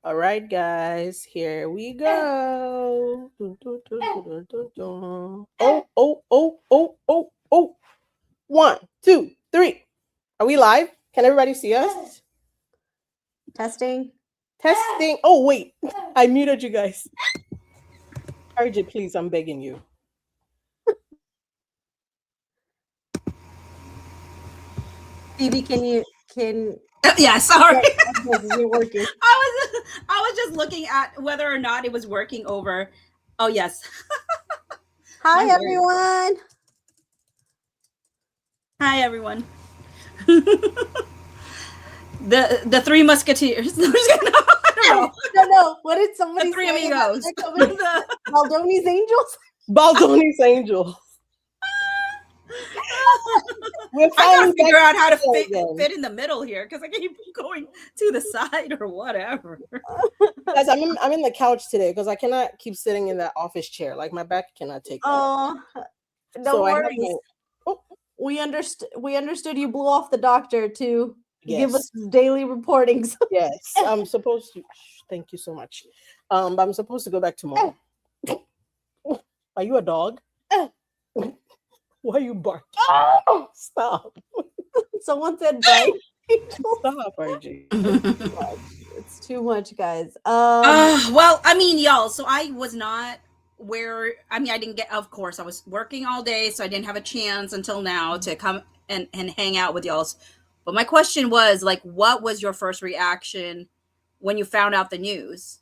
All right, guys, here we go. Dun, dun, dun, dun, dun, dun, dun. Oh, oh, oh, oh, oh, oh. One, two, three. Are we live? Can everybody see us? Testing. Testing. Oh, wait. I muted you guys. RJ, please, I'm begging you. Phoebe, can Yeah, sorry. you're working. I was just looking at whether or not it was working over. Oh yes. Hi My word. everyone. Hi everyone. The three musketeers. No, I don't know. No. What did somebody The three say? amigos. The- Baldoni's Angels? Baldoni's Angel. We're I gotta finally figure back out how to again. fit in the middle here because I keep going to the side or whatever. Guys, I'm in the couch today because I cannot keep sitting in that office chair. Like my back cannot take that. Oh, don't So I have worry. my- oh, We understood you blew off the doctor to give yes. us daily reportings. Yes, I'm supposed to. Thank you so much. But I'm supposed to go back tomorrow. Are you a dog? Why are you barking? Stop! Someone said bite. Stop, RG. It's too much, guys. Well, I mean, y'all. So I was not where. I mean, I didn't get. Of course, I was working all day, so I didn't have a chance until now to come and hang out with y'all. But my question was like, what was your first reaction when you found out the news?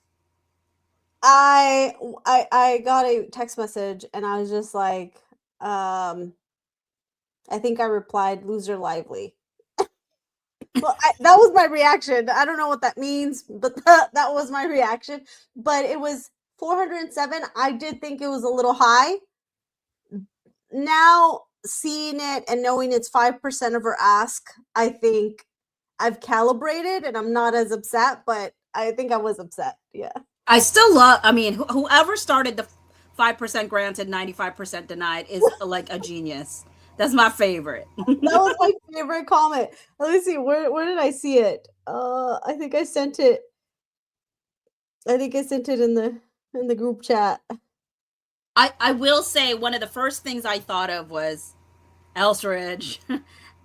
I got a text message and I was just like, I think I replied, "Loser lively." Well, that was my reaction. I don't know what that means, but that was my reaction. But it was 407. I did think it was a little high. Now, seeing it and knowing it's 5% of her ask, I think I've calibrated and I'm not as upset, but I think I was upset. Yeah. I still love. I mean, whoever started the 5% granted, 95% denied is like a genius. That's my favorite. That was my favorite comment. Let me see. Where did I see it? I think I sent it. I think I sent it in the group chat. I will say one of the first things I thought of was Elstridge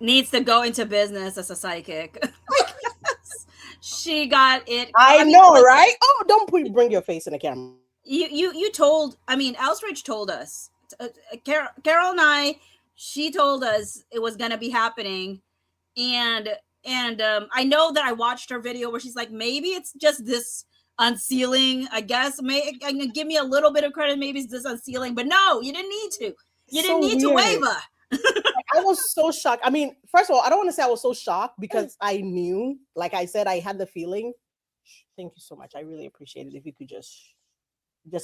needs to go into business as a psychic. She got it. I mean, know, right? Oh, don't bring your face in the camera. You told. I mean, Elstridge told us. Carol and I. She told us it was going to be happening, and I know that I watched her video where she's like, maybe it's just this unsealing. I guess give me a little bit of credit. Maybe it's this unsealing, but no, you didn't need to. You didn't need to waver. I was so shocked. I mean, first of all, I don't want to say I was so shocked because I knew, like I said, I had the feeling. Thank you so much. I really appreciate it. If you could just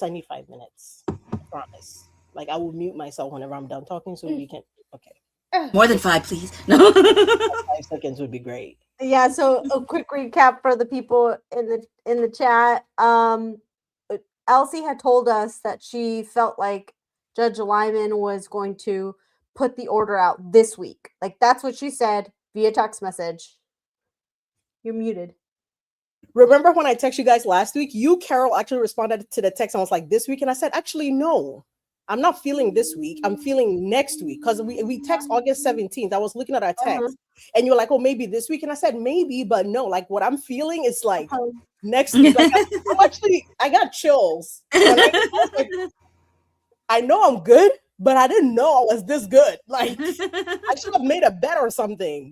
I need 5 minutes. I promise. Like I will mute myself whenever I'm done talking so we can. Okay. More than 5, please. No. 5 seconds would be great. Yeah, so a quick recap for the people in the chat. Elsie had told us that she felt like Judge Lyman was going to put the order out this week. Like that's what she said via text message. You're muted. Remember when I texted you guys last week? You, Carol, actually responded to the text and was like, this week? And I said, actually, no. I'm not feeling this week. I'm feeling next week. Because we text August 17th. I was looking at our text. And you were like, oh, maybe this week. And I said, maybe, but no. Like what I'm feeling is like next week. Like, I got chills. I know I'm good, but I didn't know I was this good. Like I should have made a bet or something.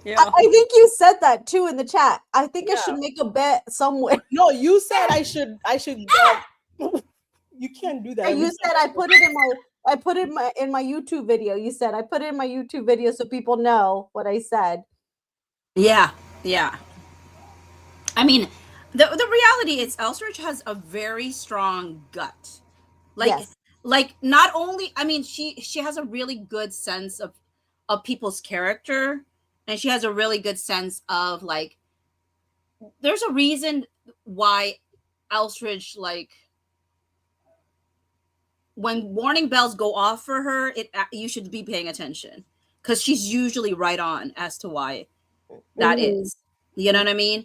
Yeah. I think you said that too in the chat. I think I should make a bet somewhere. No, you said I should. You can't do that. You said I put it in my YouTube video. You said I put it in my YouTube video so people know what I said. Yeah. I mean, the reality is Elstridge has a very strong gut. Like not only, I mean, she has a really good sense of people's character, and she has a really good sense of like there's a reason why Elstridge, like when warning bells go off for her, you should be paying attention because she's usually right on as to why that is. You know what I mean?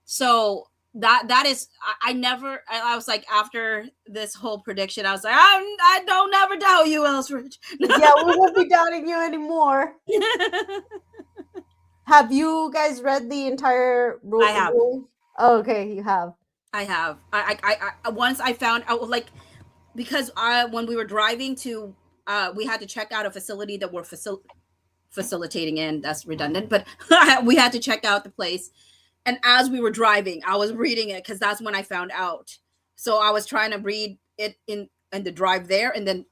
So that is, I was like, after this whole prediction, I was like, I don't ever doubt you, Ellsworth. Yeah, we won't be doubting you anymore. Have you guys read the entire rule? I have. Oh, okay, you have. I have. I once I found out, like, because when we were driving to, we had to check out a facility that we're facilitating in. That's redundant, but we had to check out the place. And as we were driving, I was reading it because that's when I found out. So I was trying to read it in the drive there and then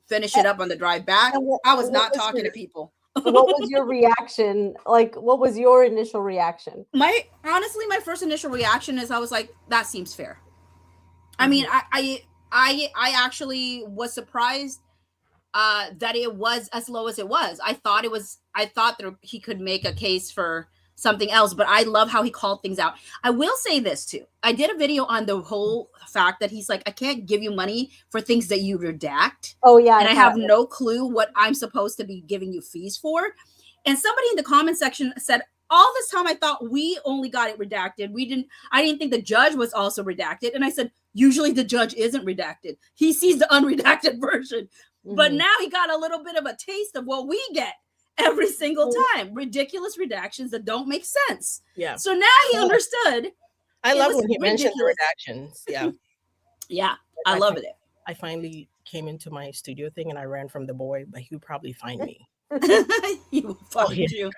finish it up on the drive back. I was not talking to people. What was your reaction? Like, what was your initial reaction? Honestly, my first initial reaction is I was like, that seems fair. I mean, I actually was surprised that it was as low as it was. I thought that he could make a case for something else, but I love how he called things out. I will say this too. I did a video on the whole fact that he's like, I can't give you money for things that you redact. Oh yeah. And I have no clue what I'm supposed to be giving you fees for. And somebody in the comment section said, all this time I thought we only got it redacted. I didn't think the judge was also redacted. And I said, usually the judge isn't redacted. He sees the unredacted version. Mm-hmm. But now he got a little bit of a taste of what we get every single time. Ridiculous redactions that don't make sense. Yeah. So now he understood. I love when he mentioned the redactions. Yeah. Yeah. I love it. I finally came into my studio thing and I ran from the boy, but he would probably find me. He will find you.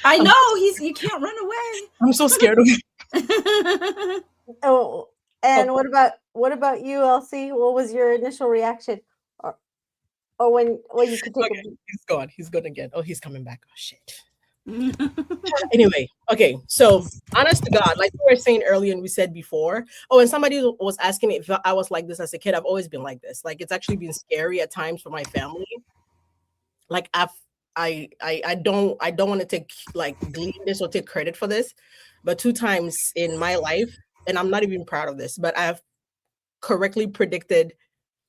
I know you can't run away. I'm so scared of him. Oh, and what about you, Elsie? What was your initial reaction? Or when you could take He's gone. He's gone again. Oh, he's coming back. Oh shit. Anyway, okay. So honest to God, like we were saying earlier and we said before. Oh, and somebody was asking me if I was like this as a kid. I've always been like this. Like it's actually been scary at times for my family. Like I don't want to take like glean this or take credit for this, but 2 times in my life, and I'm not even proud of this, but I've correctly predicted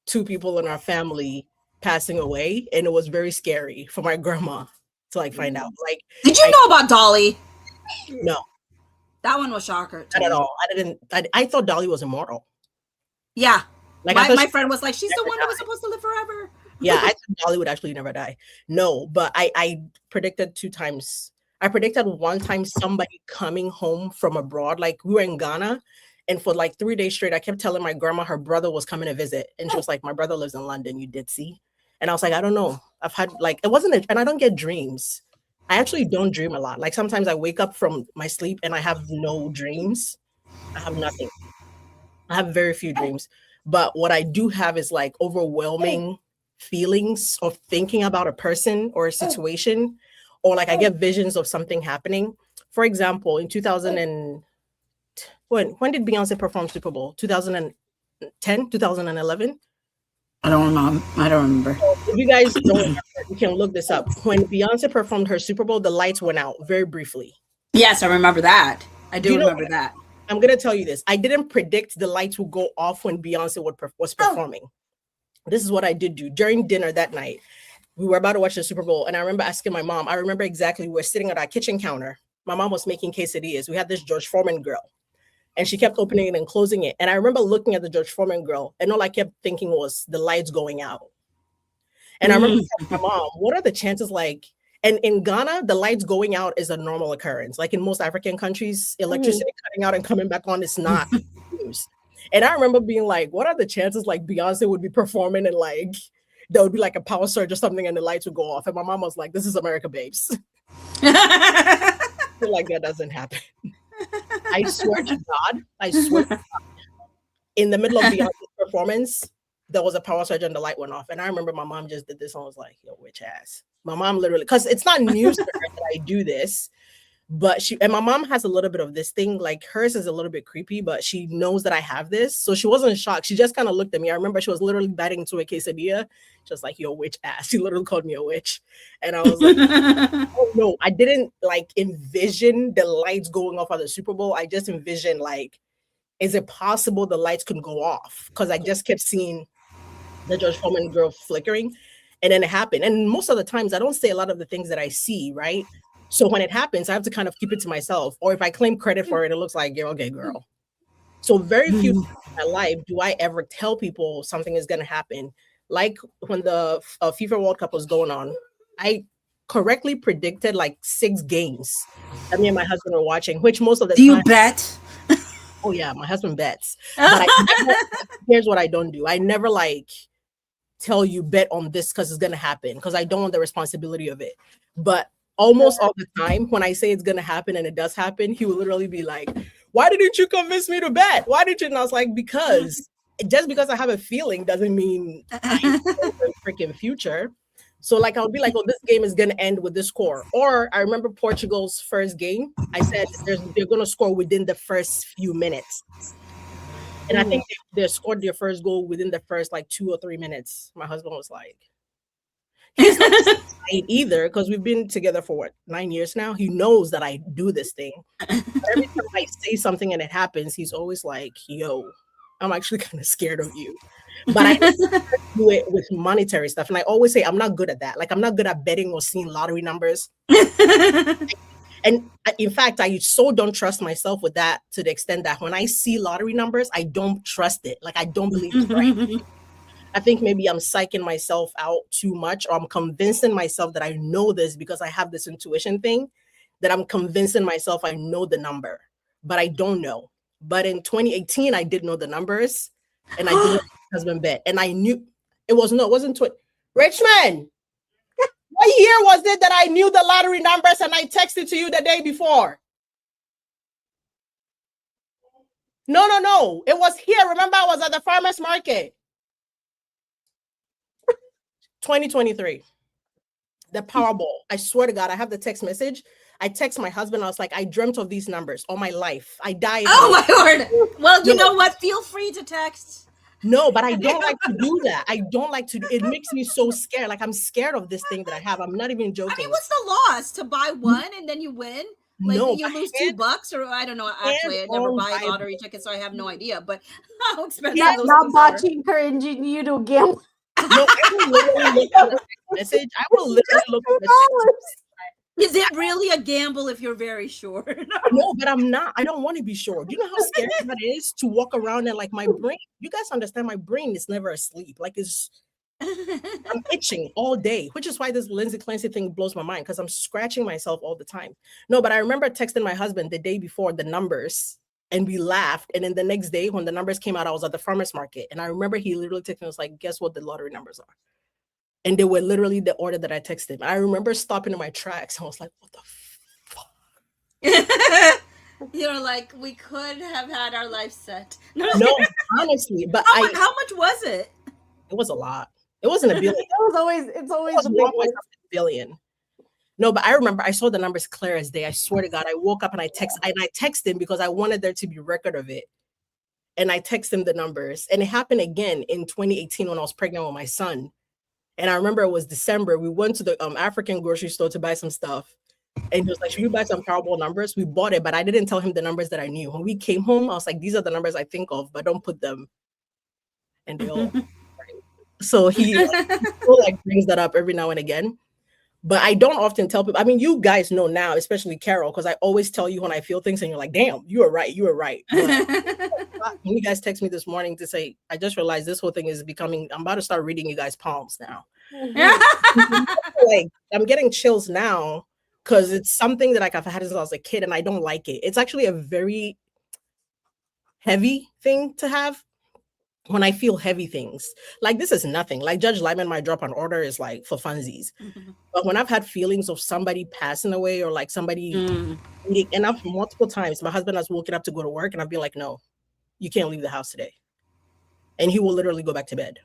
2 people in our family passing away, and it was very scary for my grandma to like find out. Like, did you know about Dolly? No, that one was shocker. Not at all. I thought Dolly was immortal. Yeah, like my friend was like, she's the one that was supposed to live forever. Yeah, I thought Dolly would actually never die. No, but I predicted 2 times. I predicted 1 time somebody coming home from abroad. Like we were in Ghana, and for like 3 days straight, I kept telling my grandma her brother was coming to visit, and she was like, "My brother lives in London. You did see?" And I was like, I don't know. I've had like, it wasn't, and I don't get dreams. I actually don't dream a lot. Like sometimes I wake up from my sleep and I have no dreams. I have nothing. I have very few dreams. But what I do have is like overwhelming feelings of thinking about a person or a situation, or like I get visions of something happening. For example, in 2000 and when did Beyonce perform Super Bowl? 2010, 2011? I don't remember. If you guys don't remember, you can look this up. When Beyonce performed her Super Bowl, the lights went out very briefly. Yes, I remember that. I do remember that. I'm going to tell you this. I didn't predict the lights would go off when Beyonce was performing. This is what I did do. During dinner that night, we were about to watch the Super Bowl, and I remember asking my mom, I remember exactly, we were sitting at our kitchen counter. My mom was making quesadillas. We had this George Foreman grill. And she kept opening it and closing it. And I remember looking at the George Foreman grill, and all I kept thinking was the lights going out. And I remember saying to my mom, what are the chances like, and in Ghana, the lights going out is a normal occurrence. Like in most African countries, electricity cutting out and coming back on is not news. And I remember being like, what are the chances like Beyonce would be performing and like, there would be like a power surge or something and the lights would go off. And my mom was like, this is America, babes. Like that doesn't happen. I swear to God, in the middle of Beyonce's performance, there was a power surge and the light went off. And I remember my mom just did this and was like, yo, witch ass. My mom literally, because it's not news to her that I do this, but my mom has a little bit of this thing, like hers is a little bit creepy, but she knows that I have this. So she wasn't shocked. She just kind of looked at me. I remember she was literally biting into a quesadilla, just like, yo, witch ass. She literally called me a witch. And I was like, oh no, I didn't like envision the lights going off at the Super Bowl. I just envisioned like, is it possible the lights could go off? Because I just kept seeing the George Foreman girl flickering. And then it happened. And most of the times I don't say a lot of the things that I see, right? So when it happens, I have to kind of keep it to myself. Or if I claim credit for it, it looks like, you're okay, girl. So very few times in my life do I ever tell people something is going to happen. Like when the FIFA World Cup was going on, I correctly predicted like 6 games that me and my husband were watching, which most of the Do time. you bet? Oh yeah, my husband bets. But here's what I don't do. I never like tell you bet on this because it's gonna happen, because I don't want the responsibility of it. But almost all the time when I say it's gonna happen and it does happen, he will literally be like, why didn't you convince me to bet? Why did you? And I was like, because just because I have a feeling doesn't mean I know the freaking future. So like I'll be like, oh, this game is gonna end with this score. Or I remember Portugal's first game. I said they're gonna score within the first few minutes. And I think they scored their first goal within the first like 2 or 3 minutes. My husband was like, he's not excited either, because we've been together for what, 9 years now. He knows that I do this thing. But every time I say something and it happens, he's always like, yo, I'm actually kind of scared of you. But I do it with monetary stuff. And I always say I'm not good at that. Like I'm not good at betting or seeing lottery numbers. And in fact, I so don't trust myself with that, to the extent that when I see lottery numbers, I don't trust it. Like I don't believe it's right. I think maybe I'm psyching myself out too much, or I'm convincing myself that I know this because I have this intuition thing, that I'm convincing myself I know the number, but I don't know. But in 2018, I did know the numbers, and I did my husband bet, and I knew it wasn't Richmond. What year was it that I knew the lottery numbers and I texted to you the day before? No. It was here. Remember, I was at the farmer's market. 2023. The Powerball. I swear to God, I have the text message. I text my husband. I was like, I dreamt of these numbers all my life. I died. Oh my word. Well, you know what? Feel free to text. No, but I don't like to do that. I don't like to. It makes me so scared. Like I'm scared of this thing that I have. I'm not even joking. I mean, what's the loss? To buy one and then you win? Like No, you lose $2, or I don't know. Actually, I never buy lottery tickets, so I have no idea. But how expensive those Not things are. watching encouraging you to gamble. No, I will literally look at the message. I will literally look at the Is it really a gamble if you're very sure? No, but I'm not. I don't want to be sure. Do you know how scary that is to walk around and like my brain? You guys understand? My brain is never asleep. Like I'm itching all day, which is why this Lindsay Clancy thing blows my mind, because I'm scratching myself all the time. No, but I remember texting my husband the day before the numbers, and we laughed. And then the next day when the numbers came out, I was at the farmer's market, and I remember he literally texted me, was like, guess what the lottery numbers are? And they were literally the order that I texted him. I remember stopping in my tracks. I was like, what the fuck? You're like, we could have had our life set. No, honestly. But how much was it? It was a lot. It wasn't a billion. It's always a $1.7 billion. No, but I remember I saw the numbers clear as day. I swear to God, I woke up and I texted him because I wanted there to be record of it. And I texted him the numbers. And it happened again in 2018 when I was pregnant with my son. And I remember it was December. We went to the African grocery store to buy some stuff. And he was like, should you buy some Powerball numbers? We bought it, but I didn't tell him the numbers that I knew. When we came home, I was like, these are the numbers I think of, but don't put them. And they all so he like brings that up every now and again. But I don't often tell people. I mean, you guys know now, especially Carol, because I always tell you when I feel things and you're like, damn, you were right. You were right. But when you guys text me this morning to say, I just realized this whole thing is becoming, I'm about to start reading you guys' palms now. Like, I'm getting chills now because it's something that like I've had since I was a kid and I don't like it. It's actually a very heavy thing to have. When I feel heavy things, like this is nothing. Like Judge Lyman might drop an order is like for funsies. But when I've had feelings of somebody passing away or like somebody, and I've multiple times, my husband has woken up to go to work and I've been like, no, you can't leave the house today. And he will literally go back to bed.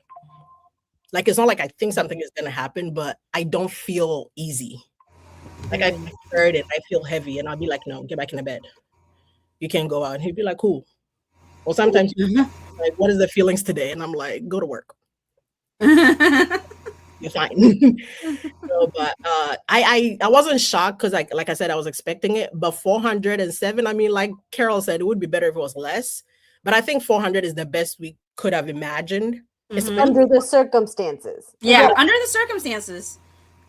Like, it's not like I think something is going to happen, but I don't feel easy. Like I heard it, I feel heavy and I'll be like, no, get back in the bed. You can't go out. And he'd be like, cool. Well, sometimes like, what is the feelings today? And I'm like, go to work. You're fine. No, but I wasn't shocked because like I said, I was expecting it. But 407, I mean, like Carol said, it would be better if it was less. But I think 400 is the best we could have imagined. Under the circumstances. Yeah, under the circumstances.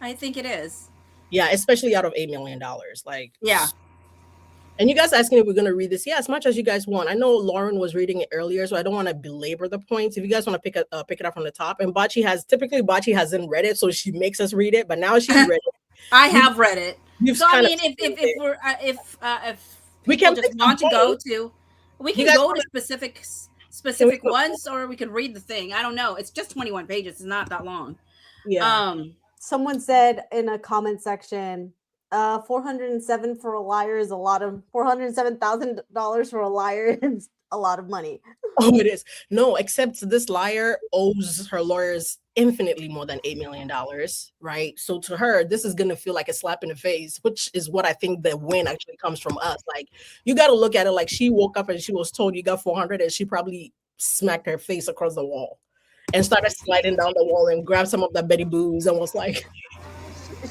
I think it is. Yeah, especially out of $8 million. Like, Yeah. and you guys asking if we're gonna read this? Yeah, as much as you guys want. I know Lauren was reading it earlier, so I don't want to belabor the points. If you guys want to pick it up from the top, and Bachi hasn't read it, so she makes us read it. But now she's read it. I have read it. You've So I kind of mean, if we're if we people can just pick want some to go points. to, we You can guys go wanna- to specific Can we go- ones, or we can read the thing. I don't know. It's just 21 pages. It's not that long. Yeah. Someone said in a comment section, 407 for a liar is a lot of $407,000 for a liar is a lot of money. Oh, it is. No, except this liar owes her lawyers infinitely more than $8 million, right? So to her, this is gonna feel like a slap in the face, which is what I think the win actually comes from us. Like, you got to look at it like she woke up and she was told you got 400, and she probably smacked her face across the wall and started sliding down the wall and grabbed some of the Betty Boos and was like,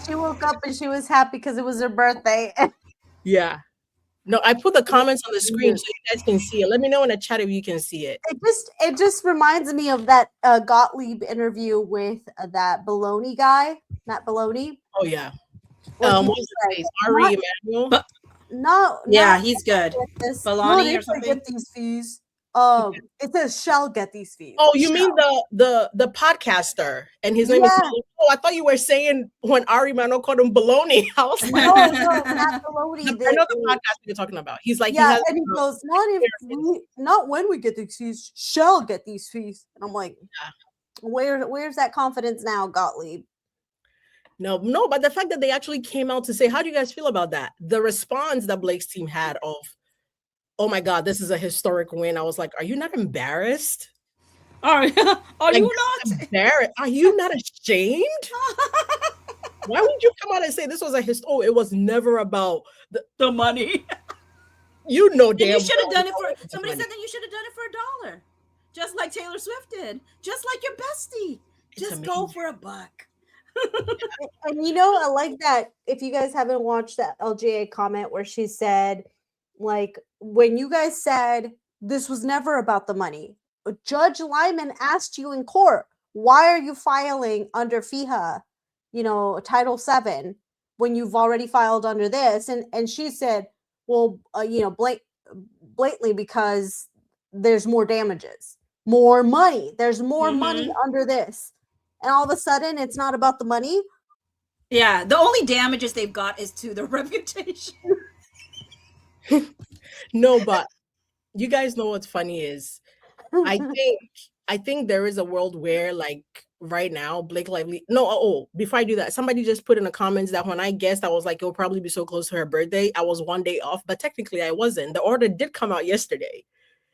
She woke up and she was happy because it was her birthday. yeah. No, I put the comments on the screen so you guys can see it. Let me know in the chat if you can see it. It just reminds me of that Gottlieb interview with that Baloney guy, Matt Baloney. Oh yeah. Where he What's his said, face? Ari Emanuel. No, Yeah, not he's good. Baloney Baloney or or something? Get these fees. It says shall get these fees. Oh, you mean the podcaster, and his name is. Oh, I thought you were saying when Ari Emanuel called him baloney. I was like, no, Matt Baloney. I know the podcast you're talking about. He's like, yeah, and he goes, not when we get these fees, shall get these fees. And I'm like, where's that confidence now, Gottlieb? No, but the fact that they actually came out to say, how do you guys feel about that? The response that Blake's team had of, oh my God, this is a historic win. I was like, are you not embarrassed? Are you not embarrassed? Are you not ashamed? Why would you come out and say this was it was never about the money? You know, damn. You should have done it for. Somebody said that you should have done it for $1, just like Taylor Swift did, just like your bestie. Just go for $1. And you know, I like that. If you guys haven't watched that LGA comment where she said, like, when you guys said this was never about the money, Judge Lyman asked you in court, why are you filing under FIHA, Title VII, when you've already filed under this? And she said, well, blatantly because there's more damages, more money. There's more money under this. And all of a sudden, it's not about the money. Yeah, the only damages they've got is to their reputation. No, but you guys know what's funny is I think there is a world where, like, right now, Blake Lively. No, before I do that, somebody just put in the comments that when I guessed, I was like, it'll probably be so close to her birthday. I was one day off, but technically I wasn't. The order did come out yesterday.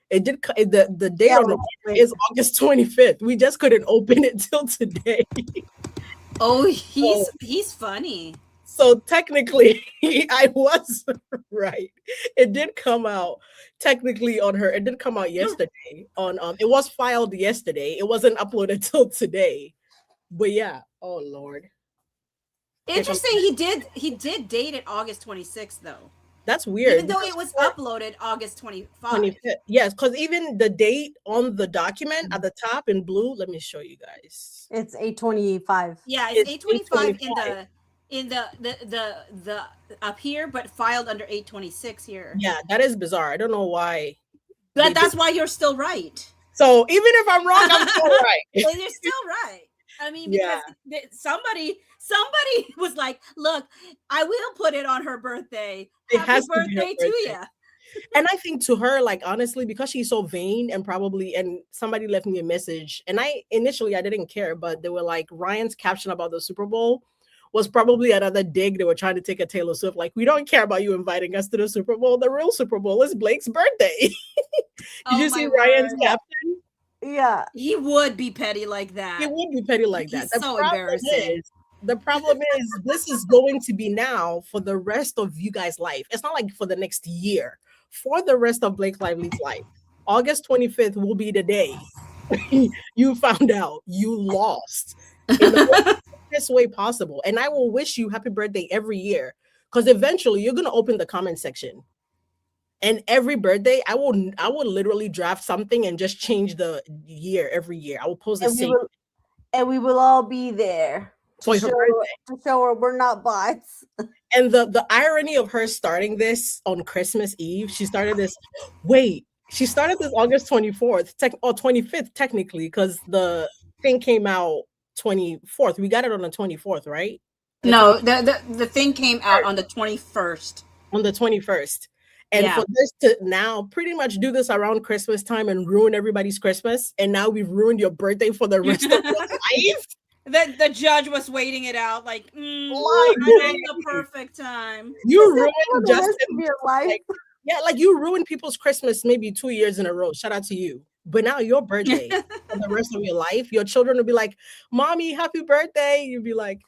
It did. The date on the order is August 25th. We just couldn't open it till today. Oh, he's funny. So technically, I was right. It did come out technically on her. It did come out yesterday. It was filed yesterday. It wasn't uploaded till today. But yeah, oh Lord. Interesting. He did date it August 26th though. That's weird. Even though it was uploaded August 25th. Yes, because even the date on the document at the top in blue. Let me show you guys. It's 8/25. Yeah, it's 8/25 in the up here, but filed under 8/26 here. Yeah, that is bizarre. I don't know why. But that's why you're still right. So even if I'm wrong, I'm still right. Well, you're still right. I mean, because somebody was like, "Look, I will put it on her birthday. Happy birthday to you." And I think to her, like, honestly, because she's so vain and somebody left me a message, and I didn't care, but they were like, Ryan's caption about the Super Bowl was probably another dig. They were trying to take a Taylor Swift, like, we don't care about you inviting us to the Super Bowl. The real Super Bowl is Blake's birthday. Did you see Ryan's caption? Yeah. He would be petty like that. He would be petty like that. He's so embarrassing. The problem is this is going to be now for the rest of you guys' life. It's not like for the next year. For the rest of Blake Lively's life. August 25th will be the day you found out you lost in the best way possible. And I will wish you happy birthday every year, because eventually you're going to open the comment section. And every birthday, I will literally draft something and just change the year every year. I will post the same. And we will all be there. for her birthday. To show her we're not bots. And the irony of her starting this on Christmas Eve, she started this August 24th, or 25th, technically, because the thing came out 24th. We got it on the 24th, right? No, the thing came out on the 21st. On the 21st. And for this to now pretty much do this around Christmas time and ruin everybody's Christmas, and now we've ruined your birthday for the rest of your life. The judge was waiting it out, like, I made the perfect time. You ruined Justin your life. Like you ruined people's Christmas maybe 2 years in a row. Shout out to you. But now your birthday for the rest of your life, your children will be like, "Mommy, happy birthday." You'll be like,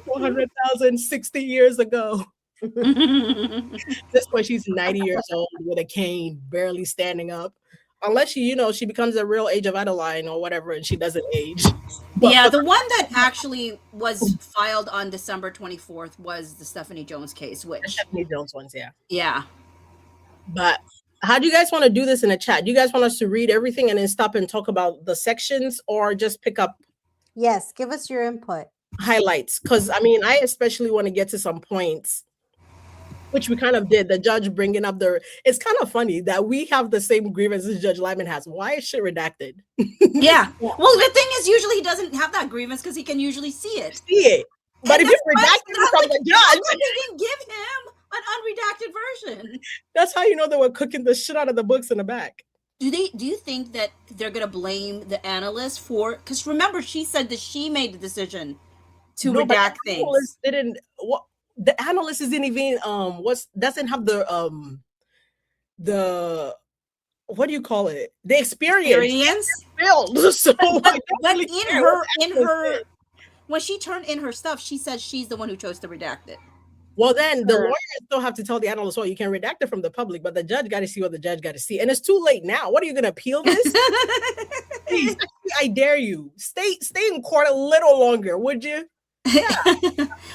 400,000 60 years ago. This point, she's 90 years old with a cane, barely standing up. Unless she becomes a real Age of Adeline or whatever, and she doesn't age. Yeah, the one that actually was filed on December 24th was the Stephanie Jones case, which Stephanie Jones ones, yeah. Yeah. But how do you guys want to do this in the chat? Do you guys want us to read everything and then stop and talk about the sections, or just pick up? Yes, give us your input. Highlights, because I especially want to get to some points, which we kind of did. The judge bringing up it's kind of funny that we have the same grievances Judge Lyman has. Why is shit redacted? Yeah. Well, the thing is, usually he doesn't have that grievance because he can usually see it. But if you redact it from the judge, they didn't give him an unredacted version. That's how you know they were cooking the shit out of the books in the back. Do you think that they're gonna blame the analyst for? Because remember, she said that she made the decision to redact things. The analyst isn't even doesn't have the what do you call it? The experience. So but in her when she turned in her stuff, she said she's the one who chose to redact it. Well, then the lawyers still have to tell the analyst, you can redact it from the public, but the judge got to see what the judge got to see. And it's too late now. What are you going to appeal this? Please, I dare you. Stay in court a little longer, would you? Yeah.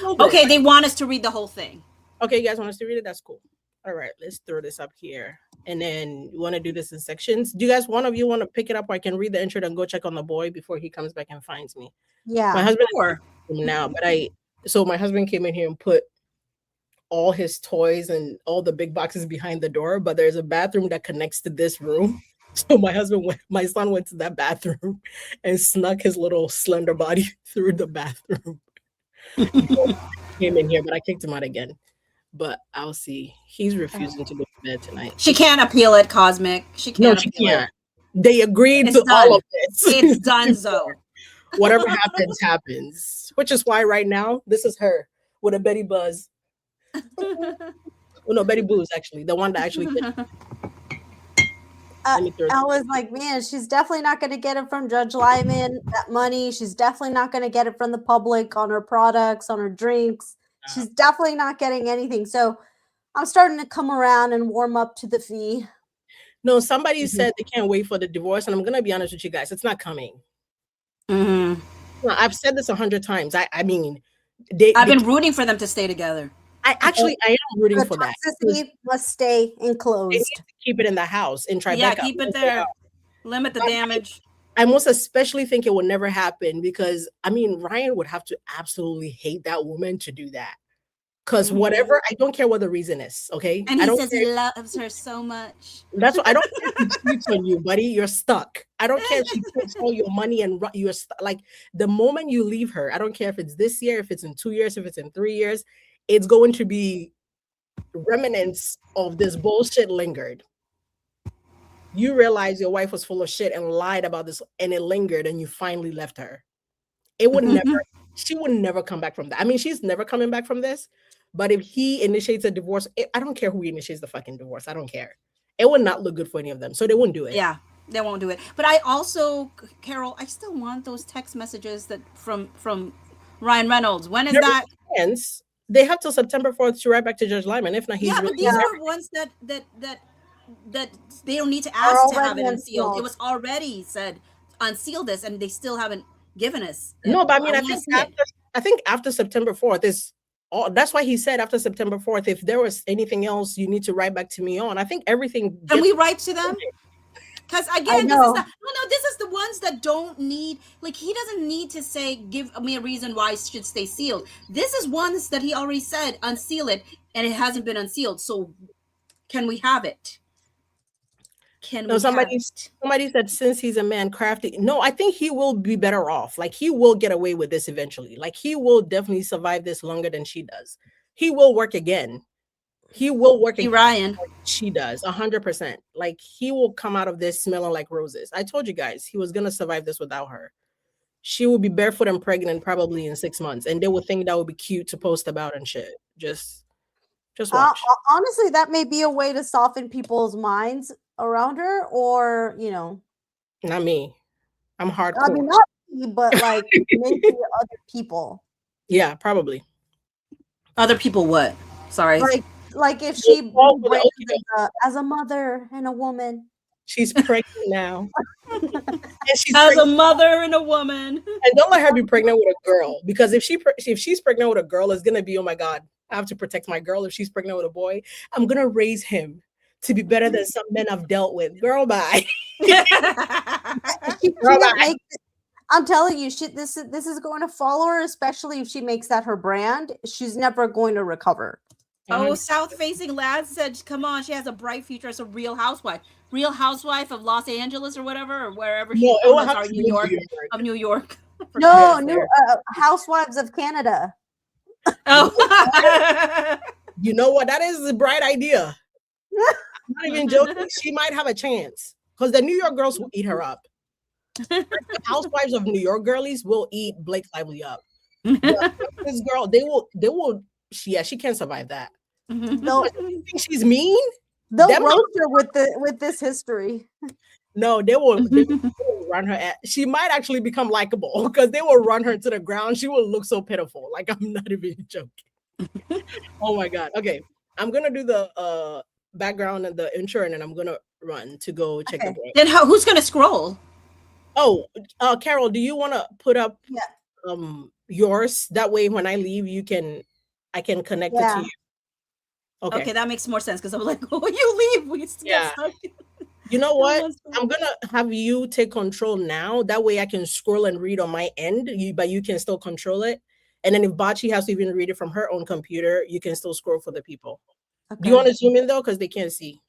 Okay, they want us to read the whole thing. Okay, you guys want us to read it? That's cool. All right, let's throw this up here. And then you want to do this in sections. Do you guys, one of you want to pick it up, or I can read the intro and go check on the boy before he comes back and finds me? Yeah. My husband now, but my husband came in here and put all his toys and all the big boxes behind the door, but there's a bathroom that connects to this room. So my son went to that bathroom and snuck his little slender body through the bathroom. Came in here, but I kicked him out again. But I'll see. He's refusing to go to bed tonight. She can't appeal it, Cosmic. She can't. They agreed to all of this. It's done, so. Whatever happens. Which is why right now, this is her with a Betty Buzz. No, Betty Boo's actually the one that actually did. I was like, man, she's definitely not going to get it from Judge Lyman, that money. She's definitely not going to get it from the public on her products, on her drinks. She's definitely not getting anything. So I'm starting to come around and warm up to the fee. No, somebody said they can't wait for the divorce. And I'm going to be honest with you guys. It's not coming. Mm-hmm. No, I've said this 100 times. I've been rooting for them to stay together. I am rooting for that. Toxicity must stay enclosed. They need to keep it in the house in Tribeca. Yeah, keep it there. Limit the damage. I most especially think it will never happen because Ryan would have to absolutely hate that woman to do that. Because whatever, I don't care what the reason is, okay? And he says he loves her so much. That's what I don't care if she cheats on you, buddy. You're stuck. I don't care if she takes all your money and you're stuck. Like the moment you leave her, I don't care if it's this year, if it's in 2 years, if it's in 3 years, it's going to be remnants of this bullshit lingered. You realize your wife was full of shit and lied about this, and it lingered, and you finally left her. It would never, she would never come back from that. She's never coming back from this. But if he initiates a divorce, I don't care who initiates the fucking divorce. I don't care. It would not look good for any of them. So they wouldn't do it. Yeah, they won't do it. But I also, Carol, I still want those text messages that from Ryan Reynolds. When is that? They have till September 4th to write back to Judge Lyman. If not, he's but these are ones that they don't need to ask to have it unsealed. It was already said unseal this, and they still haven't given us. No, but I think after September 4th is. That's why he said after September 4th, if there was anything else you need to write back to me on, I think everything. Can we write to them? Because I again, know. this is the ones that don't need, like, he doesn't need to say, give me a reason why it should stay sealed. This is ones that he already said, unseal it, and it hasn't been unsealed. So can we have it? No, somebody said since he's a man, crafty. No, I think he will be better off. Like, he will get away with this eventually. Like, he will definitely survive this longer than she does. He will work again. He will work again. Ryan. She does 100%. Like, he will come out of this smelling like roses. I told you guys he was gonna survive this without her. She will be barefoot and pregnant probably in 6 months, and they would think that would be cute to post about and shit. Just watch. Honestly, that may be a way to soften people's minds around her, or Not me. I'm hardcore. I mean, not me, but like maybe other people. Yeah, probably. Other people what? Sorry. Like if she as a mother and a woman. She's pregnant now. As a mother and a woman. And don't let her be pregnant with a girl, because if she's pregnant with a girl, it's gonna be, oh my God, I have to protect my girl. If she's pregnant with a boy, I'm gonna raise him to be better than some men I've dealt with. Girl, bye. I'm telling you, this is going to follow her, especially if she makes that her brand. She's never going to recover. Oh, South Facing Lads said, come on, she has a bright future as a real housewife. Real housewife of Los Angeles or whatever, or wherever she's from. New York. Of New York. No, Housewives of Canada. Oh. You know what? That is a bright idea. I'm not even joking. She might have a chance, because the New York girls will eat her up. The Housewives of New York girlies will eat Blake Lively up. This girl, they will. She can't survive that. No, you think she's mean? They'll roast her with this history. No, they will run her at. She might actually become likable, because they will run her to the ground. She will look so pitiful. Like, I'm not even joking. Oh my God. Okay, I'm gonna do the background and the intro, and then I'm gonna run to go check the break. Then who's gonna scroll? Oh, Carol, do you want to put up yours? That way, when I leave, I can connect it to you. Okay, that makes more sense, because I'm like, oh, you leave. We get stuck. You know what? I'm gonna have you take control now. That way, I can scroll and read on my end. But you can still control it. And then if Bachi has to even read it from her own computer, you can still scroll for the people. Okay. Do you want to zoom in though, because they can't see?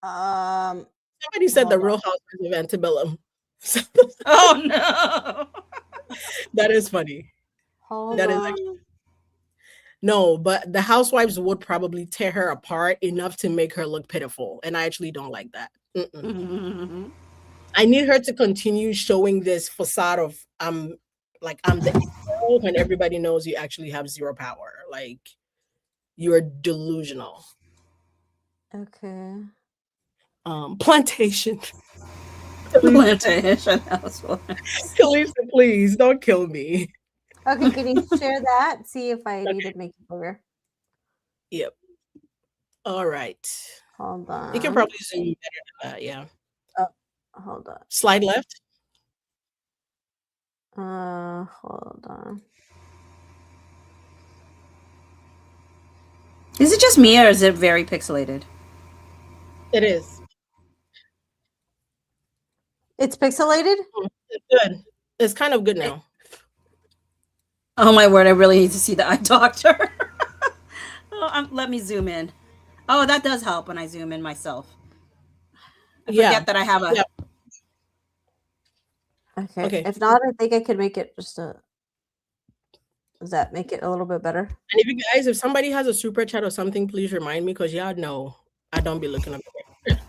Somebody said the Real Housewives of Antebellum. Oh no, that is funny. That is actually. No, but the housewives would probably tear her apart enough to make her look pitiful. And I actually don't like that. I need her to continue showing this facade of I'm the hero, when everybody knows you actually have zero power. Like, you're delusional. Okay. Plantation. Plantation housewives. Lisa, please don't kill me. Okay, can you share that? See if I need to make it bigger. Yep. All right. Hold on. You can probably zoom better than that, yeah. Oh, hold on. Slide left. Hold on. Is it just me, or is it very pixelated? It is. It's pixelated? It's good. It's kind of good now. Oh my word, I really need to see the eye doctor. Let me zoom in. Oh, that does help when I zoom in myself. I forget that I have a... Yeah. Okay. If not, I think I could make it just a... Does that make it a little bit better? And if somebody has a super chat or something, please remind me, because y'all know I don't be looking up there.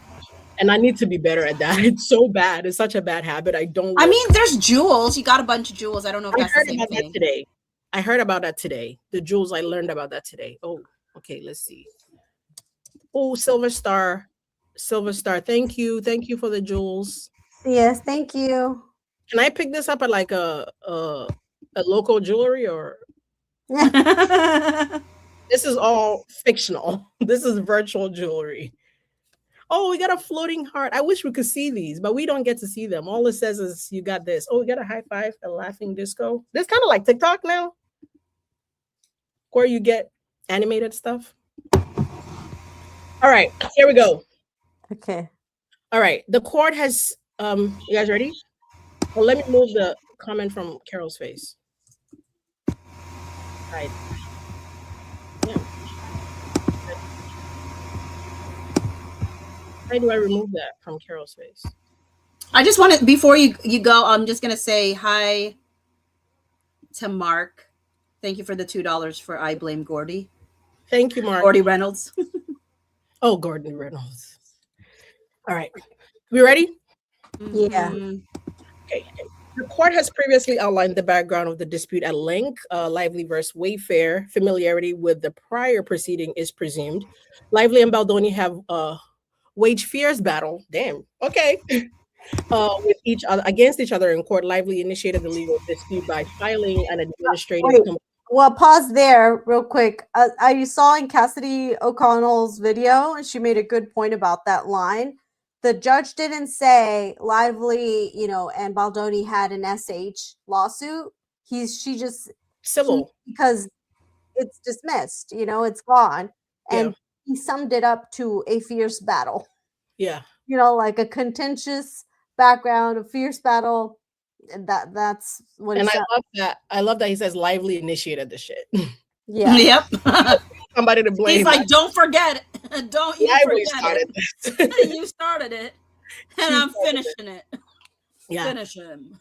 And I need to be better at that. It's so bad. It's such a bad habit. I mean, there's jewels. You got a bunch of jewels. I don't know if that's the same thing. Today. I heard about that today. The jewels, I learned about that today. Oh, okay. Let's see. Oh, Silver Star. Thank you. Thank you for the jewels. Yes, thank you. Can I pick this up at like a local jewelry, or? This is all fictional. This is virtual jewelry. Oh, we got a floating heart. I wish we could see these, but we don't get to see them. All it says is you got this. Oh, we got a high five, a laughing disco. This kind of like TikTok now, where you get animated stuff. All right, here we go. Okay. All right. The court has you guys ready? Well, let me move the comment from Carol's face. Right. Yeah. How do I remove that from Carol's face? I just want to, before you go, I'm just gonna say hi to Mark. Thank you for the $2 for I Blame Gordy. Thank you, Mark. Gordy Reynolds. Oh, Gordon Reynolds. All right. We ready? Yeah. Mhm. Okay. The court has previously outlined the background of the dispute at length. Lively versus Wayfair. Familiarity with the prior proceeding is presumed. Lively and Baldoni have waged fierce battle. Damn. Okay. With each other against each other in court. Lively initiated the legal dispute by filing an administrative Wait. Well, pause there real quick. I saw in Cassidy O'Connell's video, and she made a good point about that line. The judge didn't say Lively, and Baldoni had an SH lawsuit. She just civil. because it's dismissed, it's gone, Yeah. and he summed it up to a fierce battle. Yeah. Like a contentious background, a fierce battle. That's what And he said. I love that he says Lively initiated the shit. Yeah. Yep. Somebody to blame. He's like, don't forget it. Don't you Lively forget started it. this. You started it, and She I'm started finishing it. Yeah. Finish him.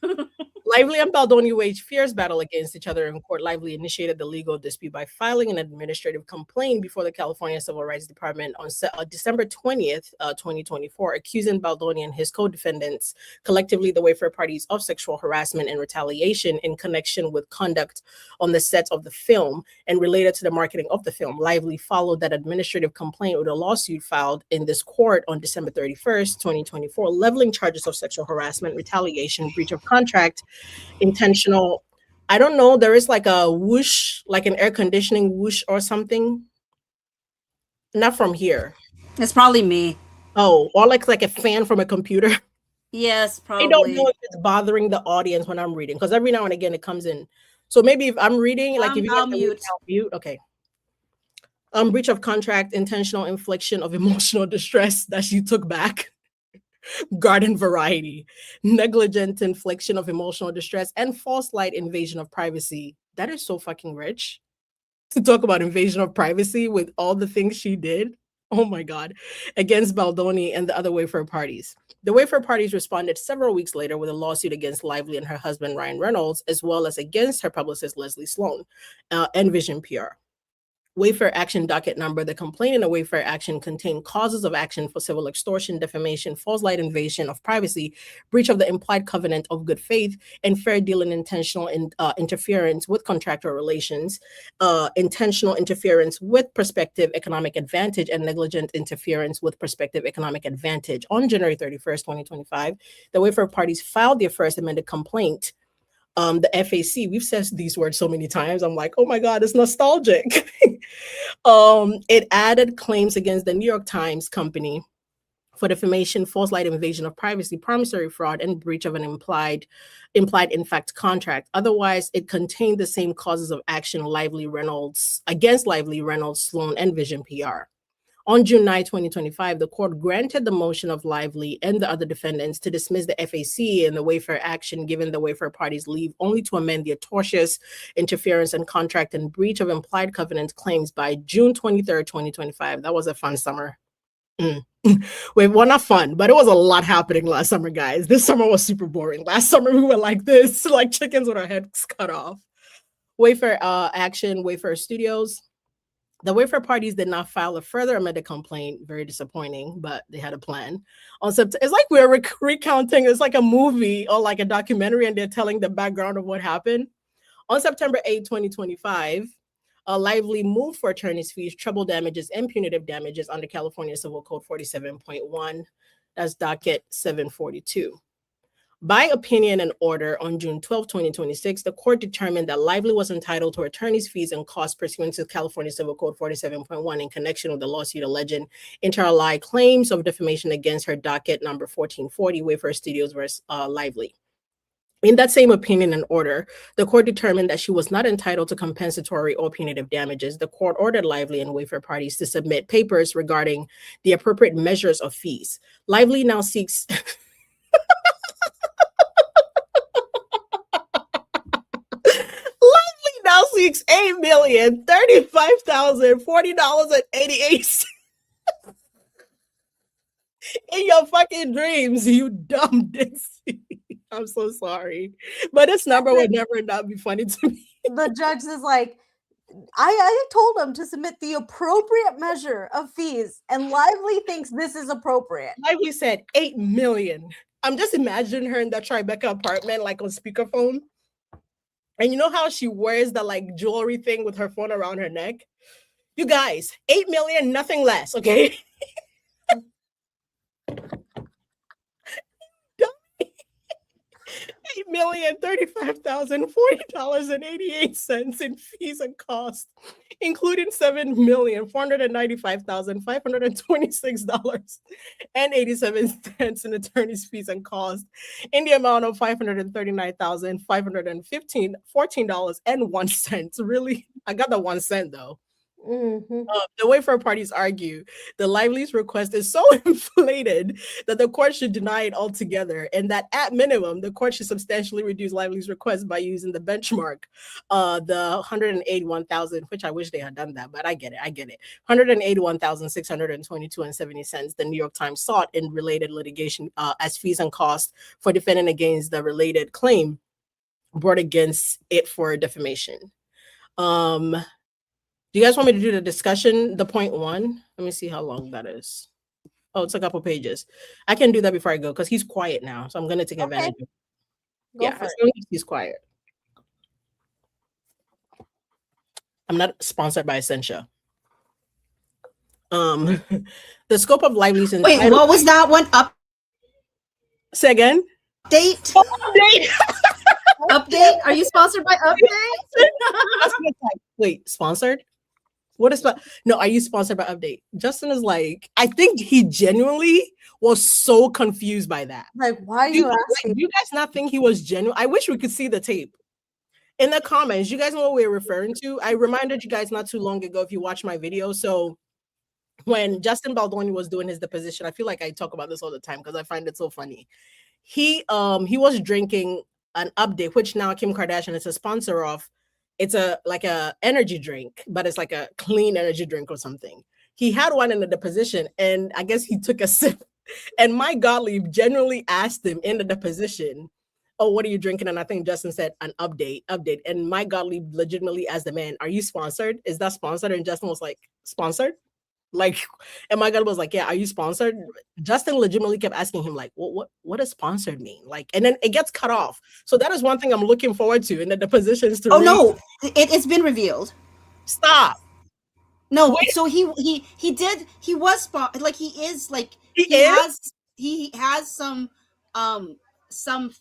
Lively and Baldoni waged fierce battle against each other in court. Lively initiated the legal dispute by filing an administrative complaint before the California Civil Rights Department on December 20th, 2024, accusing Baldoni and his co-defendants, collectively the Wayfair parties, of sexual harassment and retaliation in connection with conduct on the set of the film and related to the marketing of the film. Lively followed that administrative complaint with a lawsuit filed in this court on December 31st, 2024, leveling charges of sexual harassment, retaliation, breach of contract, intentional. I don't know. There is like a whoosh, like an air conditioning whoosh or something. Not from here. It's probably me. Oh, or like a fan from a computer. Yes, probably. I don't know if it's bothering the audience when I'm reading, because every now and again it comes in. So maybe if I'm reading, like if you I'll guys can mute. I'll mute. Okay. Breach of contract, intentional infliction of emotional distress that she took back. Garden variety, negligent infliction of emotional distress, and false light invasion of privacy. That is so fucking rich to talk about invasion of privacy with all the things she did. Oh my God, against Baldoni and the other Wayfair parties. The Wayfair parties responded several weeks later with a lawsuit against Lively and her husband, Ryan Reynolds, as well as against her publicist, Leslie Sloan, and Vision PR. Wayfair action docket number. The complaint in a Wayfair action contained causes of action for civil extortion, defamation, false light invasion of privacy, breach of the implied covenant of good faith, and fair deal and intentional interference with contractual relations, intentional interference with prospective economic advantage, and negligent interference with prospective economic advantage. On January 31st, 2025, the Wayfair parties filed their first amended complaint. The FAC, we've said these words so many times. I'm like, oh my God, it's nostalgic. It added claims against the New York Times company for defamation, false light invasion of privacy, promissory fraud, and breach of an implied in fact contract. Otherwise, it contained the same causes of action against Lively Reynolds, Sloan, and Vision PR. On June 9, 2025, the court granted the motion of Lively and the other defendants to dismiss the FAC and the Wayfair action, given the Wayfair parties leave only to amend the tortious interference and contract and breach of implied covenant claims by June 23rd, 2025. That was a fun summer. Wait, well, not fun, but it was a lot happening last summer, guys. This summer was super boring. Last summer, we were like this, like chickens with our heads cut off. Wayfair action, Wayfair Studios. The Wayfair parties did not file a further amended complaint. Very disappointing, but they had a plan. It's like we're recounting. It's like a movie or like a documentary, and they're telling the background of what happened. On September 8, 2025, Lively moved for attorney's fees, treble damages, and punitive damages under California Civil Code 47.1. That's docket 742. By opinion and order on June 12, 2026, the court determined that Lively was entitled to attorney's fees and costs pursuant to California Civil Code 47.1 in connection with the lawsuit alleging inter alia claims of defamation against her docket number 1440, Wayfair Studios versus Lively. In that same opinion and order, the court determined that she was not entitled to compensatory or punitive damages. The court ordered Lively and Wayfair parties to submit papers regarding the appropriate measures of fees. Lively now seeks Lively now seeks $8,035,040.88 in your fucking dreams, you dumb Dixie. I'm so sorry, but this number would never not be funny to me. The judge is like, I told him to submit the appropriate measure of fees, and Lively thinks this is appropriate. Lively said 8 million. I'm just imagining her in that Tribeca apartment, like on speakerphone. And you know how she wears the like jewelry thing with her phone around her neck? You guys, 8 million, nothing less, okay? 8,035,040.88 in fees and costs, including $7,495,526.87 in attorney's fees and costs, in the amount of $539,514.01. Really, I got the 1 cent though. Mm-hmm. The Wayfair parties argue the Lively's request is so inflated that the court should deny it altogether, and that at minimum, the court should substantially reduce Lively's request by using the benchmark, the 181,000, which I wish they had done that, but I get it. 181,622.70 the New York Times sought in related litigation as fees and costs for defending against the related claim brought against it for defamation. Do you guys want me to do the discussion, the point one? Let me see how long that is. Oh, it's a couple pages. I can do that before I go because he's quiet now. So I'm going to take advantage of it. Go for as it. long as he's quiet. I'm not sponsored by Essentia. The scope of Lively's Wait, what was that one? Say again? Update? Update? Are you sponsored by Update? Wait, sponsored? What is no? Are you sponsored by Update? Justin is like, I think he genuinely was so confused by that. Like, why are you asking? Do you guys not think he was genuine? I wish we could see the tape. In the comments, you guys know what we're referring to. I reminded you guys not too long ago if you watch my video. So when Justin Baldoni was doing his deposition, I feel like I talk about this all the time because I find it so funny. He was drinking an Update, which now Kim Kardashian is a sponsor of. It's a energy drink, but it's like a clean energy drink or something. He had one in the deposition, and I guess he took a sip. And Mike Gottlieb generally asked him in the deposition, "Oh, what are you drinking?" And I think Justin said an update. And Mike Gottlieb legitimately asked the man, "Are you sponsored? Is that sponsored?" And Justin was like, "Sponsored?" Like, and my God was like, "Yeah, are you sponsored?" Justin legitimately kept asking him, like, what does sponsored mean? Like, and then it gets cut off. So that is one thing I'm looking forward to in the depositions to no, it's been revealed. Stop. No, wait. So he was like he has some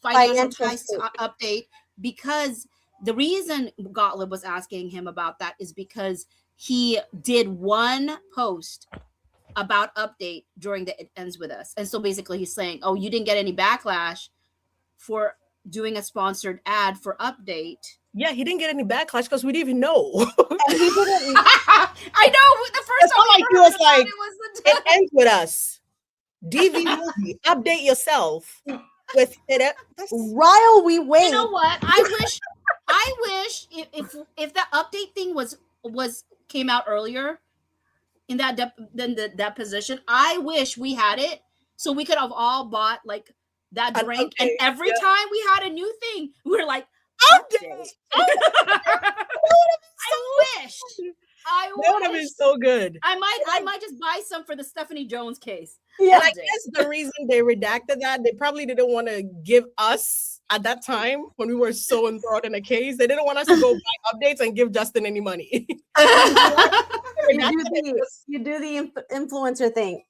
financial ties to Update, because the reason Gottlieb was asking him about that is because he did one post about Update during the It Ends With Us. And so basically he's saying, oh, you didn't get any backlash for doing a sponsored ad for Update. Yeah, he didn't get any backlash because we didn't even know. And he didn't. I know. The first time like he was like, It Ends With Us. DV movie. Update yourself with it. While we wait. You know what? I wish if that Update thing was came out earlier in that position, I wish we had it so we could have all bought like that drink. And every time we had a new thing, we were like, Update. I wish. That would have been so good. I might just buy some for the Stephanie Jones case. Yeah, and I guess the reason they redacted that, they probably didn't want to give us at that time when we were so enthralled in a case. They didn't want us to go buy updates and give Justin any money. You do the influencer thing.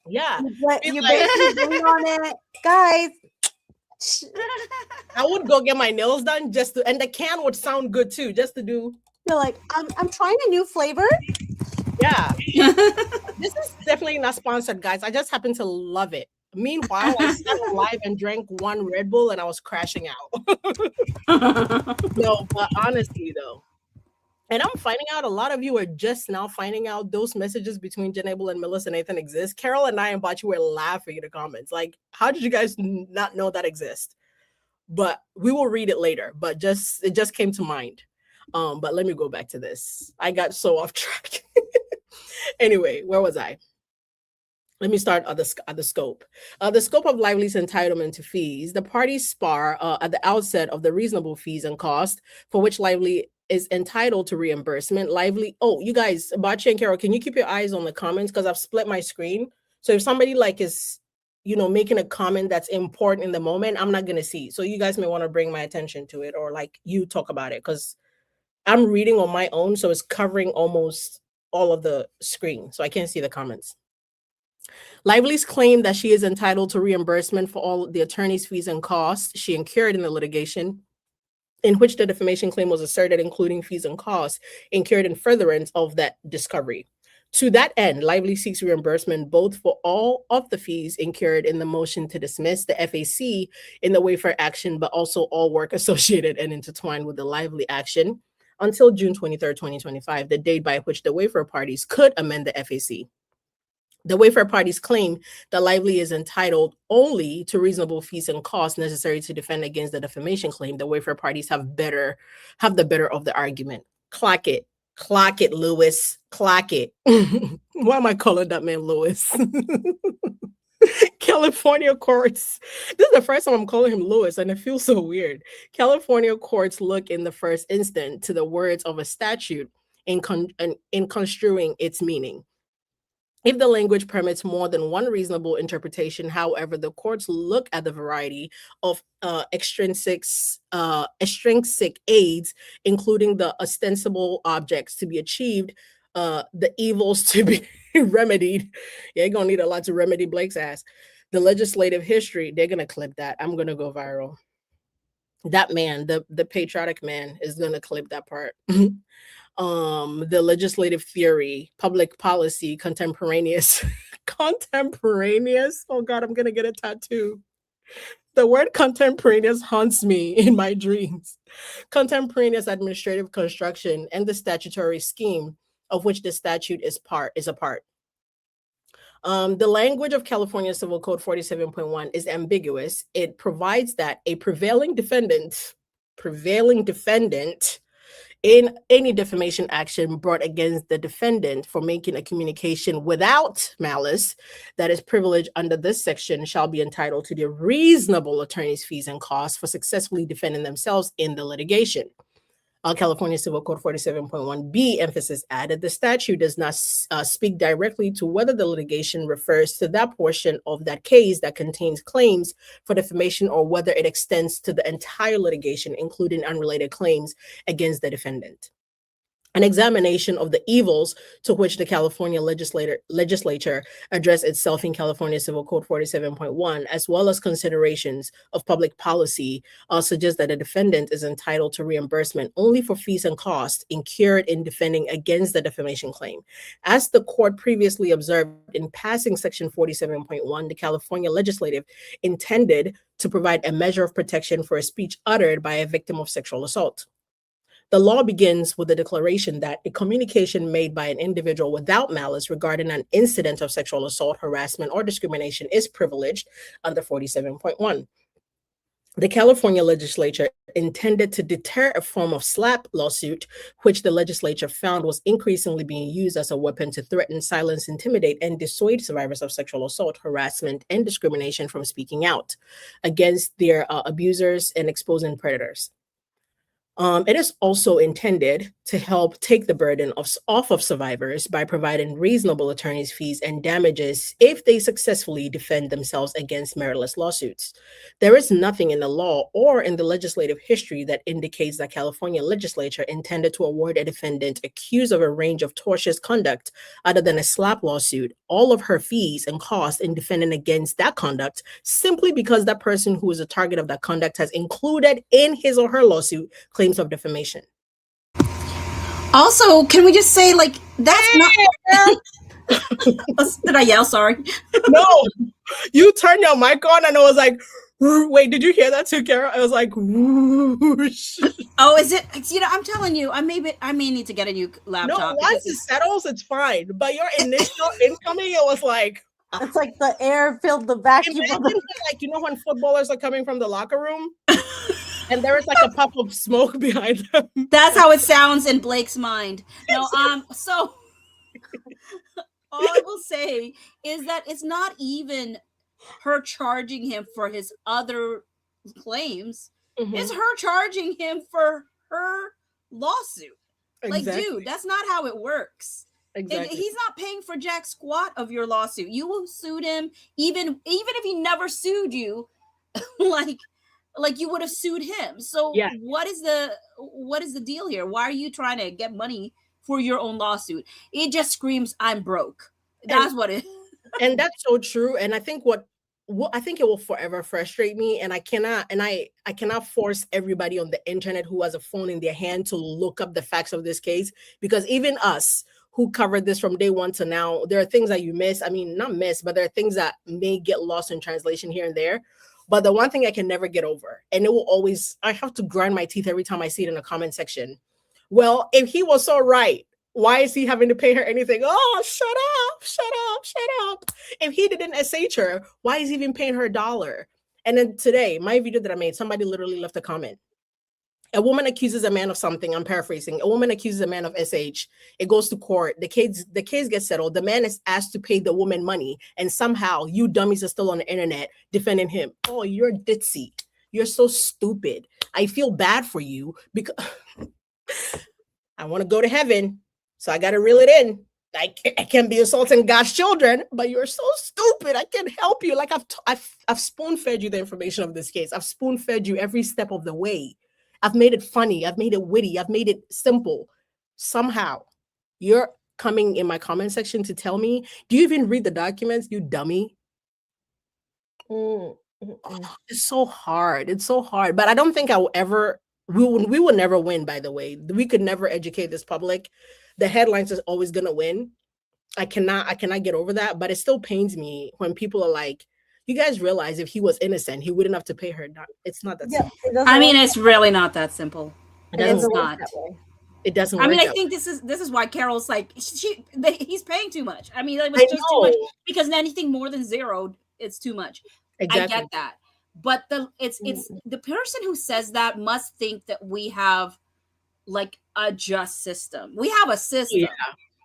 Yeah, you basically on it, guys. I would go get my nails done just to, and the can would sound good too, just to do. You're like, I'm trying a new flavor. Yeah. This is definitely not sponsored, guys. I just happen to love it. Meanwhile, I sat on live and drank one Red Bull and I was crashing out. No, but honestly though, and I'm finding out a lot of you are just now finding out those messages between Janable and Melissa Nathan exist. Carol and I and Bachi were laughing in the comments. Like, how did you guys not know that exists? But we will read it later. But it just came to mind. But let me go back to this. I got so off track. Anyway, where was I? Let me start at the scope. The scope of Lively's entitlement to fees. The parties spar at the outset of the reasonable fees and cost for which Lively is entitled to reimbursement. Lively, oh, you guys, Bachi and Carol, can you keep your eyes on the comments? Because I've split my screen. So if somebody like is, making a comment that's important in the moment, I'm not going to see. So you guys may want to bring my attention to it or like you talk about it because I'm reading on my own. So it's covering almost all of the screen. So I can't see the comments. Lively's claim that she is entitled to reimbursement for all the attorney's fees and costs she incurred in the litigation in which the defamation claim was asserted, including fees and costs incurred in furtherance of that discovery. To that end, Lively seeks reimbursement both for all of the fees incurred in the motion to dismiss the FAC in the Wayfair action, but also all work associated and intertwined with the Lively action until June 23rd, 2025, the date by which the Wayfair parties could amend the FAC. The Wayfair parties claim that Lively is entitled only to reasonable fees and costs necessary to defend against the defamation claim. The Wayfair parties have the better of the argument. Clock it, Lewis, clock it. Why am I calling that man Lewis? California courts. This is the first time I'm calling him Lewis, and it feels so weird. California courts look in the first instant to the words of a statute in construing its meaning. If the language permits more than one reasonable interpretation, however, the courts look at the variety of extrinsic aids, including the ostensible objects to be achieved, the evils to be remedied. Yeah, you're going to need a lot to remedy Blake's ass. The legislative history, they're going to clip that. I'm going to go viral. That man, the patriotic man, is going to clip that part. The legislative theory, public policy, contemporaneous. Oh God, I'm gonna get a tattoo. The word contemporaneous haunts me in my dreams. Contemporaneous administrative construction and the statutory scheme of which the statute is a part. The language of California Civil Code 47.1 is ambiguous. It provides that a prevailing defendant in any defamation action brought against the defendant for making a communication without malice that is privileged under this section shall be entitled to the reasonable attorney's fees and costs for successfully defending themselves in the litigation. California Civil Code 47.1b emphasis added, the statute does not speak directly to whether the litigation refers to that portion of that case that contains claims for defamation or whether it extends to the entire litigation, including unrelated claims against the defendant. An examination of the evils to which the California legislature addressed itself in California Civil Code 47.1, as well as considerations of public policy, suggests that a defendant is entitled to reimbursement only for fees and costs incurred in defending against the defamation claim. As the court previously observed in passing Section 47.1, the California legislative intended to provide a measure of protection for a speech uttered by a victim of sexual assault. The law begins with the declaration that a communication made by an individual without malice regarding an incident of sexual assault, harassment, or discrimination is privileged under 47.1. The California legislature intended to deter a form of SLAPP lawsuit, which the legislature found was increasingly being used as a weapon to threaten, silence, intimidate, and dissuade survivors of sexual assault, harassment, and discrimination from speaking out against their abusers and exposing predators. It is also intended to help take the burden off of survivors by providing reasonable attorney's fees and damages if they successfully defend themselves against meritless lawsuits. There is nothing in the law or in the legislative history that indicates that California legislature intended to award a defendant accused of a range of tortious conduct other than a SLAPP lawsuit all of her fees and costs in defending against that conduct simply because that person who is a target of that conduct has included in his or her lawsuit claims of defamation. Also, can we just say, like, that's not Did I yell? Sorry. No, you turned your mic on and it was like, wait, did you hear that too, Kara? I was like, whoosh. Oh, is it? I'm telling you, I may need to get a new No, laptop. once it settles, it's fine. But your initial incoming, it was like, It's like the air filled the vacuum. imagine like, when footballers are coming from the locker room and there is like a puff of smoke behind them. That's how it sounds in Blake's mind. No, so all I will say is that it's not even her charging him for his other claims. It's her charging him for her lawsuit. Exactly. Like, dude, that's not how it works. Exactly. He's not paying for jack squat of your lawsuit. You will sue him even if he never sued you, like you would have sued him. So yeah. What is the deal here? Why are you trying to get money for your own lawsuit? It just screams, I'm broke. That's what it is. And that's so true. And I think I think it will forever frustrate me. And I cannot force everybody on the internet who has a phone in their hand to look up the facts of this case, because even us who covered this from day one to now, there are things that you miss. I mean, not miss, but there are things that may get lost in translation here and there. But the one thing I can never get over, and it will always, I have to grind my teeth every time I see it in a comment section. Well, if he was so right, why is he having to pay her anything? Oh, shut up. If he didn't SH her, why is he even paying her $1? And then today, my video that I made, somebody literally left a comment. A woman accuses a man of something. I'm paraphrasing. A woman accuses a man of SH. It goes to court. The case gets settled. The man is asked to pay the woman money. And somehow you dummies are still on the internet defending him. Oh, you're ditzy. You're so stupid. I feel bad for you because I want to go to heaven. So I got to reel it in. I can't be assaulting God's children, but you're so stupid. I can't help you. Like I've spoon-fed you the information of this case. I've spoon-fed you every step of the way. I've made it funny. I've made it witty. I've made it simple. Somehow you're coming in my comment section to tell me, do you even read the documents, you dummy? Oh, it's so hard. It's so hard. But I don't think we will never win, by the way. We could never educate this public. The headlines is always going to win. I cannot get over that. But it still pains me when people are like, you guys realize if he was innocent, he wouldn't have to pay her. It's not that simple. I mean, it's really not that simple. It's not. It doesn't. I mean, I think this is why Carol's like he's paying too much. I mean, it was just too much, because anything more than zero, it's too much. Exactly. I get that, but it's the person who says that must think that we have like a just system. We have a system. Yeah,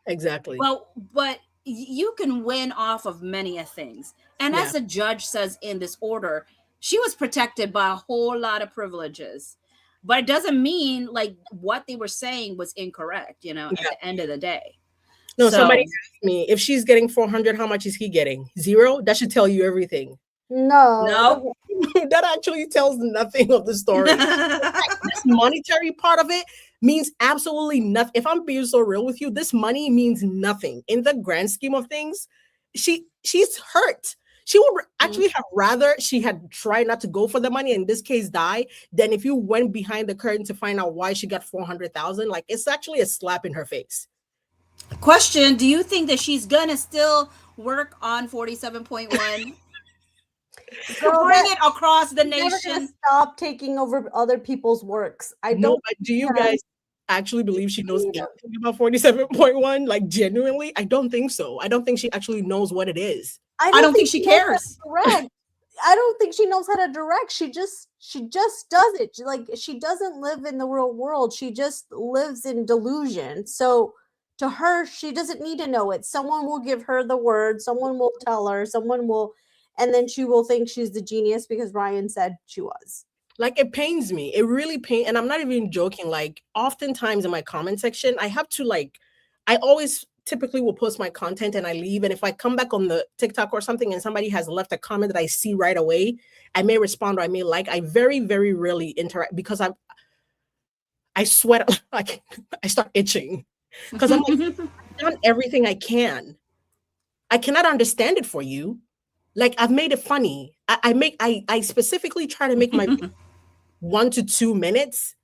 exactly. Well, but you can win off of many things. And as the judge says in this order, she was protected by a whole lot of privileges. But it doesn't mean like what they were saying was incorrect, at the end of the day. No, somebody asked me, if she's getting 400, how much is he getting? 0? That should tell you everything. No. That actually tells nothing of the story. This monetary part of it means absolutely nothing. If I'm being so real with you, this money means nothing in the grand scheme of things. She's hurt. She would actually have rather she had tried not to go for the money, in this case die, than if you went behind the curtain to find out why she got 400,000. Like, it's actually a slap in her face. Question: do you think that she's gonna still work on 47.1? Bring it across the nation. Stop taking over other people's works. I don't. Do you guys actually believe she knows anything about 47.1? Like, genuinely, I don't think so. I don't think she actually knows what it is. I don't think she cares. I don't think she knows how to direct. She just does it. She doesn't live in the real world. She just lives in delusion. So to her, she doesn't need to know it. Someone will give her the word. Someone will tell her. Someone will. And then she will think she's the genius because Ryan said she was. Like, it pains me. It really pains. And I'm not even joking. Like, oftentimes in my comment section, I have to I always typically will post my content and I leave. And if I come back on the TikTok or something and somebody has left a comment that I see right away, I may respond or I may like. I very, very rarely interact because I sweat. Like, I start itching because I'm like, I've done everything I can. I cannot understand it for you. Like, I've made it funny. I specifically try to make my 1 to 2 minutes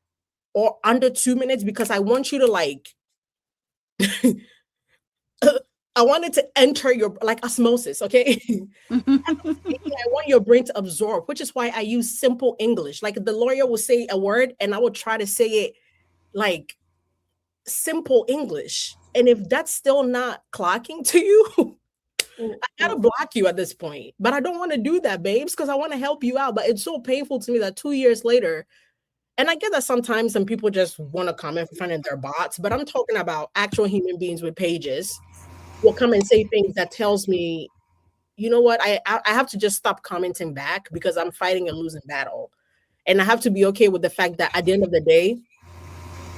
or under 2 minutes because I want you to I want it to enter your like osmosis, okay? I want your brain to absorb, which is why I use simple English. Like the lawyer will say a word and I will try to say it like simple English. And if that's still not clocking to you, I gotta block you at this point. But I don't want to do that, babes, because I want to help you out. But it's so painful to me that 2 years later, and I get that sometimes some people just want to comment for fun in their bots, but I'm talking about actual human beings with pages will come and say things that tells me, you know what, I have to just stop commenting back because I'm fighting a losing battle. And I have to be okay with the fact that at the end of the day,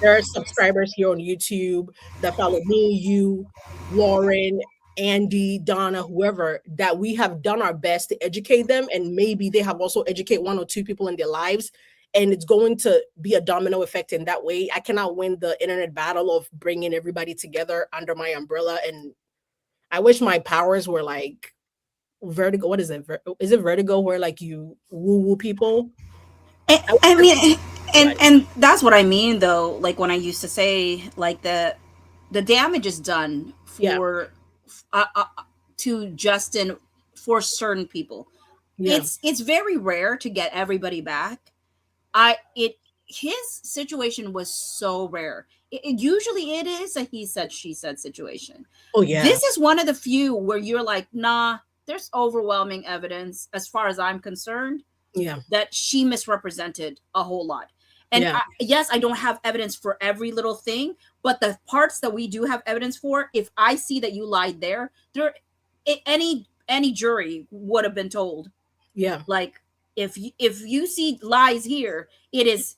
there are subscribers here on YouTube that follow me, you, Lauren, Andy, Donna, whoever, that we have done our best to educate them. And maybe they have also educated one or two people in their lives. And it's going to be a domino effect in that way. I cannot win the internet battle of bringing everybody together under my umbrella. And I wish my powers were like vertigo. What is it? Is it vertigo where like you woo people? I mean, and that's what I mean though. Like when I used to say, like the damage is done for to Justin for certain people. Yeah. It's very rare to get everybody back. His situation was so rare. Usually it is a he said she said situation. Oh yeah. This is one of the few where you're like, nah, there's overwhelming evidence as far as I'm concerned. Yeah. That she misrepresented a whole lot. And yes, I don't have evidence for every little thing, but the parts that we do have evidence for, if I see that you lied there any jury would have been told. Yeah. Like if you see lies here, it's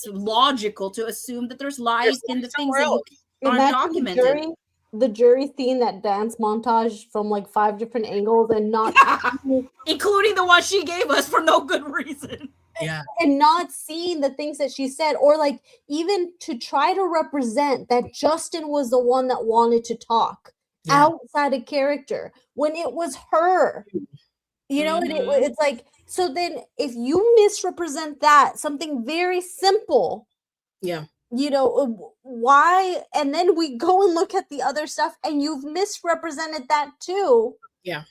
logical to assume that there's lies in the things that you aren't documented. The jury seeing that dance montage from like 5 different angles and not including the one she gave us for no good reason. Yeah. And not seeing the things that she said, or like even to try to represent that Justin was the one that wanted to talk outside of character when it was her. You know, and it's like, so then if you misrepresent that, something very simple. Yeah. You know, why? And then we go and look at the other stuff and you've misrepresented that too. Yeah.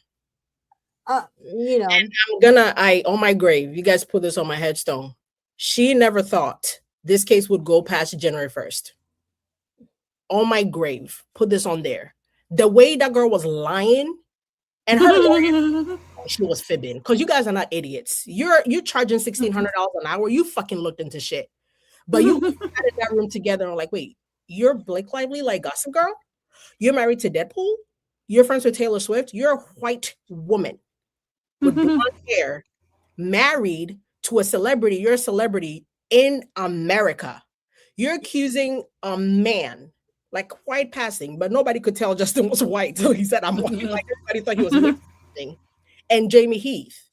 You know. And I'm on my grave, you guys put this on my headstone. She never thought this case would go past January 1st. On my grave, put this on there. The way that girl was lying and her she was fibbing, because you guys are not idiots. You're charging $1,600 an hour. You fucking looked into shit. But you got in that room together and like, wait, you're Blake Lively like Gossip Girl? You're married to Deadpool? You're friends with Taylor Swift? You're a white woman with blonde hair, married to a celebrity. You're a celebrity in America. You're accusing a man, like white passing, but nobody could tell Justin was white. So he said, I'm white. Like everybody thought he was mixing. And Jamie Heath.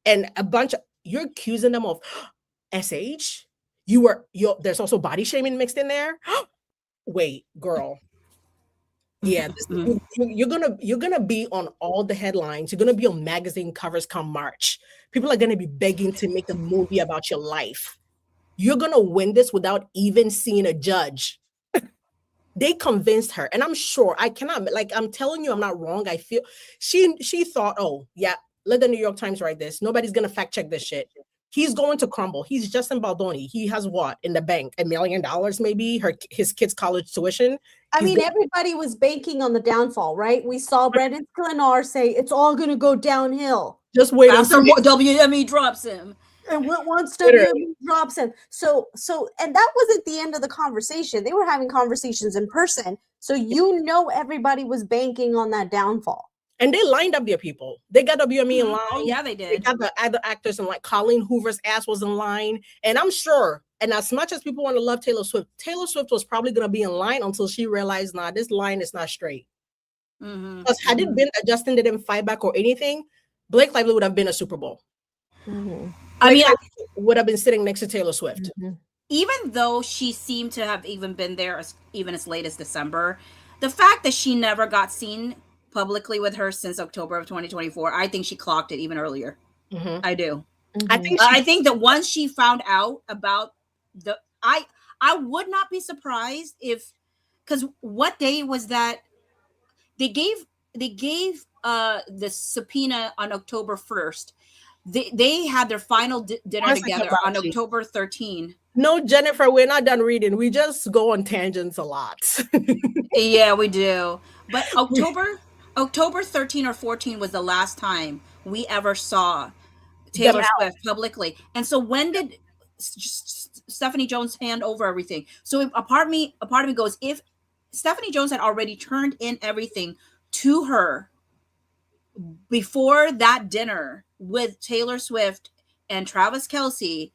And a bunch of, you're accusing them of SH? There's also body shaming mixed in there. Wait, girl. Yeah, you're gonna be on all the headlines. You're gonna be on magazine covers come March. People are gonna be begging to make a movie about your life. You're gonna win this without even seeing a judge. They convinced her, and I'm sure I'm telling you, I'm not wrong. I feel she thought, oh yeah, let the New York Times write this. Nobody's gonna fact check this shit. He's going to crumble. He's Justin Baldoni. He has what in the bank? $1 million, maybe his kid's college tuition. I mean, everybody was banking on the downfall, right? We saw Brendan Sklenar say it's all going to go downhill. Just wait after WME drops him. And once WME drops him. So, and that wasn't the end of the conversation. They were having conversations in person. So everybody was banking on that downfall. And they lined up their people. They got WME in line. Oh, yeah, they did. They got the other actors, and like Colleen Hoover's ass was in line. And I'm sure, and as much as people want to love Taylor Swift was probably going to be in line until she realized, nah, this line is not straight. Because had it been that Justin didn't fight back or anything, Blake Lively would have been a Super Bowl. I mean, would have been sitting next to Taylor Swift. Even though she seemed to have even been there even as late as December, the fact that she never got seen publicly with her since October of 2024, I think she clocked it even earlier. I do. I think that once she found out about I would not be surprised if, because what day was that they gave the subpoena on October 1st. They had their final dinner together on October 13. No, Jennifer, we're not done reading. We just go on tangents a lot. Yeah, we do. But October 13 or 14 was the last time we ever saw Taylor Swift publicly. And so when did Stephanie Jones hand over everything? So a part of me goes, if Stephanie Jones had already turned in everything to her before that dinner with Taylor Swift and Travis Kelce,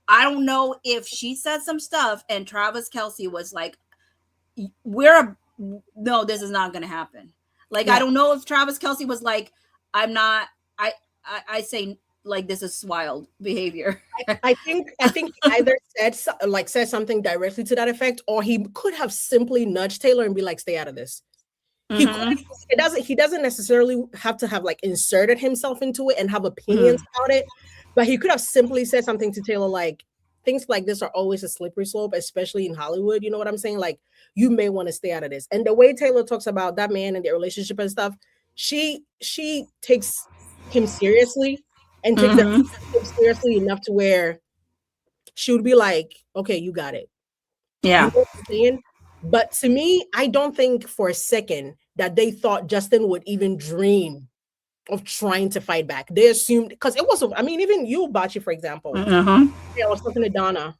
I don't know if she said some stuff and Travis Kelce was like, no, this is not going to happen. Like, yeah. I don't know if Travis Kelce was like, I say, like, this is wild behavior. I think he either said something directly to that effect, or he could have simply nudged Taylor and be like, stay out of this. Mm-hmm. He doesn't necessarily have to have like inserted himself into it and have opinions about it, but he could have simply said something to Taylor like, things like this are always a slippery slope, especially in Hollywood. You know what I'm saying? Like, you may want to stay out of this. And the way Taylor talks about that man and their relationship and stuff, she takes him seriously and takes him seriously enough to where she would be like, okay, you got it. Yeah. You know what I'm saying? But to me, I don't think for a second that they thought Justin would even dream of trying to fight back. They assumed, because it was, I mean, even you, Bachi, for example. Yeah, I was talking to Donna,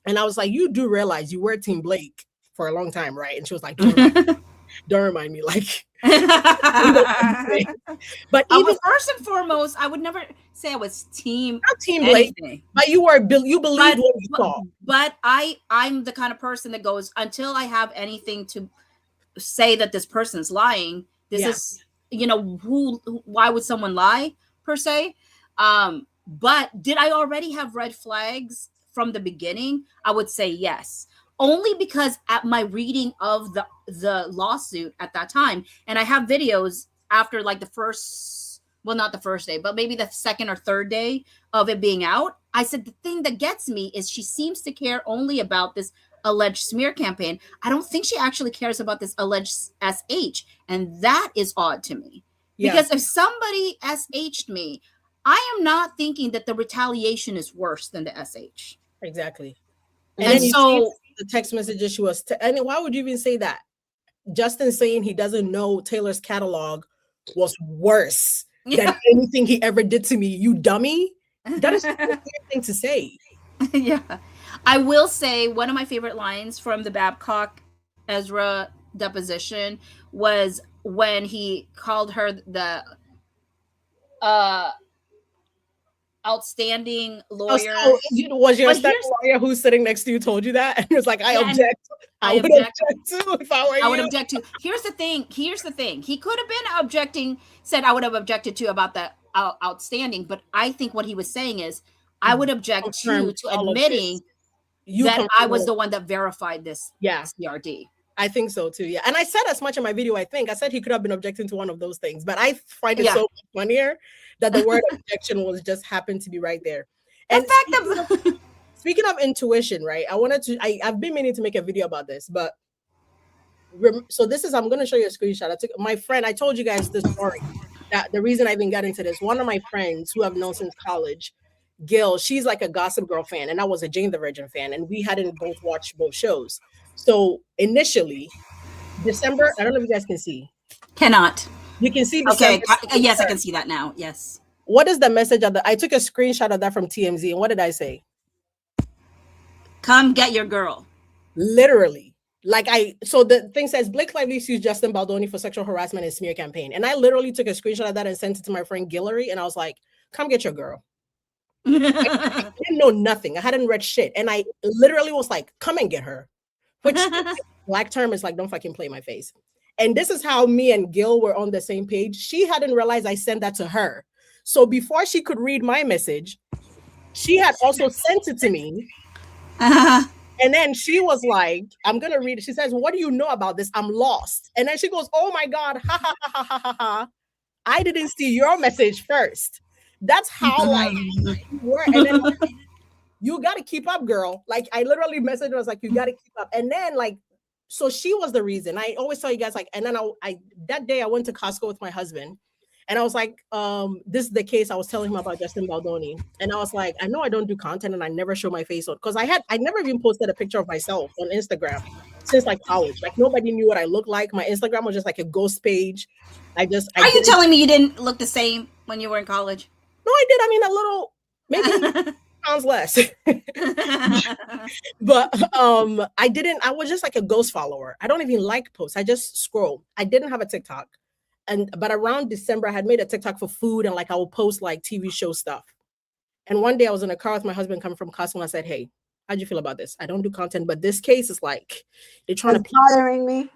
and I was like, you do realize you were Team Blake for a long time, right? And she was like, don't remind me, like. But even first and foremost, I would never say I was Team Blake, but you believed what you saw. But I'm the kind of person that goes, until I have anything to say that this person's lying. This is, you know, why would someone lie per se? But did I already have red flags from the beginning? I would say yes. Only because at my reading of the lawsuit at that time, and I have videos after like the first, well, not the first day, but maybe the second or third day of it being out, I said, the thing that gets me is she seems to care only about this alleged smear campaign. I don't think she actually cares about this alleged SH. And that is odd to me. Yeah. Because if somebody SH'd me, I am not thinking that the retaliation is worse than the SH. Exactly. And then so the text messages she was, and why would you even say that? Justin saying he doesn't know Taylor's catalog was worse than anything he ever did to me. You dummy. That is a weird thing to say. Yeah. I will say one of my favorite lines from the Babcock Ezra deposition was when he called her the outstanding lawyer. Oh, so was your lawyer who's sitting next to you told you that? And it was like, I object. I would object too if I were you. I would object too. Here's the thing. He could have been objecting, said I would have objected to about the outstanding, but I think what he was saying is I would object to admitting that I was the one that verified this CRD. I think so too. Yeah. And I said as much in my video, I said he could have been objecting to one of those things, but I find it so much funnier that the word objection was just happened to be right there. And speaking of intuition, right? I've been meaning to make a video about this, but so this is, I'm going to show you a screenshot. I told you guys this story, that the reason I even got into this, one of my friends who I've known since college, Gil, she's like a Gossip Girl fan, and I was a Jane the Virgin fan, and we hadn't both watched both shows. So initially, December, I don't know if you guys can see. Cannot. You can see December. Okay. Yes, I can see that now. Yes. What is the message of I took a screenshot of that from TMZ, and what did I say? Come get your girl. Literally. So the thing says, Blake Lively sues Justin Baldoni for sexual harassment and smear campaign. And I literally took a screenshot of that and sent it to my friend Guillory, and I was like, come get your girl. I didn't know nothing. I hadn't read shit. And I literally was like, come and get her. Which black term is like, don't fucking play my face. And this is how me and Gil were on the same page. She hadn't realized I sent that to her. So before she could read my message, she had also sent it to me. And then she was like, I'm going to read it. She says, what do you know about this? I'm lost. And then she goes, oh my God, ha, ha, ha, ha, ha, ha, ha. I didn't see your message first. That's how like you were. And then you got to keep up, girl. Like I literally messaged her, I was like, you got to keep up. And then like So she was the reason. I always tell you guys, like, and then I that day I went to Costco with my husband, and I was like, this is the case I was telling him about Justin Baldoni. And I was like, I know I don't do content and I never show my face on, because I never even posted a picture of myself on Instagram since like college. Like nobody knew what I looked like. My Instagram was just like a ghost page. Are you telling me you didn't look the same when you were in college? No, I did. I mean, a little, maybe pounds less. But I was just like a ghost follower. I don't even like posts. I just scroll. I didn't have a TikTok. But around December, I had made a TikTok for food, and like I will post like TV show stuff. And one day I was in a car with my husband coming from Costco, and I said, "Hey, how'd you feel about this? I don't do content, but this case is like they're trying to bothering me."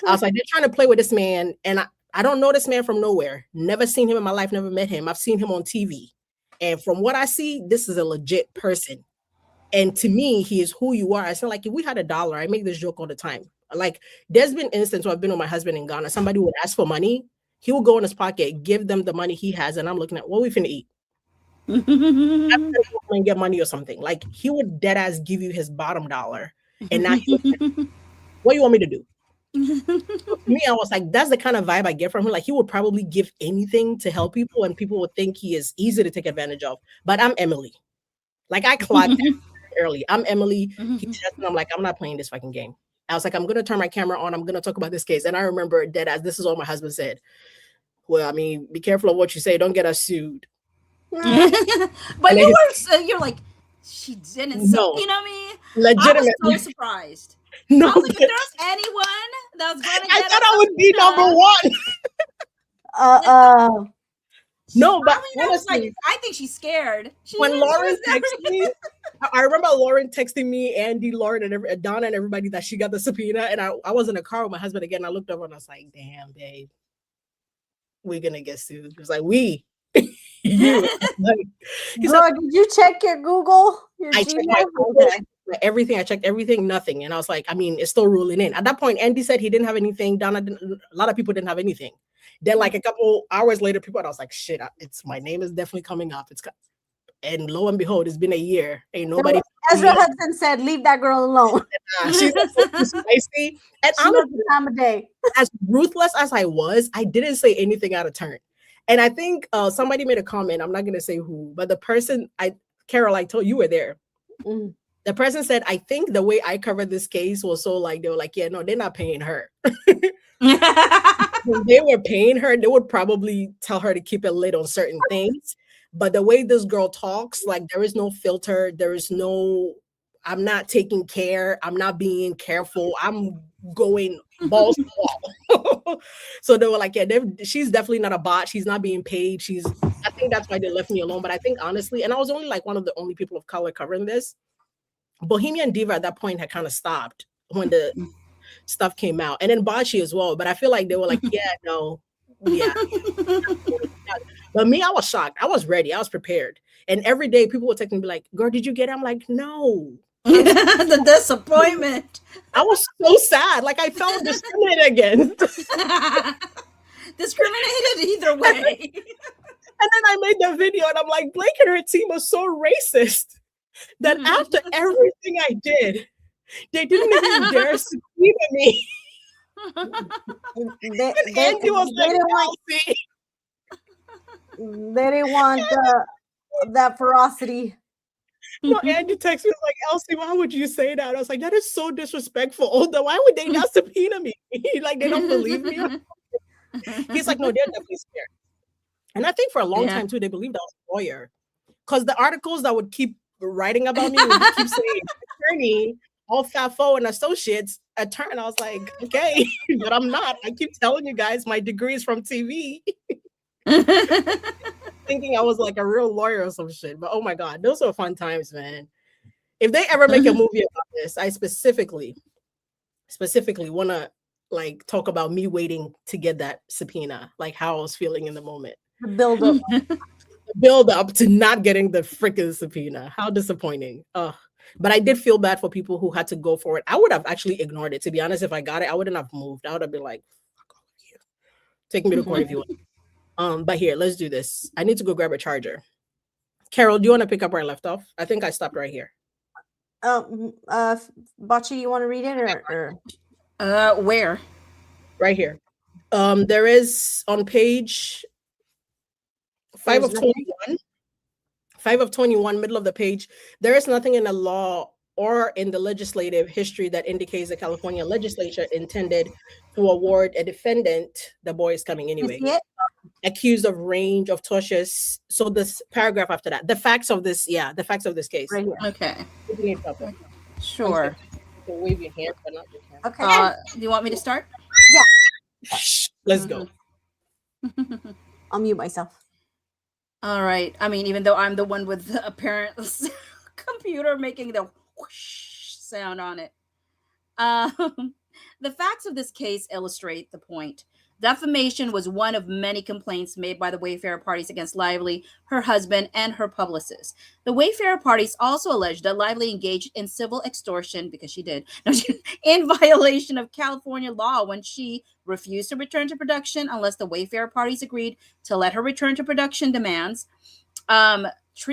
I was like, they're trying to play with this man, and I don't know this man from nowhere. Never seen him in my life, never met him. I've seen him on TV. And from what I see, this is a legit person. And to me, he is who you are. I said, like, if we had $1, I make this joke all the time. Like, there's been instances where I've been with my husband in Ghana. Somebody would ask for money. He would go in his pocket, give them the money he has, and I'm looking at what we finna eat. I'm gonna get money or something. Like, he would dead ass give you his bottom dollar, and now what you want me to do? To me, I was like, that's the kind of vibe I get from him. Like, he would probably give anything to help people, and people would think he is easy to take advantage of. But I'm Emily. Like, I clocked that early. I'm Emily. I'm like, I'm not playing this fucking game. I was like, I'm gonna turn my camera on. I'm gonna talk about this case. And I remember dead ass, this is all my husband said. Well, I mean, be careful of what you say. Don't get us sued. But you're like, she didn't. No, you know me. Legitimately. I was so surprised. No, I was like, if there's anyone that's gonna get, I thought I would be number one. No, but honestly, like, I think she's scared. When Lauren texted me, I remember Lauren texting me, Andy, Lauren, and Donna, and everybody that she got the subpoena. And I was in a car with my husband again. I looked over and I was like, "Damn, babe, we're gonna get sued." It was like, "We, you." Like, Bro, did you check your Google? I checked my Google, everything. I checked everything, nothing. And I was like, I mean, it's still ruling in. At that point, Andy said he didn't have anything. Donna didn't. A lot of people didn't have anything. Then, like a couple hours later, people, and I was like, shit, my name is definitely coming up. And lo and behold, it's been a year. Ain't nobody. Ezra Hudson said, leave that girl alone. She's so spicy. And honestly, the time of day. As ruthless as I was, I didn't say anything out of turn. And I think somebody made a comment. I'm not going to say who, but the person, Carol, I told you were there. Mm. The person said, I think the way I covered this case was so like, they were like, yeah, no, they're not paying her. When they were paying her, they would probably tell her to keep it lit on certain things. But the way this girl talks, like, there is no filter. There is no, I'm not taking care. I'm not being careful. I'm going balls to wall. So they were like, yeah, she's definitely not a bot. She's not being paid. I think that's why they left me alone. But I think honestly, and I was only like one of the only people of color covering this. Bohemian Diva at that point had kind of stopped when the stuff came out, and then Bachi as well. But I feel like they were like, yeah, no, yeah. But me, I was shocked. I was ready. I was prepared. And every day people would text me and be like, girl, did you get it? I'm like, no. The disappointment. I was so sad. Like, I felt discriminated against. Discriminated either way. And then I made the video and I'm like, Blake and her team was so racist that after everything I did, they didn't even dare subpoena me. Andy was like, they didn't want that ferocity. No, Andy texted me like, Elsie, why would you say that? I was like, that is so disrespectful. Although, why would they not subpoena me? Like, they don't believe me. He's like, no, they're definitely scared. And I think for a long time too, they believed I was a lawyer, because the articles that would keep writing about me would keep saying attorney, all FAFO and associates attorney. I was like, okay, but I'm not. I keep telling you guys my degree is from TV. Thinking I was like a real lawyer or some shit. But oh my God, those are fun times, man. If they ever make a movie about this, I specifically want to like talk about me waiting to get that subpoena, like how I was feeling in the moment. Build up to not getting the freaking subpoena. How disappointing. But I did feel bad for people who had to go for it. I would have actually ignored it. To be honest, if I got it, I wouldn't have moved. I would have been like, fuck all of you. Take me to court if you want. But here, let's do this. I need to go grab a charger. Carol, do you want to pick up where I left off? I think I stopped right here. Bachi, you want to read it or? Where? Right here. There is on page 5 There's of nothing. 21. 5 of 21, middle of the page. There is nothing in the law or in the legislative history that indicates the California legislature intended to award a defendant, the boy is coming You anyway, see it? accused of range of tortious. So this paragraph after that, the facts of this, the facts of this case. Right here. Okay. What do you need, Papa? One Sure. second. You can wave your hand, but not your hand. Okay. Do you want me to start? Let's go. I'll mute myself. All right. I mean, even though I'm the one with the apparent computer making the whoosh sound on it. The facts of this case illustrate the point. Defamation was one of many complaints made by the Wayfarer parties against Lively, her husband, and her publicist. The Wayfarer parties also alleged that Lively engaged in civil extortion, because she did, in violation of California law when she refused to return to production unless the Wayfarer parties agreed to let her return to production demands,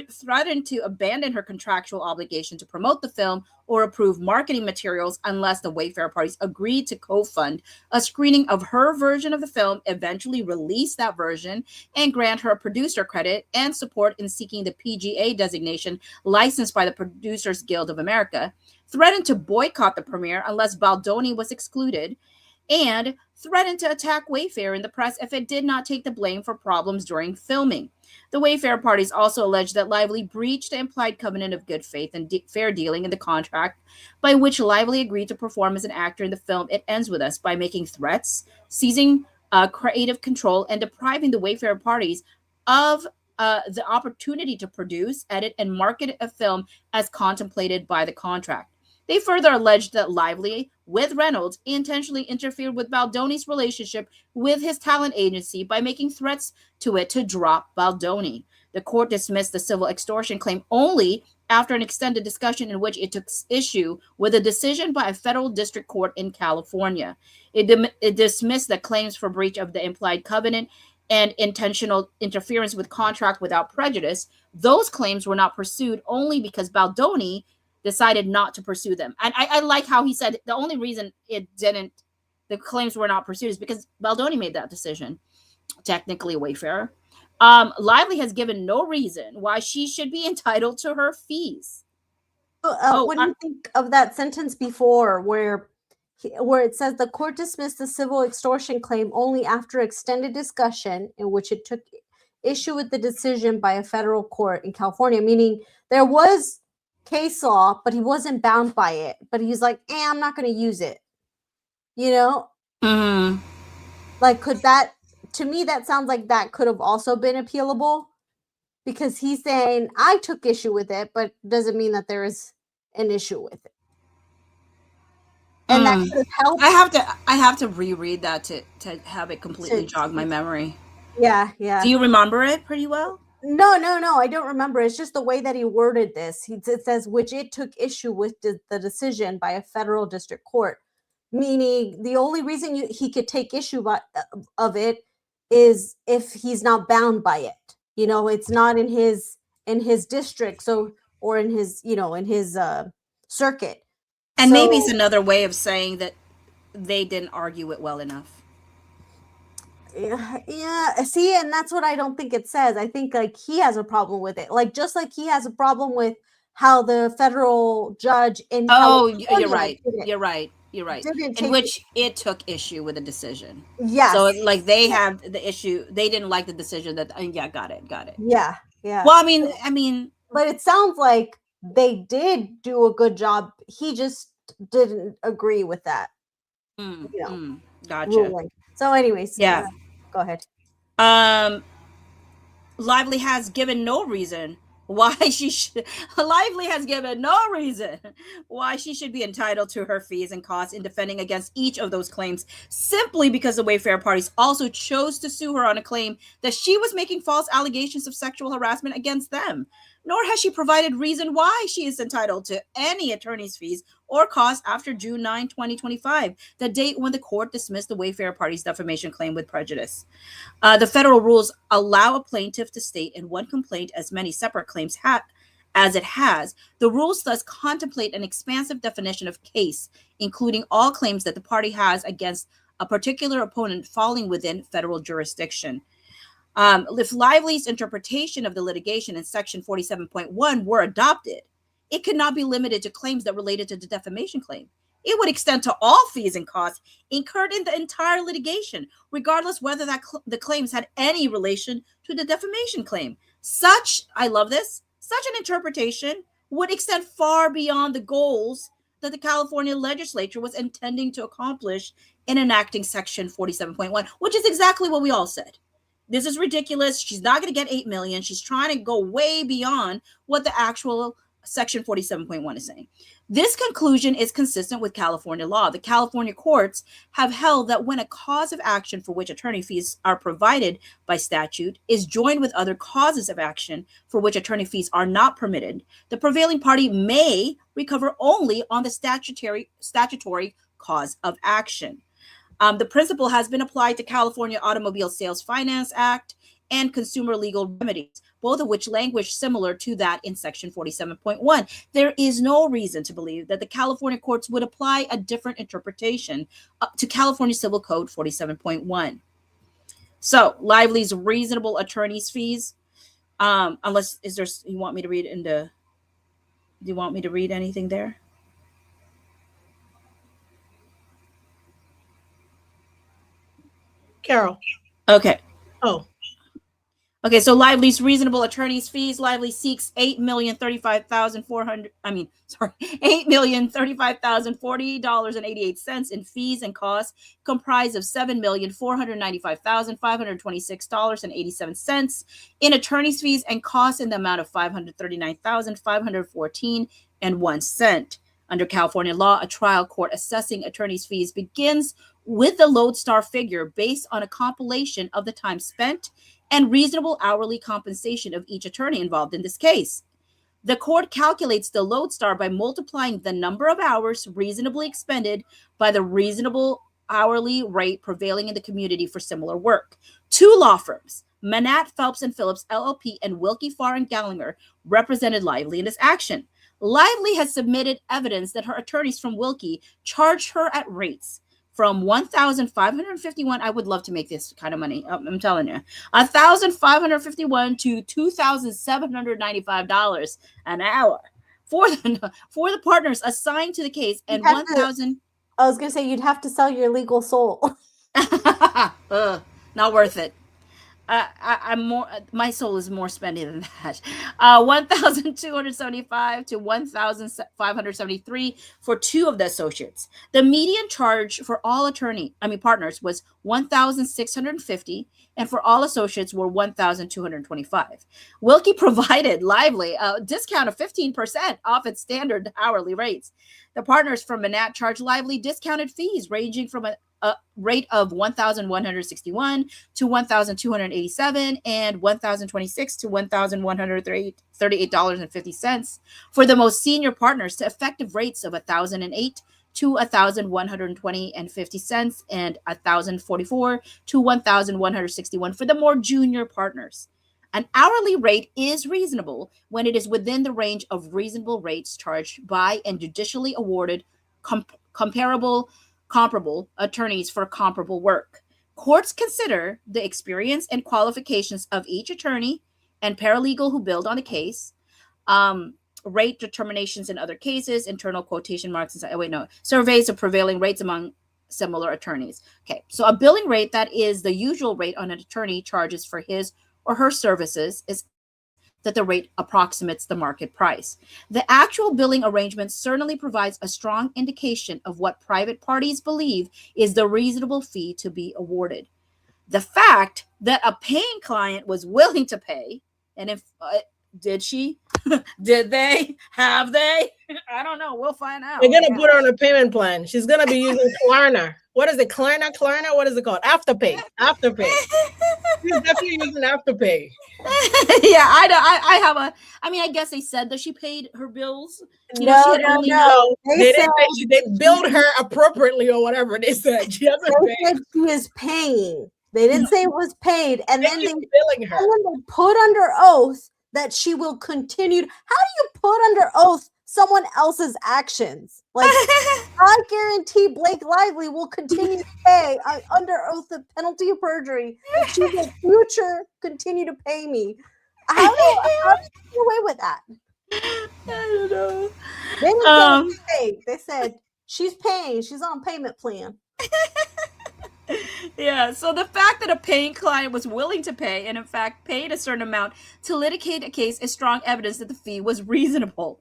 threatened to abandon her contractual obligation to promote the film or approve marketing materials unless the Wayfarer parties agreed to co-fund a screening of her version of the film, eventually release that version, and grant her a producer credit and support in seeking the PGA designation licensed by the Producers Guild of America, threatened to boycott the premiere unless Baldoni was excluded, and threatened to attack Wayfarer in the press if it did not take the blame for problems during filming. The Wayfarer parties also alleged that Lively breached the implied covenant of good faith and fair dealing in the contract by which Lively agreed to perform as an actor in the film It Ends With Us by making threats, seizing creative control, and depriving the Wayfarer parties of the opportunity to produce, edit, and market a film as contemplated by the contract. They further alleged that Lively, with Reynolds, intentionally interfered with Baldoni's relationship with his talent agency by making threats to it to drop Baldoni. The court dismissed the civil extortion claim only after an extended discussion in which it took issue with a decision by a federal district court in California. It dismissed the claims for breach of the implied covenant and intentional interference with contract without prejudice. Those claims were not pursued only because Baldoni decided not to pursue them. And I like how he said the only reason the claims were not pursued is because Baldoni made that decision. Technically a Wayfarer. Lively has given no reason why she should be entitled to her fees. What do you think of that sentence before where it says the court dismissed the civil extortion claim only after extended discussion in which it took issue with the decision by a federal court in California, meaning there was case law, but he wasn't bound by it. But he's like, I'm not going to use it. You know? Mm-hmm. Like, to me, that sounds like that could have also been appealable, because he's saying, I took issue with it, but doesn't mean that there is an issue with it. And that could have helped. I have to reread that to have it completely jog my memory. Yeah. Do you remember it pretty well? No, I don't remember. It's just the way that he worded this. It says, which it took issue with the decision by a federal district court, meaning the only reason he could take issue of it is if he's not bound by it. You know, it's not in his district, or in his, in his circuit. And maybe it's another way of saying that they didn't argue it well enough. Yeah. See, and that's what I don't think it says. I think like he has a problem with it. Like, just like he has a problem with how the federal judge in California You're right. In which it took issue with the decision. Yeah. So like they have the issue. They didn't like the decision that. Got it. Yeah. Well, I mean, but it sounds like they did do a good job. He just didn't agree with that. Gotcha. Ruling. So, anyways, yeah. Go ahead. Lively has given no reason why she should be entitled to her fees and costs in defending against each of those claims, simply because the Wayfarer parties also chose to sue her on a claim that she was making false allegations of sexual harassment against them. Nor has she provided reason why she is entitled to any attorney's fees or costs after June 9, 2025, the date when the court dismissed the Wayfarer party's defamation claim with prejudice. The federal rules allow a plaintiff to state in one complaint as many separate claims as it has, the rules thus contemplate an expansive definition of case, including all claims that the party has against a particular opponent falling within federal jurisdiction. If Lively's interpretation of the litigation in Section 47.1 were adopted, it could not be limited to claims that related to the defamation claim. It would extend to all fees and costs incurred in the entire litigation, regardless whether the claims had any relation to the defamation claim. I love this, such an interpretation would extend far beyond the goals that the California legislature was intending to accomplish in enacting Section 47.1, which is exactly what we all said. This is ridiculous. She's not going to get $8 million. She's trying to go way beyond what the actual Section 47.1 is saying. This conclusion is consistent with California law. The California courts have held that when a cause of action for which attorney fees are provided by statute is joined with other causes of action for which attorney fees are not permitted, the prevailing party may recover only on the statutory cause of action. The principle has been applied to California Automobile Sales Finance Act and consumer legal remedies, both of which language similar to that in Section 47.1. There is no reason to believe that the California courts would apply a different interpretation to California Civil Code 47.1. So, Lively's reasonable attorney's fees, unless you want me to read do you want me to read anything there? Carol. Okay. Oh. Okay, so Lively's reasonable attorney's fees. Lively seeks $8,035,040.88 in fees and costs, comprised of $7,495,526.87 in attorney's fees and costs in the amount of $539,514.01. Under California law, a trial court assessing attorney's fees begins with the lodestar figure based on a compilation of the time spent and reasonable hourly compensation of each attorney involved in this case. The court calculates the lodestar by multiplying the number of hours reasonably expended by the reasonable hourly rate prevailing in the community for similar work. Two law firms, Manat, Phelps & Phillips, LLP, and Wilkie, Farr & Gallagher, represented Lively in this action. Lively has submitted evidence that her attorneys from Wilkie charged her at rates from $1,551. I would love to make this kind of money. I'm telling you, $1,551 to $2,795 an hour for the partners assigned to the case, and $1,000. I was gonna say you'd have to sell your legal soul. Not worth it. I'm more. My soul is more spendy than that. $1,275 to $1,573 for two of the associates. The median charge for all partners was $1,650, and for all associates were $1,225. Wilkie provided Lively a discount of 15% off its standard hourly rates. The partners from Manat charged Lively discounted fees ranging from a rate of $1,161 to $1,287 and $1,026 to $1,138.50 for the most senior partners, to effective rates of $1,008 to $1,120.50 and $1,044 to $1,161 for the more junior partners. An hourly rate is reasonable when it is within the range of reasonable rates charged by and judicially awarded comparable attorneys for comparable work. Courts consider the experience and qualifications of each attorney and paralegal who build on the case, rate determinations in other cases, internal quotation marks, surveys of prevailing rates among similar attorneys. Okay, so a billing rate, that is the usual rate on an attorney charges for his or her services, is that the rate approximates the market price. The actual billing arrangement certainly provides a strong indication of what private parties believe is the reasonable fee to be awarded. The fact that a paying client was willing to pay, and if did she? Did they? Have they? I don't know. We'll find out. They're gonna put her on a payment plan. She's gonna be using Klarna. What is it? Klarna? What is it called? Afterpay. She's definitely using Afterpay. Yeah, I guess they said that she paid her bills. No. They didn't say they billed her appropriately or whatever they said. She hasn't paid. Said she is paying. They didn't say it was paid, and then they billing her. And then they put under oath that she will continue. How do you put under oath someone else's actions? Like, I guarantee Blake Lively will continue to pay under oath the penalty of perjury that she will continue to pay me. How do you get away with that? I don't know. They didn't pay. They said she's paying. She's on a payment plan. Yeah, so the fact that a paying client was willing to pay and in fact paid a certain amount to litigate a case is strong evidence that the fee was reasonable.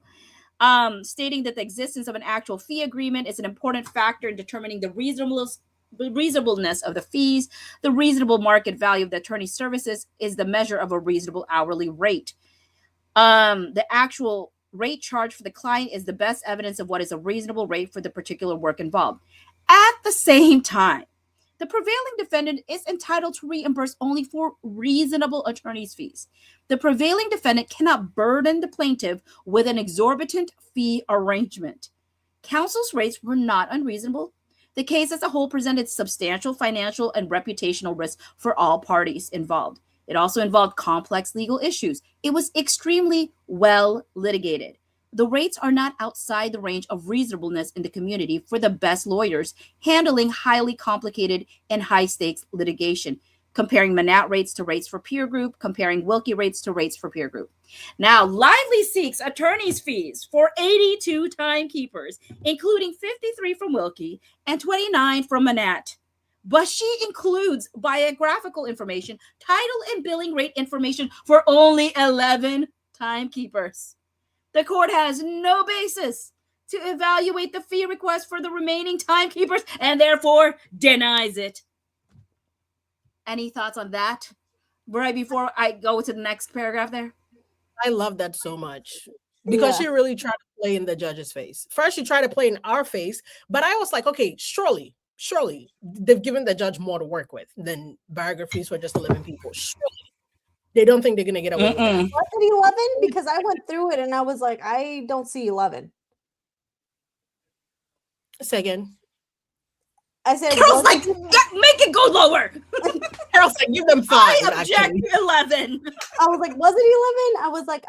Stating that the existence of an actual fee agreement is an important factor in determining the reasonableness of the fees. The reasonable market value of the attorney's services is the measure of a reasonable hourly rate. The actual rate charged for the client is the best evidence of what is a reasonable rate for the particular work involved. At the same time, the prevailing defendant is entitled to reimburse only for reasonable attorney's fees. The prevailing defendant cannot burden the plaintiff with an exorbitant fee arrangement. Counsel's rates were not unreasonable. The case as a whole presented substantial financial and reputational risk for all parties involved. It also involved complex legal issues. It was extremely well litigated. The rates are not outside the range of reasonableness in the community for the best lawyers handling highly complicated and high-stakes litigation, comparing Manat rates to rates for peer group, comparing Wilkie rates to rates for peer group. Now, Lively seeks attorney's fees for 82 timekeepers, including 53 from Wilkie and 29 from Manat. But she includes biographical information, title, and billing rate information for only 11 timekeepers. The court has no basis to evaluate the fee request for the remaining timekeepers and therefore denies it. Any thoughts on that? Right before I go to the next paragraph there? I love that so much because she really tried to play in the judge's face. First, she tried to play in our face, but I was like, okay, surely they've given the judge more to work with than biographies for just 11 people. Surely. They don't think they're going to get away with that. Was it 11? Because I went through it and I was like, I don't see 11. Say again. I said, Carol's like, make it go lower. Carol's like, give them 5. I object to 11. I was like, was it 11? I was like,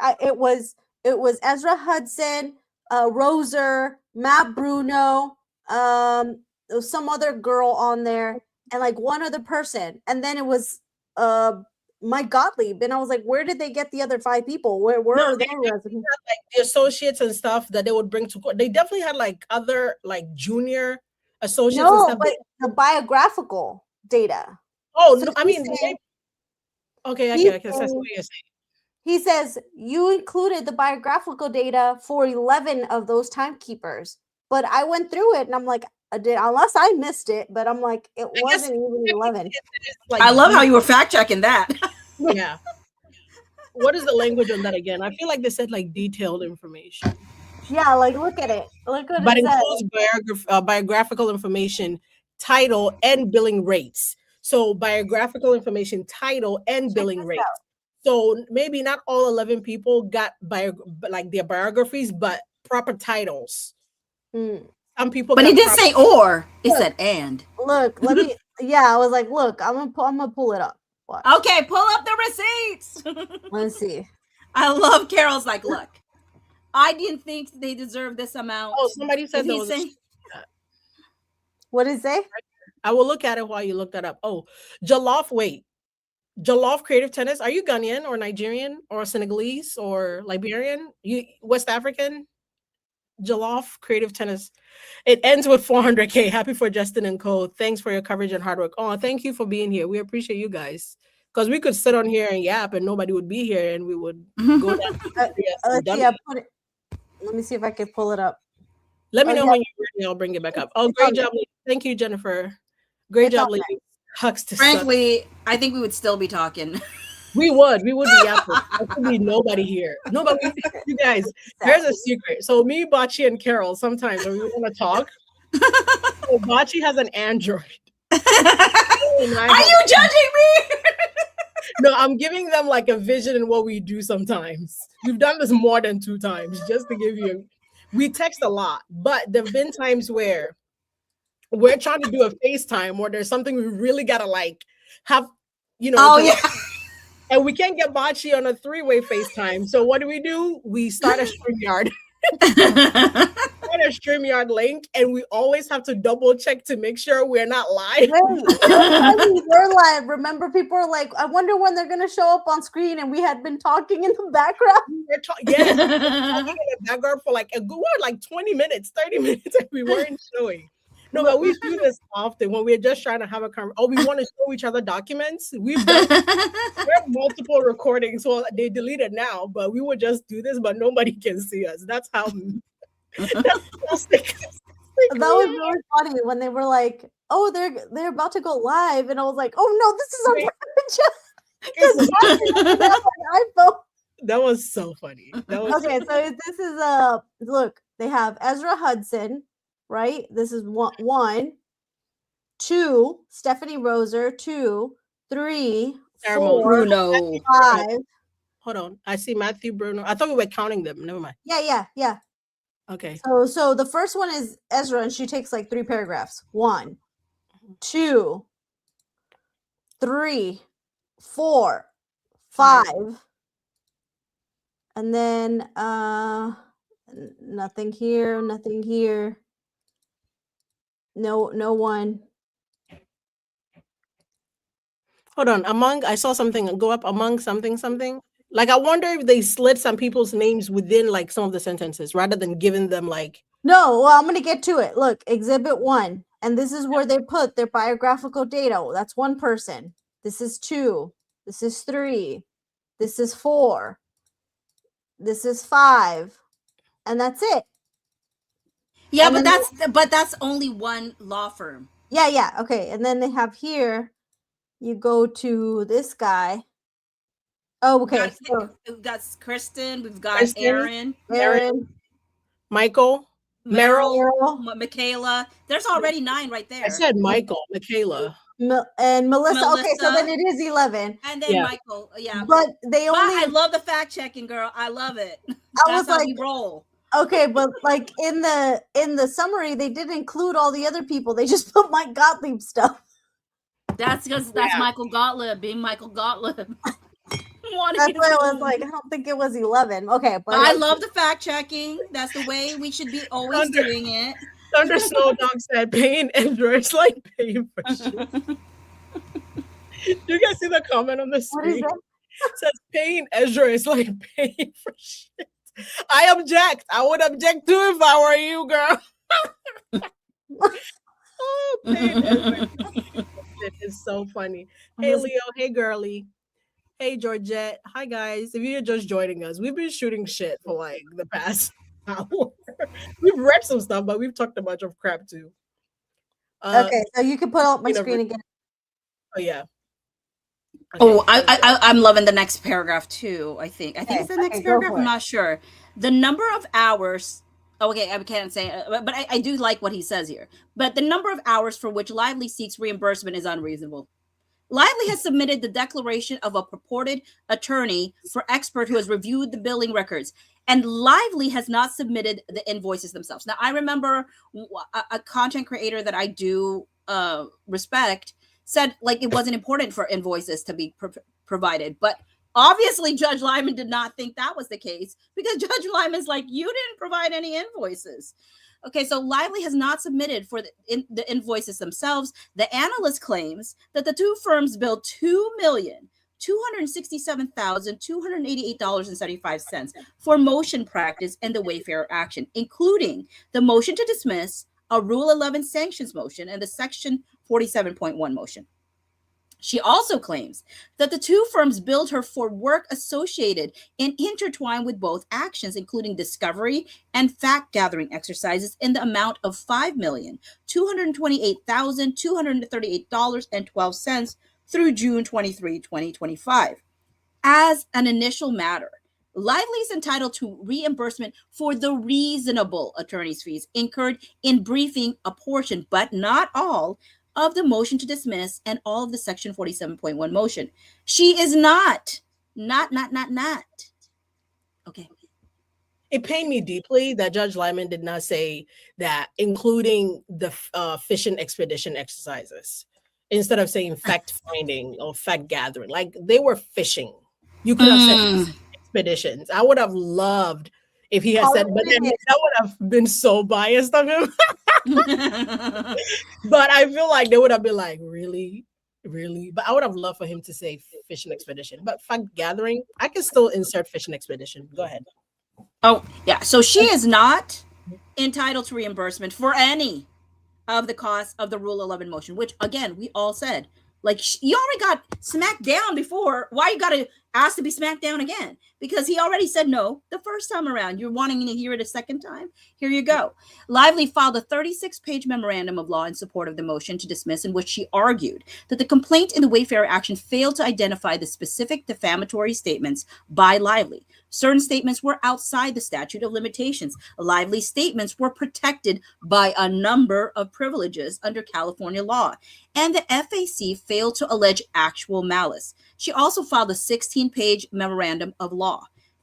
it was Ezra Hudson, Roser, Matt Bruno, there was some other girl on there, and like one other person. And then it was Mike Gottlieb. And I was like, where did they get the other 5 people? Where are they? Like the associates and stuff that they would bring to court. They definitely had like other like junior associates and stuff. But the biographical data. Oh, so no, I mean, okay, I can assess what you're saying. He says you included the biographical data for 11 of those timekeepers, but I went through it and I'm like, unless I missed it, but I'm like, it wasn't even 11. Like, I love how you were fact checking that. Yeah. What is the language on that again? I feel like they said like detailed information. Yeah, like look at it. Look what but it includes biographical information, title, and billing rates. So biographical information, title, and billing rates. So maybe not all 11 people got their biographies, but proper titles. Some people, but it didn't say or. It said and. Look, let me. Yeah, I was like, look, I'm gonna pull it up. Watch. Okay, pull up the receipts. Let's see. I love Carol's like, look, I didn't think they deserved this amount. Oh, somebody said those. What did it say? I will look at it while you look that up. Oh, Jollof, wait. Jollof Creative Tennis. Are you Ghanaian or Nigerian or Senegalese or Liberian? You West African? Jollof Creative Tennis. It ends with 400K. Happy for Justin and Co. Thanks for your coverage and hard work. Oh, thank you for being here. We appreciate you guys. Because we could sit on here and yap and nobody would be here and we would go down. Let me see if I can pull it up. Let me know when you're ready. I'll bring it back up. Oh, great job. Thank you, Jennifer. Great job, ladies. Hugs to Frankly, I think we would still be talking. We would be yapping. There could be nobody here. Nobody. You guys, here's a secret. So me, Bachi, and Carol, sometimes when we want to talk, so Bachi has an Android. Are you judging me? No, I'm giving them like a vision in what we do sometimes. We've done this more than 2 times, just to give you. We text a lot, but there've been times where we're trying to do a FaceTime or there's something we really gotta like have, you know. Oh yeah. And we can't get Bachi on a three-way FaceTime. So what do? We start a StreamYard. Start a StreamYard link, and we always have to double check to make sure we're not live. Wait, we were live. Remember, people were like, I wonder when they're going to show up on screen, and we had been talking in the background. Yes, we were talking in the background for like a good 20 minutes, 30 minutes, and we weren't showing. No, but we do this often when we're just trying to have a conversation. Oh, we want to show each other documents. We have multiple recordings. Well, they deleted now, but we would just do this, but nobody can see us. That's how. That was really funny when they were like, "Oh, they're about to go live," and I was like, "Oh no, this is on iPhone." That was so funny. Okay, so this is look. They have Ezra Hudson. Right? This is one, two, Stephanie Roser, 2, 3, 4, Bruno. 5. Hold on. I see Matthew, Bruno. I thought we were counting them. Never mind. Yeah. Okay. So the first one is Ezra, and she takes like 3 paragraphs. 1, 2, 3, 4, 5. And then nothing here. No one. Hold on. I saw something go up among something. Like, I wonder if they slid some people's names within like some of the sentences rather than giving them like. No, well, I'm going to get to it. Look, Exhibit 1. And this is where they put their biographical data. That's one person. This is 2. This is 3. This is 4. This is 5. And that's it. Yeah, but that's only one law firm. Yeah. Okay. And then they have here, you go to this guy. Oh, okay. We've got Kristen, we've got Aaron, Michael, Meryl, Michaela. There's already 9 right there. I said Michael, Michaela. And Melissa. Okay, so then it is 11. And then Michael, yeah. But I love the fact checking, girl. I love it. That's how we roll. Okay, but like in the summary, they did include all the other people. They just put Mike Gottlieb stuff. That's because that's Michael Gottlieb being Michael Gottlieb. That's why I was like, I don't think it was 11. Okay, but I love the fact checking. That's the way we should be always doing it. Thunder Snow Dog said, "Paying Ezra is like paying for shit." Do you guys see the comment on the screen? It says, "Paying Ezra is like paying for shit." I object. I would object too if I were you, girl. Oh, paying Ezra is so funny. Hey, Leo. Hey, girly. Hey, Georgette. Hi, guys. If you're just joining us, we've been shooting shit for like the past hour. We've read some stuff, but we've talked a bunch of crap too. Okay, so you can put up my screen again. Oh, yeah. Okay. Oh, I'm loving the next paragraph too. I think it's the next paragraph. I'm not sure. The number of hours. Okay, I can't say it, but I do like what he says here. But the number of hours for which Lively seeks reimbursement is unreasonable. Lively has submitted the declaration of a purported attorney for expert who has reviewed the billing records, and Lively has not submitted the invoices themselves. Now, I remember a content creator that I do respect said like it wasn't important for invoices to be provided, but obviously Judge Lyman did not think that was the case because Judge Lyman's like, you didn't provide any invoices. Okay, so Lively has not submitted for the invoices themselves. The analyst claims that the 2 firms billed $2,267,288.75 for motion practice and the Wayfarer action, including the motion to dismiss, a Rule 11 sanctions motion, and the Section 47.1 motion. She also claims that the 2 firms billed her for work associated and intertwined with both actions, including discovery and fact-gathering exercises in the amount of $5,228,238.12 through June 23, 2025. As an initial matter, Lively is entitled to reimbursement for the reasonable attorney's fees incurred in briefing a portion, but not all, of the motion to dismiss and all of the Section 47.1 motion. She is not. Okay. It pained me deeply that Judge Lyman did not say that including the fishing expedition exercises. instead of saying fact finding or fact gathering. Like they were fishing. You could have said expeditions. I would have loved if he had said, but then that would have been so biased of him. But I feel like they would have been like, really? Really? But I would have loved for him to say fishing expedition. But fact gathering, I can still insert fishing expedition. Go ahead. Oh, yeah. So she is not entitled to reimbursement for any of the costs of the Rule 11 motion, which, again, we all said, like, you already got smacked down before. Why you got to ask to be smacked down again? Because he already said no the first time around. You're wanting to hear it a second time? Here you go. Lively filed a 36-page memorandum of law in support of the motion to dismiss, in which she argued that the complaint in the Wayfarer action failed to identify the specific defamatory statements by Lively. Certain statements were outside the statute of limitations. Lively statements were protected by a number of privileges under California law, and the FAC failed to allege actual malice. She also filed a 16-page memorandum of law.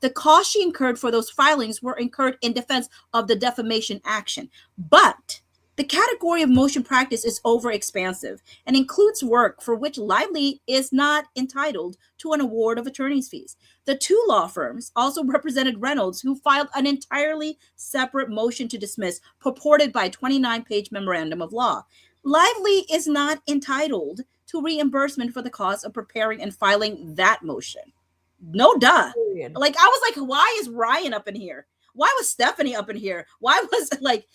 The costs she incurred for those filings were incurred in defense of the defamation action. But the category of motion practice is overexpansive and includes work for which Lively is not entitled to an award of attorney's fees. The two law firms also represented Reynolds, who filed an entirely separate motion to dismiss, purported by a 29-page memorandum of law. Lively is not entitled to reimbursement for the cost of preparing and filing that motion. No duh. Like, I was like, why is Ryan up in here? Why was Stephanie up in here? Why was like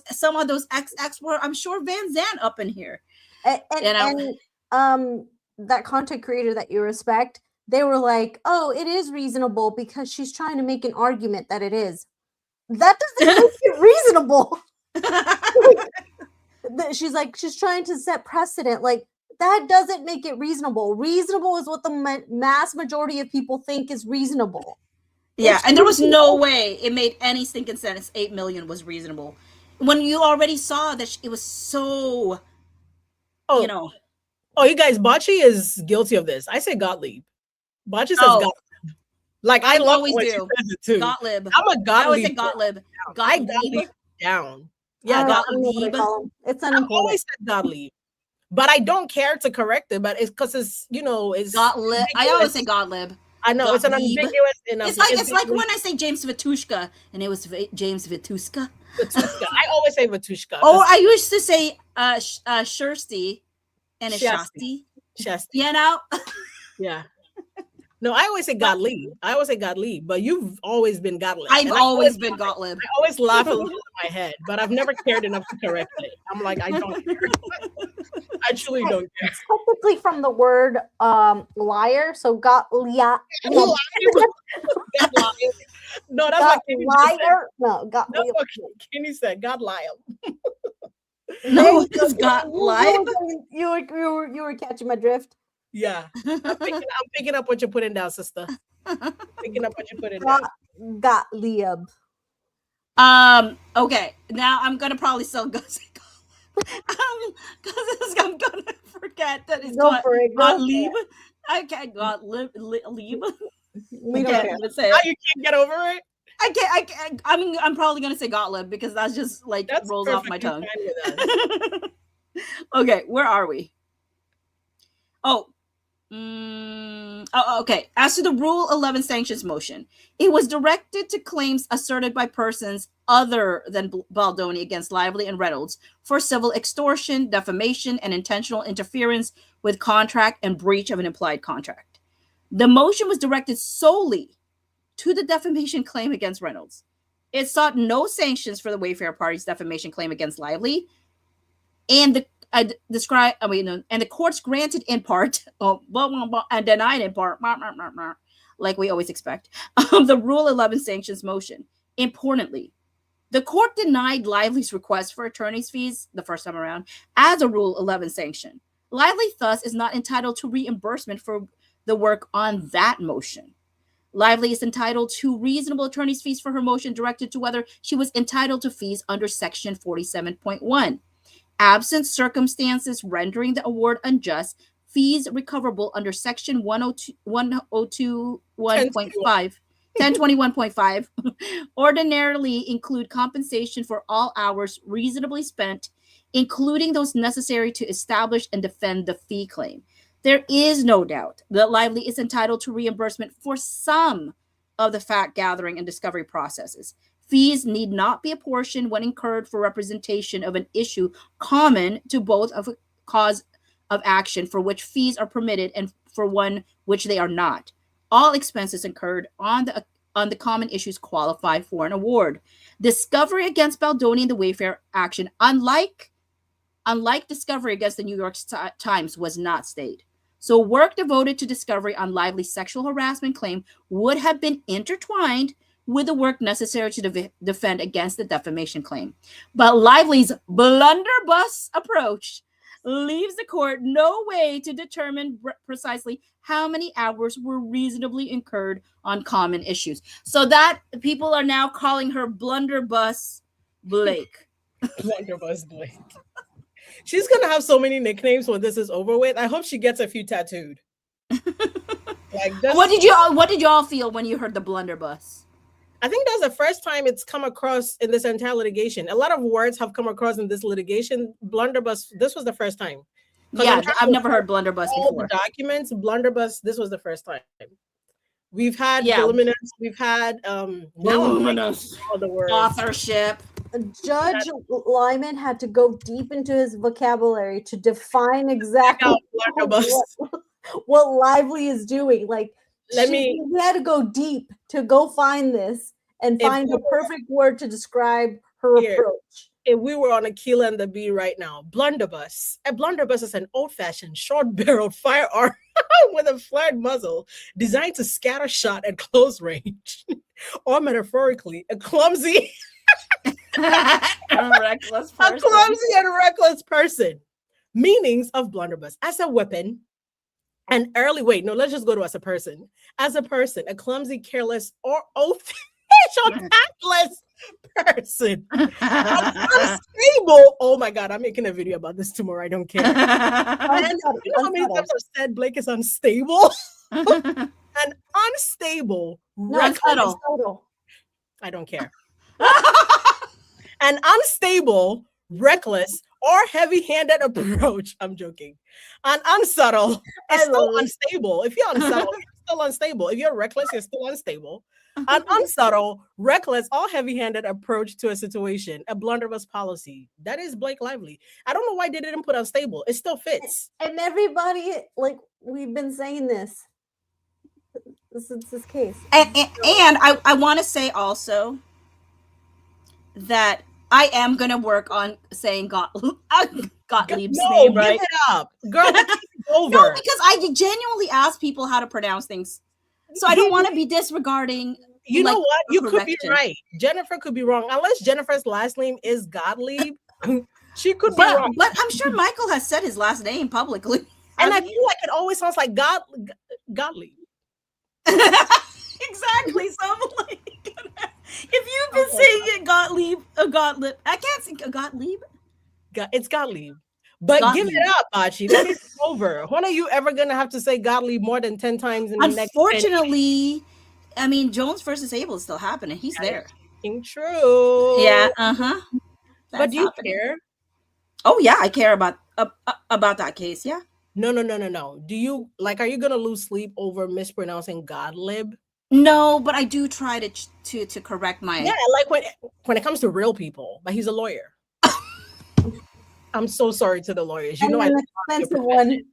some of those XX were, I'm sure, Van Zandt up in here. And that content creator that you respect, they were like, oh, it is reasonable because she's trying to make an argument that it is. That doesn't make it reasonable. She's like, she's trying to set precedent. Like, that doesn't make it reasonable. Reasonable is what the mass majority of people think is reasonable. Yeah, and there was no way it made any stinking sense. 8 million was reasonable when you already saw that it was so. You know. Oh, you guys, Bocce is guilty of this. I say Gottlieb. Bocce says Gottlieb. Like, I love always when do. she says it too. Gottlieb. I'm a Gottlieb. I always say Gottlieb. I Gottlieb down. Yeah, Gottlieb. It's unimportant. I always said Gottlieb. But I don't care to correct it, but it's because it's, it's Gottlieb. I always say Gottlieb. I know Gottlieb. It's an ambiguous enough. It's like when I say James Vitushka and it was James Vitushka. I always say Vitushka. Oh, I used to say Shirsty and it's Shasti. You know? Yeah. No, I always say Gottlieb. But you've always been Gottlieb. I've always been Gottlieb. I always laugh a little in my head, but I've never cared enough to correct it. I'm like, I don't care. I truly don't care. It's technically from the word liar, so Gottlieb. No, that's what Kenny liar. No, Gottlieb. That's what Kenny said. Gottlieb. No, it's Gottlieb. You were catching my drift. Yeah, I'm picking up what you're putting down, sister. Picking up what you're putting down. Gottlieb. Okay, now I'm gonna probably still go say because I'm gonna forget that it's Gottlieb. Okay, Gottlieb. We don't care. Say it. You can't get over it. I can't. I'm probably gonna say Gottlieb because that's just like rolls off my tongue. Okay, where are we? Okay. As to the Rule 11 sanctions motion, it was directed to claims asserted by persons other than Baldoni against Lively and Reynolds for civil extortion, defamation, and intentional interference with contract and breach of an implied contract. The motion was directed solely to the defamation claim against Reynolds. It sought no sanctions for the Wayfarer party's defamation claim against Lively, and the courts granted in part, and denied in part, like we always expect, the Rule 11 sanctions motion. Importantly, the court denied Lively's request for attorney's fees the first time around as a Rule 11 sanction. Lively thus is not entitled to reimbursement for the work on that motion. Lively is entitled to reasonable attorney's fees for her motion directed to whether she was entitled to fees under Section 47.1. Absent circumstances rendering the award unjust, fees recoverable under Section 1021.5 ordinarily include compensation for all hours reasonably spent including those necessary to establish and defend the fee claim. There is no doubt that Lively is entitled to reimbursement for some of the fact gathering and discovery processes. Fees need not be apportioned when incurred for representation of an issue common to both of a cause of action for which fees are permitted and for one which they are not. All expenses incurred on the common issues qualify for an award. Discovery against Baldoni in the Wayfair action, unlike discovery against the New York Times, was not stayed. So work devoted to discovery on Lively's sexual harassment claim would have been intertwined with the work necessary to defend against the defamation claim. But Lively's blunderbuss approach leaves the court no way to determine precisely how many hours were reasonably incurred on common issues. So that people are now calling her Blunderbuss Blake. Blunderbuss Blake. She's gonna have so many nicknames when this is over with. I hope she gets a few tattooed. What did you all feel when you heard the blunderbuss? I think that's the first time it's come across in this entire litigation. A lot of words have come across in this litigation. Blunderbuss, this was the first time. Yeah, I've never heard blunderbuss all before. The documents, blunderbuss, this was the first time. We've had Yeah. voluminous, we've had voluminous all the words. Authorship. Judge Lyman had to go deep into his vocabulary to define exactly what Lively is doing. Like, he had to go deep to go find this and find the perfect word to describe her approach. If we were on Aquila and the Bee right now, blunderbuss. A blunderbuss is an old-fashioned, short-barreled firearm with a flared muzzle designed to scatter shot at close range. Or metaphorically, a clumsy reckless person. A clumsy and reckless person. Meanings of blunderbuss. As a weapon, let's just go to as a person. As a person, a clumsy, careless, or tactless person. Unstable. Oh my God, I'm making a video about this tomorrow. I don't care. And you know how many times I've said Blake is unstable? An unstable, reckless. I don't care. An unstable, reckless, or heavy-handed approach. I'm joking. An unsubtle is still unstable. If you're unsubtle, you're still unstable. If you're reckless, you're still unstable. An unsubtle, reckless, or heavy-handed approach to a situation. A blunderbuss policy. That is Blake Lively. I don't know why they didn't put unstable. It still fits. And everybody, like, we've been saying this. This is this case. And I want to say also that I am going to work on saying Gottlieb's name right. Give it up. Girl, it's over. No, because I genuinely ask people how to pronounce things. So I don't want to be disregarding. You know what? You could be right. Jennifer could be wrong. Unless Jennifer's last name is Gottlieb, she could be wrong. But I'm sure Michael has said his last name publicly. And I feel like it always sounds like Gottlieb. Exactly. So I'm like, if you've been saying it Gottlieb, I can't think of Gottlieb. It's Gottlieb. But Gottlieb. Give it up, Bachi. That is over. When are you ever going to have to say Gottlieb more than 10 times in the next 10 years? Unfortunately, I mean, Jones versus Abel is still happening. He's there. True. Yeah, But do you care? Oh, yeah, I care about that case, yeah. No. Do you, are you going to lose sleep over mispronouncing Gottlieb? No, but I do try to correct my... Yeah, like when it comes to real people, but he's a lawyer. I'm so sorry to the lawyers. You know, an expensive one.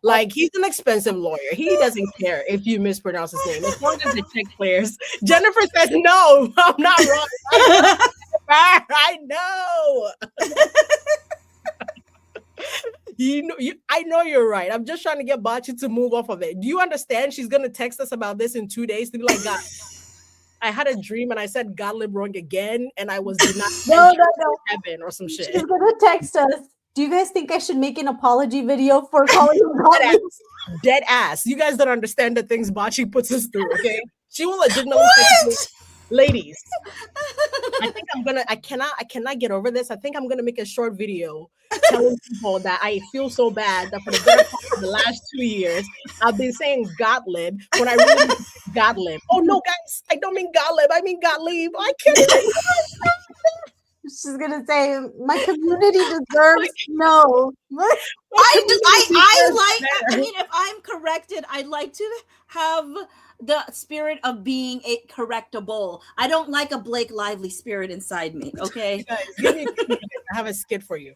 Like, he's an expensive lawyer. He doesn't care if you mispronounce his name. As long as the check clears. Jennifer says, no, I'm not wrong. I know. I know you're right. I'm just trying to get Bachi to move off of it. Do you understand? She's going to text us about this in 2 days to be like, God, I had a dream and I said Gottlieb wrong again, and I was not heaven or some shit. She's gonna text us. Do you guys think I should make an apology video for calling him Gottlieb? Dead ass. You guys don't understand the things Bachi puts us through, okay? She will legitimately ladies. I cannot get over this. I think I'm gonna make a short video telling people that I feel so bad that for the better part of the last 2 years I've been saying Gottlieb when I really mean Gottlieb. Oh no, guys, I don't mean Gottlieb, I mean Gottlieb. I can't. She's gonna say my community deserves no. I mean, if I'm corrected, I'd like to have the spirit of being a correctable. I don't like a Blake Lively spirit inside me. Okay. Guys, give me a minute. I have a skit for you.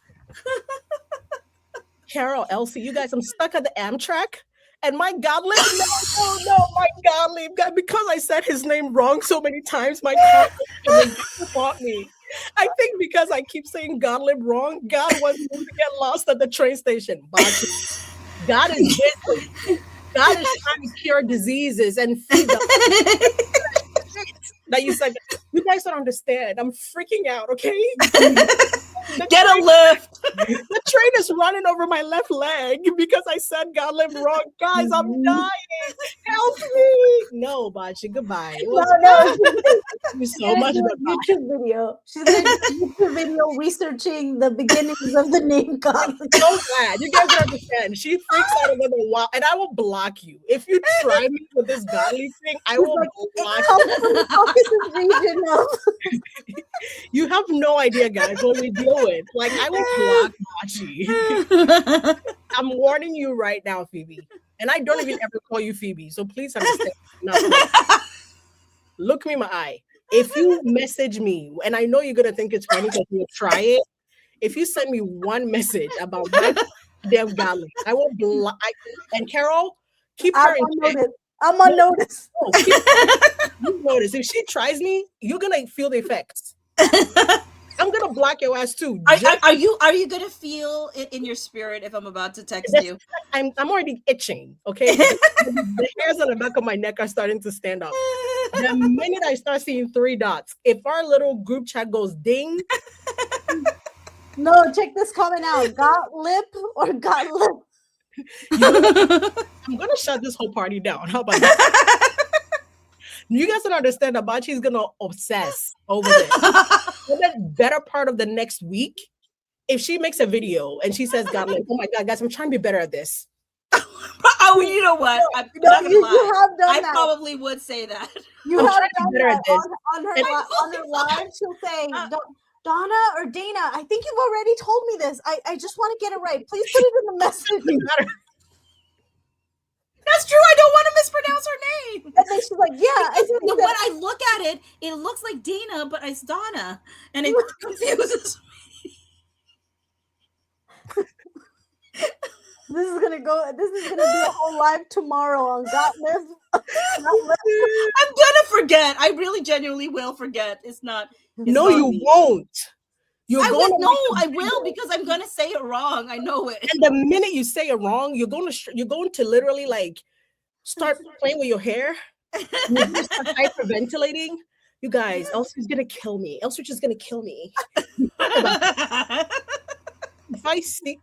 Carol, Elsie, you guys, I'm stuck at the Amtrak. And my Godlib, no, my Godlib, God, because I said his name wrong so many times, my Godlib fought me. I think because I keep saying Godlib wrong, God wants me to get lost at the train station. But God is busy. God is trying to cure diseases and feed them. That you said, you guys don't understand. I'm freaking out, okay? Get a lift. The train is running over my left leg because I said God live wrong. Guys, I'm dying. Help me. No, Bachi, goodbye. It was thank you so much. YouTube video. She's gonna do a YouTube video researching the beginnings of the name God. So bad. You guys don't understand. She freaks out over the wall, and I will block you. If you try me with this godly thing, I will block you. Region of You have no idea, guys, what we deal with. Like, I will block Bachi. I'm warning you right now, Phoebe. And I don't even ever call you Phoebe, so please understand. No. Look me in my eye. If you message me, and I know you're gonna think it's funny because you'll try it. If you send me one message about my damn godly, I will block. And Carol, keep her in check. I'm on notice. Oh, you notice if she tries me, you're gonna feel the effects. I'm gonna block your ass too. Are you gonna feel it in your spirit if I'm about to text you? I'm already itching. Okay, the hairs on the back of my neck are starting to stand up. The minute I start seeing 3 dots, if our little group chat goes ding. No, check this comment out. Got lip or got lip? I'm gonna shut this whole party down. How about that? You guys don't understand that Bachi is gonna obsess over this. For the better part of the next week, if she makes a video and she says, "God, like, oh my God, guys, I'm trying to be better at this." Oh, you know what? I'm not gonna lie. Have done I that. Probably would say that. You I'm have trying to done be better that at this. on her live. She'll say, Donna or Dana, I think you've already told me this. I just want to get it right. Please put it in the message. That's true. I don't want to mispronounce her name. And then she's like, yeah. When I look at it, it looks like Dana, but it's Donna. And it confuses me. This is gonna be a whole live tomorrow on Got Live. I'm gonna forget. I really genuinely will forget. It's not. No, you won't. I will because I'm gonna say it wrong. I know it. And the minute you say it wrong, you're going to literally like start playing with your hair. You're gonna start hyperventilating. You guys, Elsie's gonna kill me. Elsie's just gonna kill me. If I see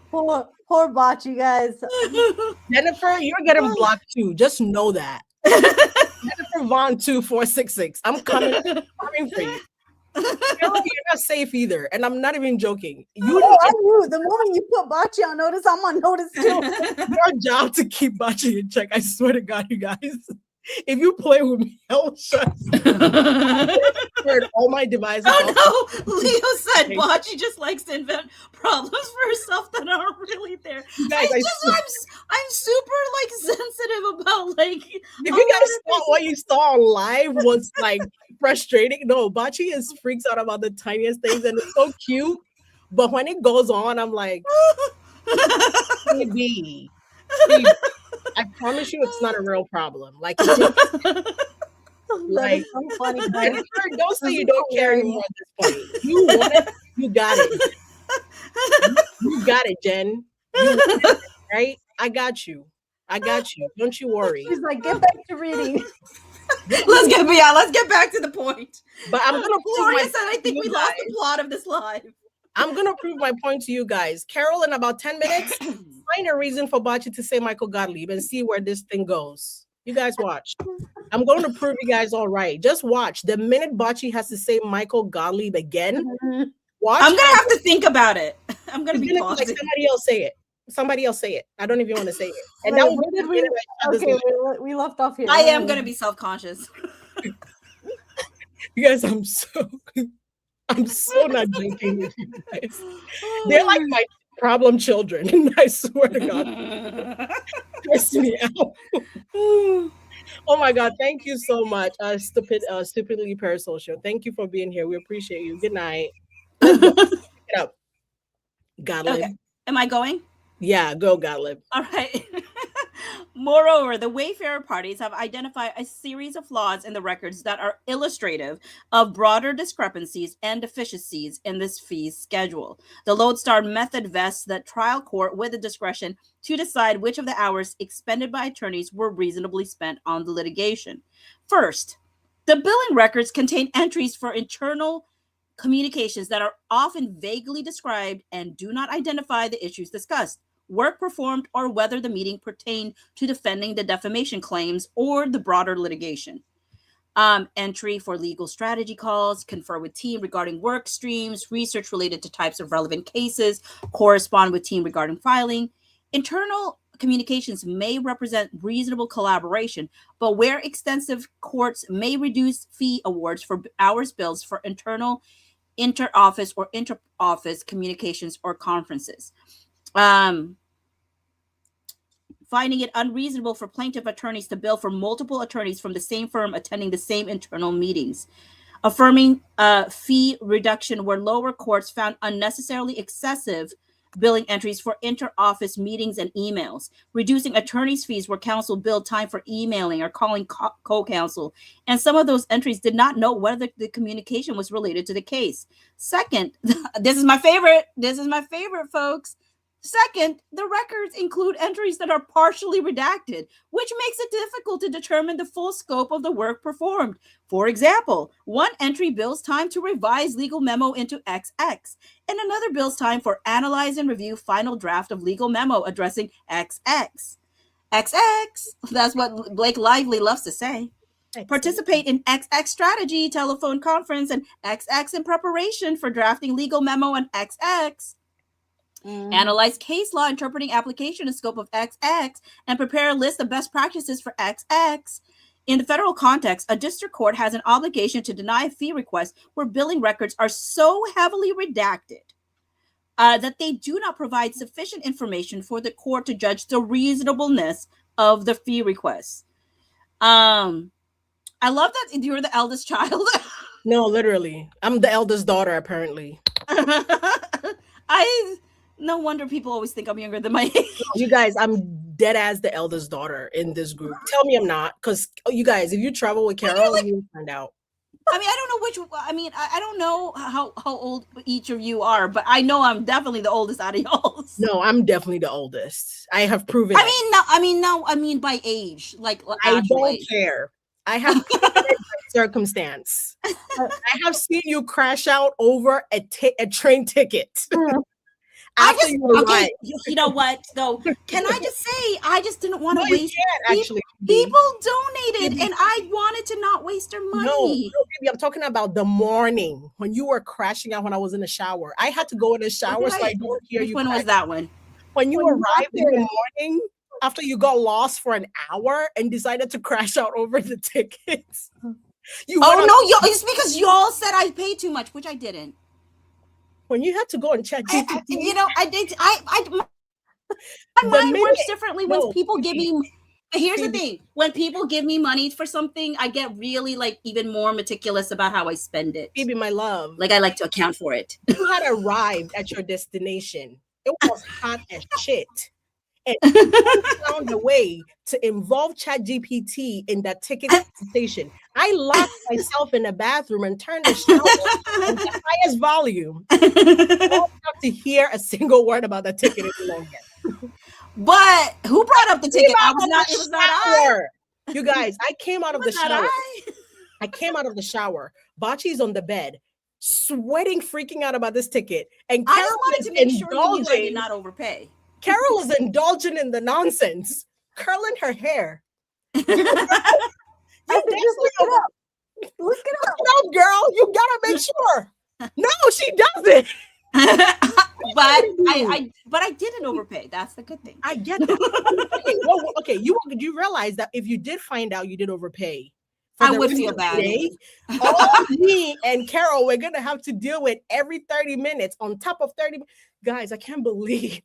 Poor Bachi, guys. Jennifer, you're getting blocked too. Just know that. Jennifer Vaughn 2466. I'm coming for you. You're not safe either, and I'm not even joking. I knew the moment you put Bachi on notice, I'm on notice too. Your job to keep Bachi in check. I swear to God, you guys. If you play with me, I'll shut all my devices. Oh no, Leo said Bachi just likes to invent problems for herself that aren't really there. Guys, I'm super like sensitive about like. If you guys thought what you saw on live was like frustrating, no, Bachi freaks out about the tiniest things, and it's so cute. But when it goes on, I'm like, maybe. I promise you, it's not a real problem. Like, so funny. Don't say you don't care anymore at this point. You want it, you got it. You got it, Jen. You want it, right? I got you. Don't you worry. She's like, get back to reading. Let's get back to the point. But I'm gonna Gloria said, I think we lost the plot of this live. I'm gonna prove my point to you guys. Carol, in about 10 minutes, find a reason for Bachi to say Michael Gottlieb and see where this thing goes. You guys watch. I'm going to prove you guys all right. Just watch. The minute Bachi has to say Michael Gottlieb again, watch. I'm gonna have to think about it. I'm gonna be like somebody else say it. I don't even want to say it. And that we left off here. I am gonna be self-conscious. You guys, I'm so I'm so not joking with you guys. They're like my problem children. I swear to God, stress me out. Oh my God, thank you so much, stupidly parasocial. Thank you for being here. We appreciate you. Good night. Oh, go pick it up, Gottlieb. Okay. Am I going? Yeah, go Gottlieb. All right. Moreover, the Wayfarer parties have identified a series of flaws in the records that are illustrative of broader discrepancies and deficiencies in this fee schedule. The lodestar method vests the trial court with the discretion to decide which of the hours expended by attorneys were reasonably spent on the litigation. First, the billing records contain entries for internal communications that are often vaguely described and do not identify the issues discussed, work performed, or whether the meeting pertained to defending the defamation claims or the broader litigation. Entry for legal strategy calls, confer with team regarding work streams, research related to types of relevant cases, correspond with team regarding filing. Internal communications may represent reasonable collaboration, but where extensive courts may reduce fee awards for hours bills for internal, inter-office, or inter-office communications or conferences. Finding it unreasonable for plaintiff attorneys to bill for multiple attorneys from the same firm attending the same internal meetings. Affirming fee reduction where lower courts found unnecessarily excessive billing entries for inter-office meetings and emails. Reducing attorneys' fees where counsel billed time for emailing or calling co-counsel, and some of those entries did not know whether the communication was related to the case. Second, this is my favorite, folks. Second, the records include entries that are partially redacted, which makes it difficult to determine the full scope of the work performed. For example, one entry bills time to revise legal memo into XX, and another bills time for analyze and review final draft of legal memo addressing XX. XX, that's what Blake Lively loves to say. Participate in XX strategy telephone conference and XX in preparation for drafting legal memo on XX. Analyze case law interpreting application and scope of XX and prepare a list of best practices for XX. In the federal context, a district court has an obligation to deny a fee request where billing records are so heavily redacted that they do not provide sufficient information for the court to judge the reasonableness of the fee request. I love that you're the eldest child. No, literally. I'm the eldest daughter, apparently. No wonder people always think I'm younger than my age. You guys, I'm dead as the eldest daughter in this group. Tell me I'm not, because you guys, if you travel with Carol, you'll find out. I mean, I don't know how old each of you are, but I know I'm definitely the oldest out of y'all. No, I'm definitely the oldest. I have proven it. I mean by age. Like I don't care. I have circumstance. I have seen you crash out over a train ticket. You know what though? Can I just say I just didn't want to waste. People donated, and I wanted to not waste their money. No, baby, I'm talking about the morning when you were crashing out when I was in the shower. I had to go in the shower so I don't hear you. Which one was that one? When you arrived in the morning after you got lost for an hour and decided to crash out over the tickets. It's because y'all said I paid too much, which I didn't. When you had to go and check GPT, I did. My mind works differently when people give me. Here's the thing: when people give me money for something, I get really even more meticulous about how I spend it. Baby, my love, I like to account for it. You had arrived at your destination. It was hot as shit, and you found a way to involve ChatGPT in that ticket station. I locked myself in the bathroom and turned the shower on the highest volume. I don't have to hear a single word about the ticket any longer. But who brought up the ticket? It was not I. You guys, I came out of the shower. I came out of the shower. Bachi's on the bed, sweating, freaking out about this ticket. And I just wanted to make sure you did not overpay. Carol is indulging in the nonsense, curling her hair. Look it up. No, girl, you gotta make sure. No, she doesn't. But I didn't overpay. That's the good thing. I get that. Okay, you realize that if you did find out you did overpay, I would feel bad. All me and Carol, we're gonna have to deal with every 30 minutes on top of 30. Guys, I can't believe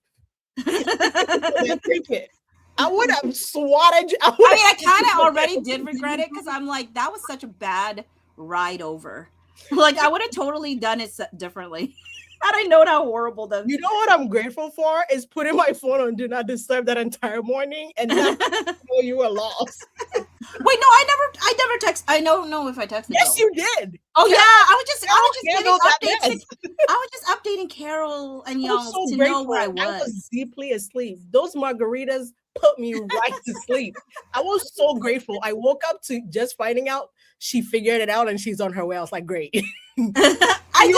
I would have swatted you. I kind of already did regret it because I'm like, that was such a bad ride over. Like, I would have totally done it differently. Had I known how horrible the. You know what I'm grateful for is putting my phone on Do Not Disturb that entire morning and not know you were lost. Wait, no, I never text. I don't know if I texted. Yes, you did. Oh yeah, I was just getting updates. I was just updating Carol and y'all so to grateful. know where I I was deeply asleep. Those margaritas put me right to sleep. I was so grateful. I woke up to just finding out she figured it out and she's on her way. I was like, great. I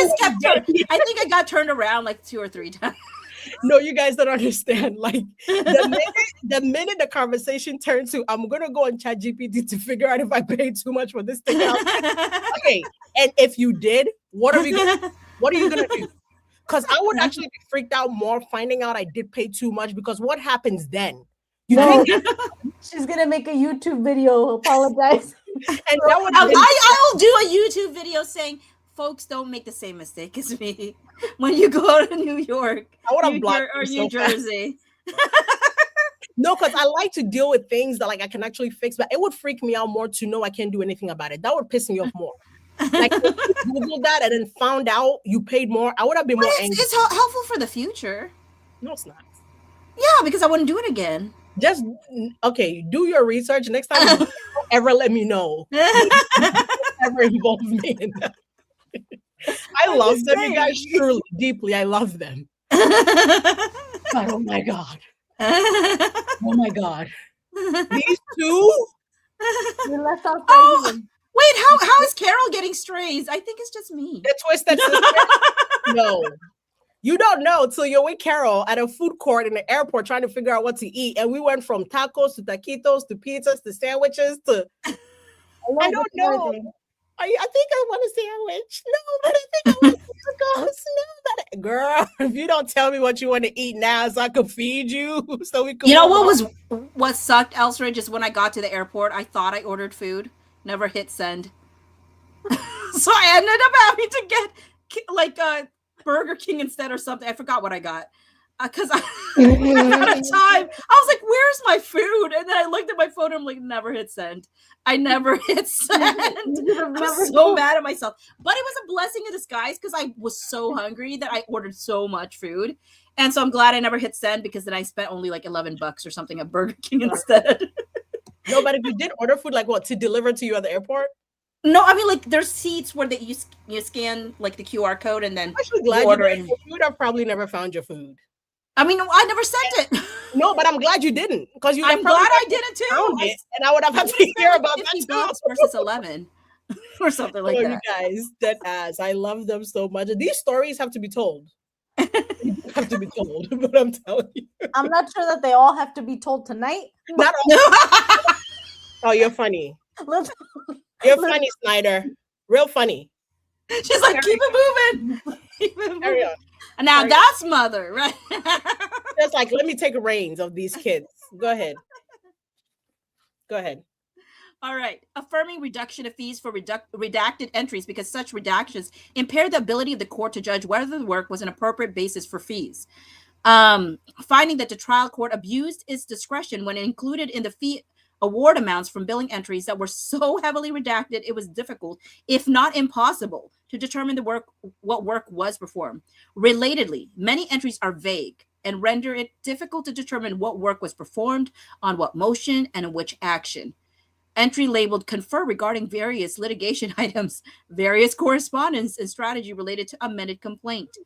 think I got turned around like 2 or 3 times. No, you guys don't understand. Like the minute the conversation turned to, I'm gonna go on ChatGPT to figure out if I paid too much for this thing. Okay, and if you did, what are you gonna do? Because I would actually be freaked out more finding out I did pay too much. Because what happens then? She's gonna make a YouTube video, apologize. And that would I'll do a YouTube video saying, folks, don't make the same mistake as me when you go to New York or New Jersey. No, because I like to deal with things that like I can actually fix, but it would freak me out more to know I can't do anything about it. That would piss me off more. Like if you Googled that and then found out you paid more, I would have been more angry. It's helpful for the future. No, it's not. Yeah, because I wouldn't do it again. Just do your research. Next time, don't ever let me know. Ever involve me in that. I love them, you guys. Truly, deeply, I love them. But, oh my god! Oh my god! These two. We left off. Wait, how is Carol getting strays? I think it's just me. The twisted sister. No. You don't know till you're with Carol at a food court in the airport trying to figure out what to eat. And we went from tacos to taquitos to pizzas to sandwiches to I don't know. I think I want a sandwich. No, but I think I want tacos. No, but girl, if you don't tell me what you want to eat now so I can feed you, so we can. You know what sucked, Elsridge, is when I got to the airport, I thought I ordered food, never hit send. So I ended up having to get like Burger King instead or something. I forgot what I got because I ran out of time. I was like, "Where's my food?" And then I looked at my phone and I'm like, "Never hit send." I never hit send. I'm so mad at myself. But it was a blessing in disguise because I was so hungry that I ordered so much food, and so I'm glad I never hit send because then I spent only like $11 or something at Burger King instead. No, but if you did order food, like what, to deliver to you at the airport? No, I mean, like, there's seats where you scan, like, the QR code and then I'm actually glad you order. You would have probably never found your food. I mean, I never sent it. No, but I'm glad you didn't. Because I'm glad I didn't, too. And I would have had to hear about that, too. Versus 11 or something like that. You guys, that ass. I love them so much. These stories have to be told. Have to be told, but I'm telling you. I'm not sure that they all have to be told tonight. Not all. Oh, you're funny. You're funny, Snyder. Real funny. She's like, keep it moving. Keep it moving. Now that's mother, right? Just like, let me take reins of these kids. Go ahead. Go ahead. All right. Affirming reduction of fees for redacted entries because such redactions impair the ability of the court to judge whether the work was an appropriate basis for fees. Finding that the trial court abused its discretion when it included in the fee award amounts from billing entries that were so heavily redacted it was difficult, if not impossible, to determine what work was performed. Relatedly, many entries are vague and render it difficult to determine what work was performed, on what motion, and in which action. Entry labeled confer regarding various litigation items, various correspondence, and strategy related to amended complaint.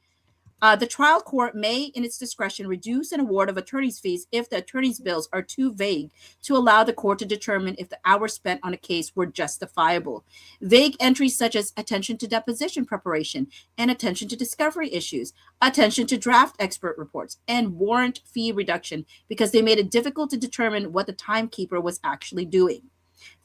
The trial court may, in its discretion, reduce an award of attorney's fees if the attorney's bills are too vague to allow the court to determine if the hours spent on a case were justifiable. Vague entries such as attention to deposition preparation and attention to discovery issues, attention to draft expert reports, and warrant fee reduction because they made it difficult to determine what the timekeeper was actually doing.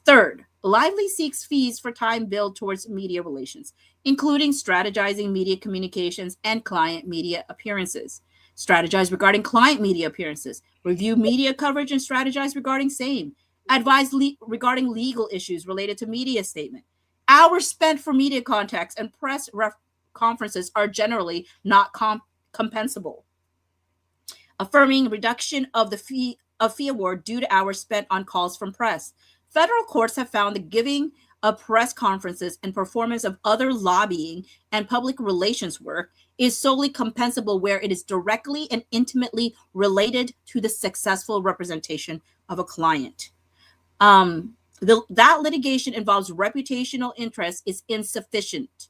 Third, Lively seeks fees for time billed towards media relations, including strategizing media communications and client media appearances. Strategize regarding client media appearances, review media coverage and strategize regarding same. advised regarding legal issues related to media statement. Hours spent for media contacts and press conferences are generally not compensable. Affirming reduction of the fee award due to hours spent on calls from press. Federal courts have found that giving of press conferences and performance of other lobbying and public relations work is solely compensable where it is directly and intimately related to the successful representation of a client. That litigation involves reputational interest is insufficient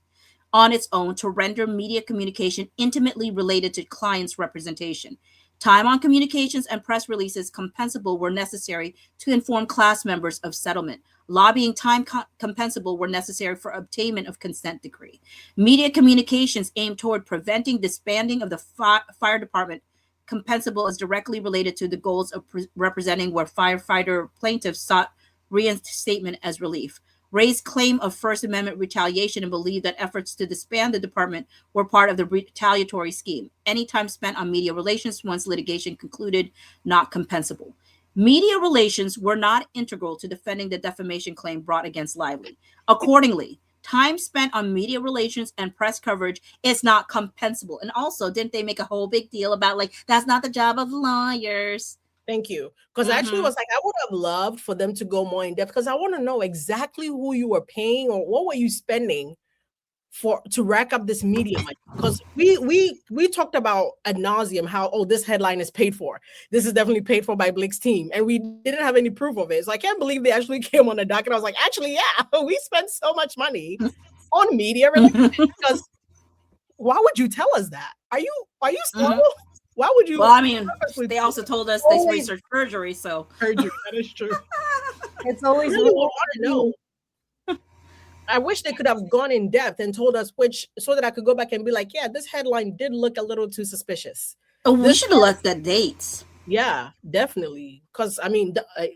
on its own to render media communication intimately related to clients' representation. Time on communications and press releases compensable were necessary to inform class members of settlement. Lobbying time compensable were necessary for obtainment of consent decree. Media communications aimed toward preventing disbanding of the fire department compensable is directly related to the goals of representing where firefighter plaintiffs sought reinstatement as relief. Raised claim of First Amendment retaliation and believed that efforts to disband the department were part of the retaliatory scheme. Any time spent on media relations once litigation concluded, not compensable. Media relations were not integral to defending the defamation claim brought against Lively. Accordingly, time spent on media relations and press coverage is not compensable. And also, didn't they make a whole big deal about like, that's not the job of lawyers? Thank you. Because actually was like, I would have loved for them to go more in depth because I want to know exactly who you were paying or what were you spending to rack up this media money. Because we talked about ad nauseum how, this headline is paid for. This is definitely paid for by Blake's team. And we didn't have any proof of it. So I can't believe they actually came on the docket. I was like, actually, yeah, we spent so much money on media relations. Because why would you tell us that? Are you slow? Why would you? Well, I mean, they also told us they researched perjury, so. Perjury, that is true. It's always really want to know. I wish they could have gone in depth and told us so that I could go back and be like, yeah, this headline did look a little too suspicious. Oh, we should have looked at dates. Yeah, definitely. Because, I mean,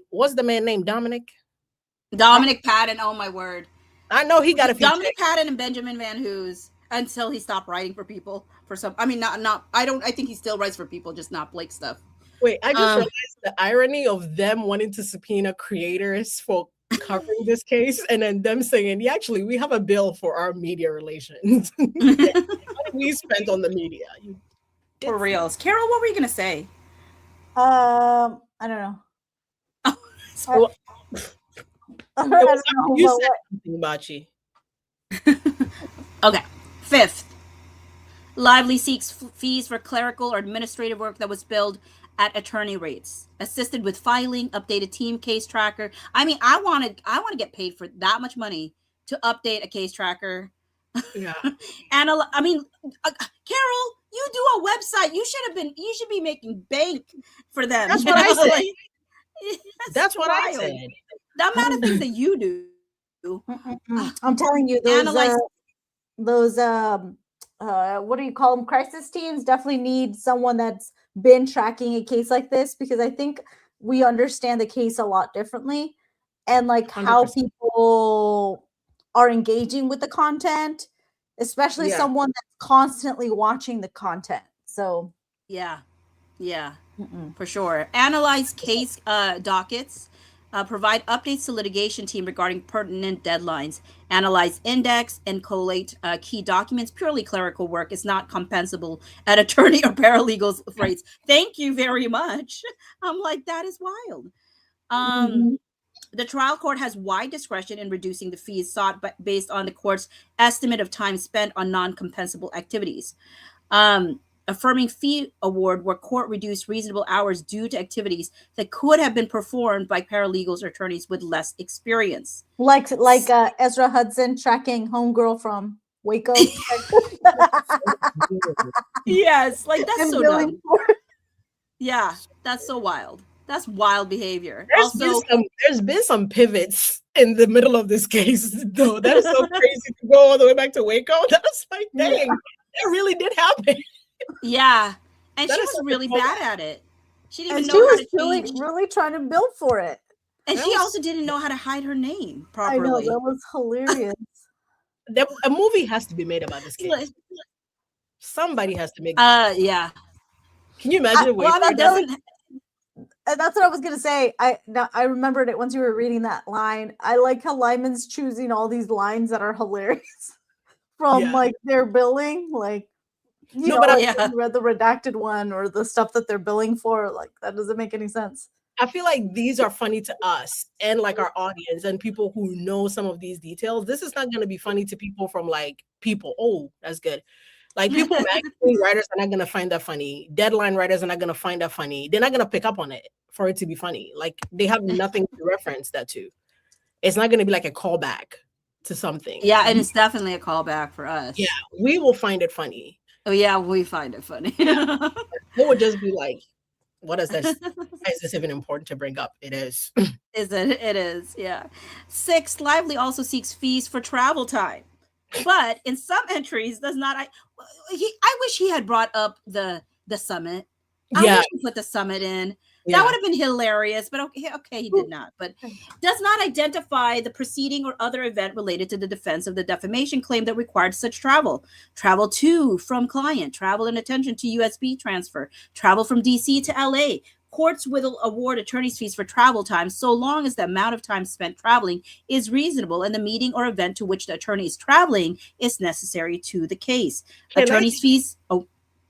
what's the man named Dominic? Dominic Patton, oh my word. I know he got a few Dominic Patton and Benjamin Van Hoos until he stopped writing for people for some. I mean, I think he still writes for people, just not Blake stuff. Wait, I just realized the irony of them wanting to subpoena creators for covering this case and then them saying, yeah, actually, we have a bill for our media relations. We spent on the media. For reals. Carol, what were you going to say? I don't know. I don't know. You said something, Bachi. Okay. Fifth, Lively seeks fees for clerical or administrative work that was billed at attorney rates. Assisted with filing, updated team case tracker. I mean, I want to get paid for that much money to update a case tracker. Yeah. And I mean, Carol, you do a website. You should be making bank for them. That's what I said. That's what I said. The amount of things that you do. I'm telling you, those what do you call them? Crisis teams definitely need someone that's been tracking a case like this, because I think we understand the case a lot differently, and like 100%. How people are engaging with the content, especially someone that's constantly watching the content. So yeah, for sure. Analyze case dockets. Provide updates to litigation team regarding pertinent deadlines, analyze index and collate key documents. Purely clerical work is not compensable at attorney or paralegals rates. Thank you very much. I'm like, that is wild. The trial court has wide discretion in reducing the fees sought, but based on the court's estimate of time spent on non-compensable activities. Affirming fee award where court reduced reasonable hours due to activities that could have been performed by paralegals or attorneys with less experience. Like Ezra Hudson tracking homegirl from Waco. Yes, like that's so dumb. Yeah, that's so wild. That's wild behavior. There's been some pivots in the middle of this case, though. That's so crazy to go all the way back to Waco. That's like, dang, that really did happen. Yeah, and that she was really bad at it. She didn't even know how to change. Really trying to build for it. And she also didn't know how to hide her name properly. I know, that was hilarious. A movie has to be made about this case. Somebody has to make. Yeah. Can you imagine? that's what I was gonna say. I remembered it once you were reading that line. I like how Lyman's choosing all these lines that are hilarious from like their billing. Like, you know, but like when you read the redacted one or the stuff that they're billing for. Like, that doesn't make any sense. I feel like these are funny to us and like our audience and people who know some of these details. This is not going to be funny to people from like people. Oh, that's good. Like people, magazine writers are not going to find that funny. Deadline writers are not going to find that funny. They're not going to pick up on it for it to be funny. Like they have nothing to reference that to. It's not going to be like a callback to something. Yeah, and it's definitely a callback for us. Yeah, we will find it funny. Oh yeah, we find it funny. It would just be like, what is this? Why is this even important to bring up? It is. Is it? It is, yeah. 6, Lively also seeks fees for travel time. But in some entries does not. I wish he had brought up the summit. I wish he put the summit in. That would have been hilarious, but okay, he did not. But does not identify the proceeding or other event related to the defense of the defamation claim that required such travel. Travel to, from client, travel and attention to USB transfer, travel from DC to LA. Courts will award attorney's fees for travel time so long as the amount of time spent traveling is reasonable and the meeting or event to which the attorney is traveling is necessary to the case. Attorney's fees. Oh,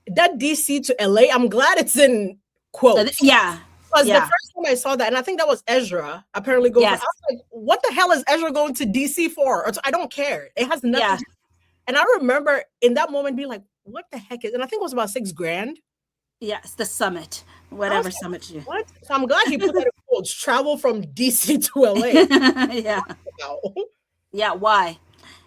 that DC to LA, I'm glad it's in quotes. Yeah. Because the first time I saw that, and I think that was Ezra apparently going. I was like, what the hell is Ezra going to DC for? I don't care. It has nothing. And I remember in that moment being like, what the heck is, and I think it was about $6,000. Yes, the summit, whatever like, summit you. What? So I'm glad he put that in quotes. Travel from DC to LA. Yeah. Yeah. Why?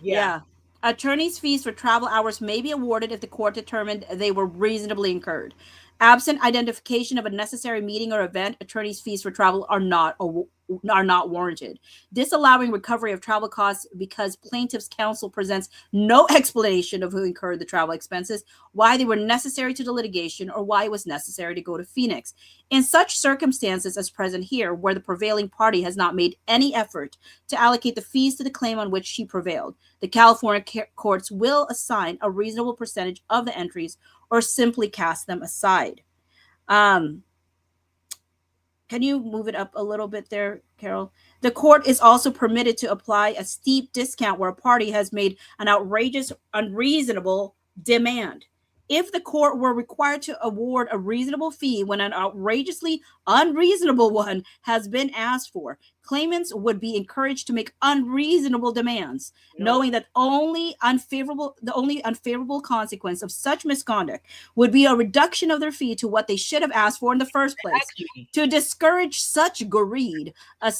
Yeah. Attorney's fees for travel hours may be awarded if the court determined they were reasonably incurred. Absent identification of a necessary meeting or event, attorney's fees for travel are not warranted. Disallowing recovery of travel costs because plaintiff's counsel presents no explanation of who incurred the travel expenses, why they were necessary to the litigation, or why it was necessary to go to Phoenix. In such circumstances as present here, where the prevailing party has not made any effort to allocate the fees to the claim on which she prevailed, the California courts will assign a reasonable percentage of the entries or simply cast them aside. Can you move it up a little bit there, Carol? The court is also permitted to apply a steep discount where a party has made an outrageous, unreasonable demand. If the court were required to award a reasonable fee when an outrageously unreasonable one has been asked for, claimants would be encouraged to make unreasonable demands, knowing that the only unfavorable consequence of such misconduct would be a reduction of their fee to what they should have asked for in the first place. Exactly. To discourage such greed, a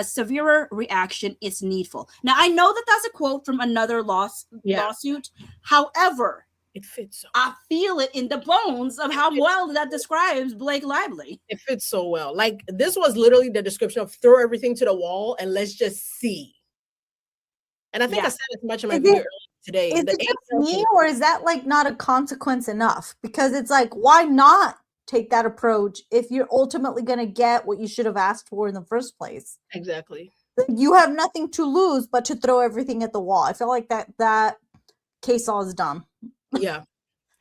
severer reaction is needful. Now, I know that that's a quote from another lawsuit. However, it fits so I feel it in the bones of how well that describes Blake Lively. It fits so well. Like, this was literally the description of throw everything to the wall and let's just see. And I think I said as much in my video earlier today. Is it just me, or is that like not a consequence enough? Because it's like, why not take that approach if you're ultimately going to get what you should have asked for in the first place? Exactly. You have nothing to lose but to throw everything at the wall. I feel like that case law is dumb. Yeah.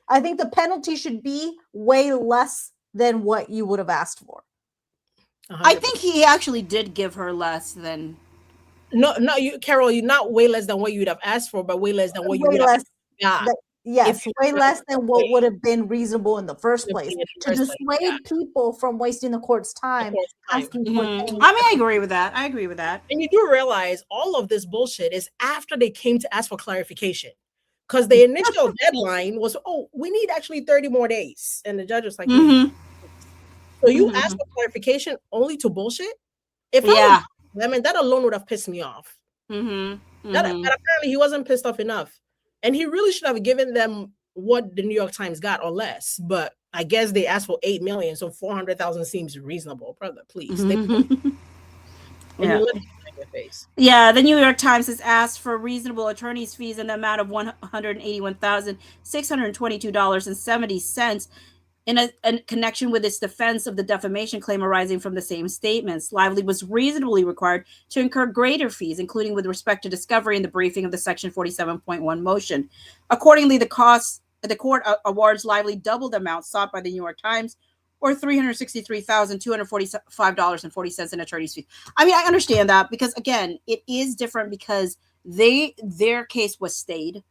I think the penalty should be way less than what you would have asked for. 100%. I think he actually did give her less than. No, Carol, you're not way less than what you would have asked for, but way less than what you would have got. Yes, way less than what would have been reasonable in the first place. To dissuade people from wasting the court's time. Asking for things. I mean, I agree with that. And you do realize all of this bullshit is after they came to ask for clarification. Because the initial deadline was, we need actually 30 more days. And the judge was like, so you asked for clarification only to bullshit? If I mean, that alone would have pissed me off. But apparently he wasn't pissed off enough. And he really should have given them what the New York Times got or less. But I guess they asked for $8 million, so $400,000 seems reasonable. Brother, please. Yeah, the New York Times has asked for reasonable attorney's fees in the amount of $181,622.70 in a connection with its defense of the defamation claim arising from the same statements. Lively was reasonably required to incur greater fees, including with respect to discovery and the briefing of the Section 47.1 motion. Accordingly, the court awards Lively double the amount sought by the New York Times, or $363,245.40 in attorney's fees. I mean, I understand that because again, it is different because their case was stayed,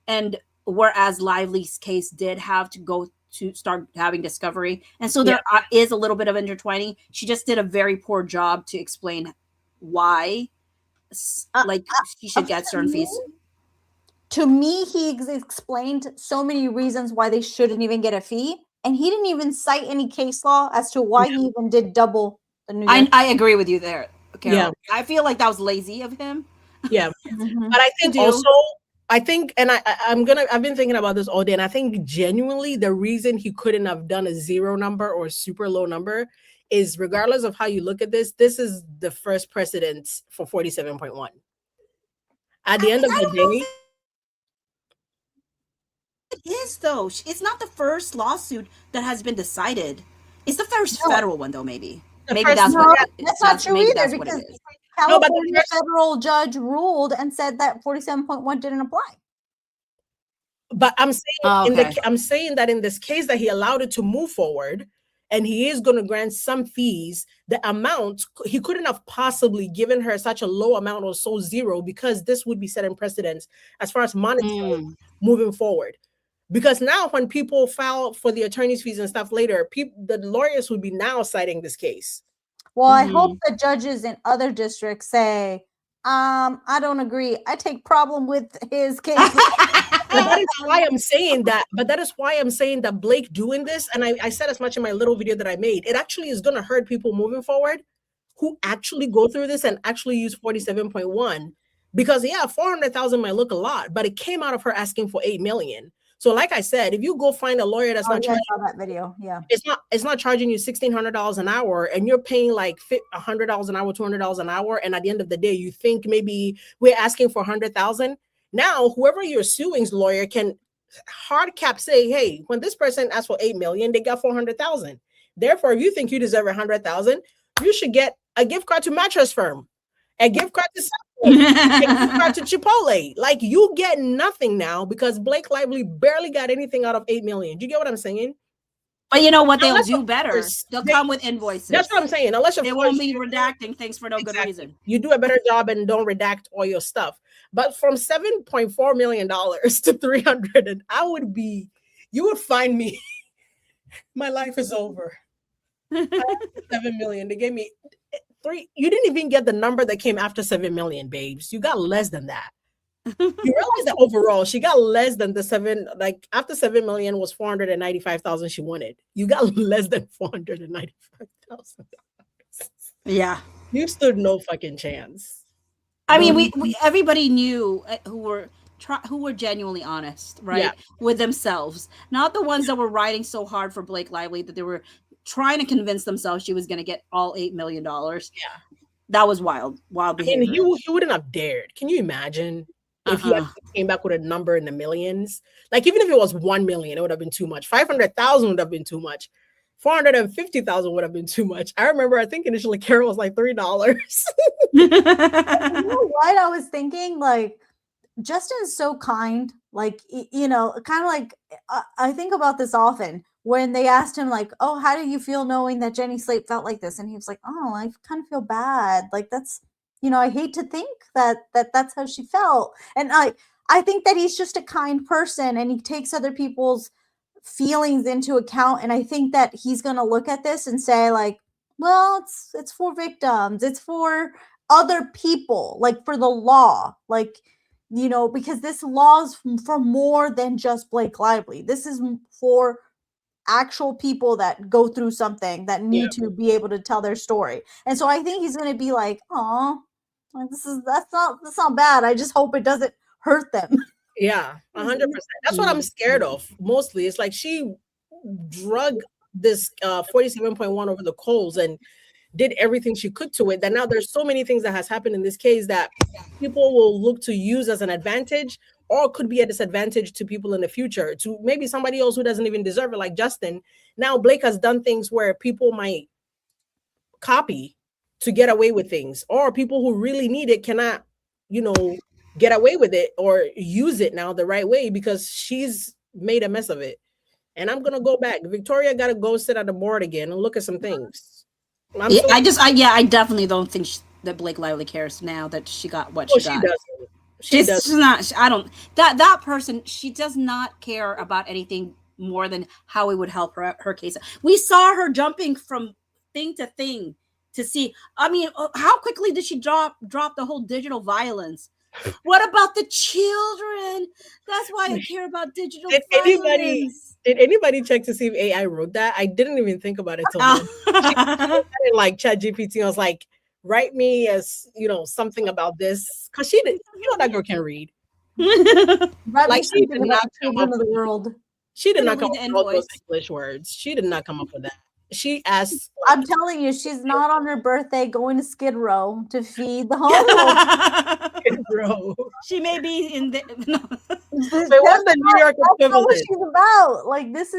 and whereas Lively's case did have to go to start having discovery, and so there is a little bit of intertwining. She just did a very poor job to explain why, like she should get certain fees. To me, he explained so many reasons why they shouldn't even get a fee, and he didn't even cite any case law as to why he even did double the New York. I agree with you there, Carol. Yeah. I feel like that was lazy of him. Yeah. But I think also, I've been thinking about this all day, and I think genuinely the reason he couldn't have done a 0 number or a super low number is, regardless of how you look at this is the first precedent for 47.1. At the end of the day, it is though. It's not the first lawsuit that has been decided. It's the first federal one though, maybe. Maybe that's what that's not true either, because California federal judge ruled and said that 47.1 didn't apply. But I'm saying I'm saying that in this case that he allowed it to move forward, and he is going to grant some fees. The amount, he couldn't have possibly given her such a low amount or so 0, because this would be setting precedents as far as monetary moving forward. Because now when people file for the attorney's fees and stuff later, the lawyers would be now citing this case. Well, I hope the judges in other districts say, I don't agree. I take problem with his case. But that is why I'm saying that. But that is why I'm saying that Blake doing this, and I said as much in my little video that I made, it actually is going to hurt people moving forward who actually go through this and actually use 47.1. Because 400,000 might look a lot, but it came out of her asking for 8 million. So like I said, if you go find a lawyer that's not charging, I saw that video. Yeah, it's not charging you $1,600 an hour, and you're paying like $100 an hour, $200 an hour, and at the end of the day, you think maybe we're asking for 100,000. Now, whoever you're suing's lawyer can hard cap say, hey, when this person asked for 8 million, they got 400,000. Therefore, if you think you deserve 100,000, you should get a gift card to Mattress Firm, a gift card to Subway, a gift card to Chipotle. Like, you get nothing now because Blake Lively barely got anything out of 8 million. Do you get what I'm saying? But you know what they'll do better? They'll come with invoices. That's what I'm saying. Unless they won't be redacting things for no good reason. You do a better job and don't redact all your stuff. But from $7.4 million to 300, and you would find me. My life is over. 7 million. They gave me 3. You didn't even get the number that came after 7 million, babes. You got less than that. You realize that overall she got less than the 7. Like, after 7 million was 495,000 she wanted. You got less than 495,000. Yeah, you stood no fucking chance. I mean, we everybody knew who were genuinely honest, right, with themselves, not the ones that were writing so hard for Blake Lively that they were trying to convince themselves she was going to get all $8 million. Yeah, that was wild behavior. I mean, he wouldn't have dared. Can you imagine? If he came back with a number in the millions, like even if it was 1 million, it would have been too much. 500,000 would have been too much. 450,000 would have been too much. I remember, I think initially Carol was like $3. You know what I was thinking? Like, Justin's so kind. Like, kind of like, I think about this often when they asked him, like, oh, how do you feel knowing that Jenny Slate felt like this? And he was like, oh, I kind of feel bad. Like, that's, I hate to think that's how she felt. And I think that he's just a kind person and he takes other people's feelings into account. And I think that he's going to look at this and say, like, well, it's for victims. It's for other people, like for the law, like, because this law is for more than just Blake Lively. This is for actual people that go through something that need to be able to tell their story. And so I think he's going to be like, oh, like that's not bad. I just hope it doesn't hurt them. Yeah, 100%. That's what I'm scared of mostly. It's like she drug this 47.1 over the coals and did everything she could to it. That now there's so many things that has happened in this case that people will look to use as an advantage, or could be a disadvantage to people in the future, to maybe somebody else who doesn't even deserve it, like Justin. Now Blake has done things where people might copy to get away with things, or people who really need it cannot, get away with it or use it now the right way because she's made a mess of it. and I'm gonna go back. Victoria got to go sit at the board again and look at some things. I definitely don't think that Blake Lively cares now that she got what she got. She doesn't. She's not. I don't. That person. She does not care about anything more than how it would help her case. We saw her jumping from thing to thing to see. I mean, how quickly did she drop the whole digital violence? What about the children? That's why I care about digital violence. Did anybody check to see if AI wrote that? I didn't even think about it till then. She like ChatGPT. I was like, write me as something about this, because she did. That girl can read. Like she did not come up with the world. She did not come up with all those English words. She did not come up with that. She asked. I'm telling you, she's not on her birthday going to Skid Row to feed the homeless. Skid Row. She may be in the. No. What's the New York equivalent? That's not what she's about. Like, this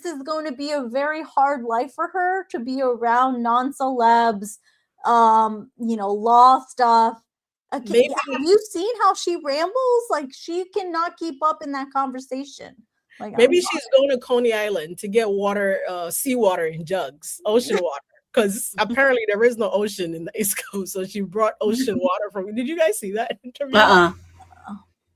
is going to be a very hard life for her to be around non-celebs, law stuff. Have you seen how she rambles? Like, she cannot keep up in that conversation. Like, maybe she's going to Coney Island to get water, seawater in jugs, ocean water, because apparently there is no ocean in the East Coast. So she brought ocean water from. Did you guys see that interview?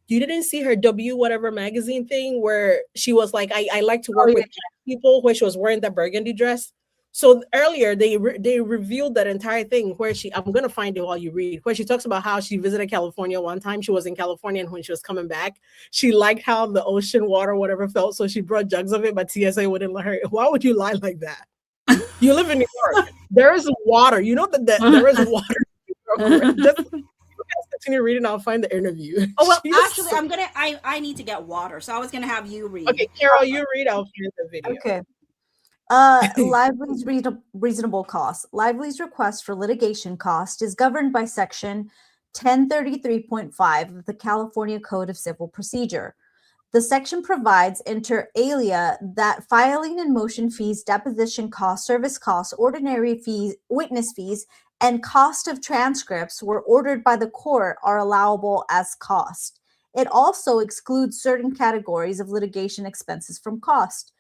You didn't see her W whatever magazine thing where she was like, I like to work with people, where she was wearing that burgundy dress. So earlier they revealed that entire thing where I'm going to find it while you read, where she talks about how she visited California one time. She was in California, and when she was coming back, she liked how the ocean water, whatever, felt. So she brouut jugs of it, but TSA wouldn't let her. Why would you lie like that? You live in New York. There is water. You know that there is water. Just continue reading. I'll find the interview. Oh, well, actually, I need to get water. So I was going to have you read. Okay, Carol, you read. I'll find the video. Okay. Lively's reasonable cost. Lively's request for litigation cost is governed by Section 1033.5 of the California Code of Civil Procedure. The section provides, inter alia, that filing and motion fees, deposition costs, service costs, ordinary fees, witness fees, and cost of transcripts were ordered by the court are allowable as cost. It also excludes certain categories of litigation expenses from cost.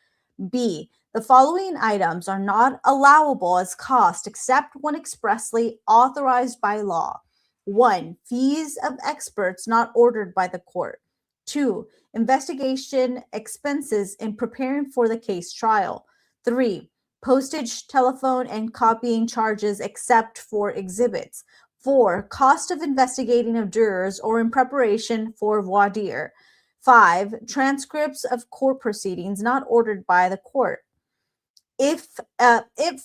B. The following items are not allowable as cost except when expressly authorized by law. 1. Fees of experts not ordered by the court. 2. Investigation expenses in preparing for the case trial. 3. Postage, telephone, and copying charges except for exhibits. 4. Cost of investigating of jurors or in preparation for voir dire. 5. Transcripts of court proceedings not ordered by the court. It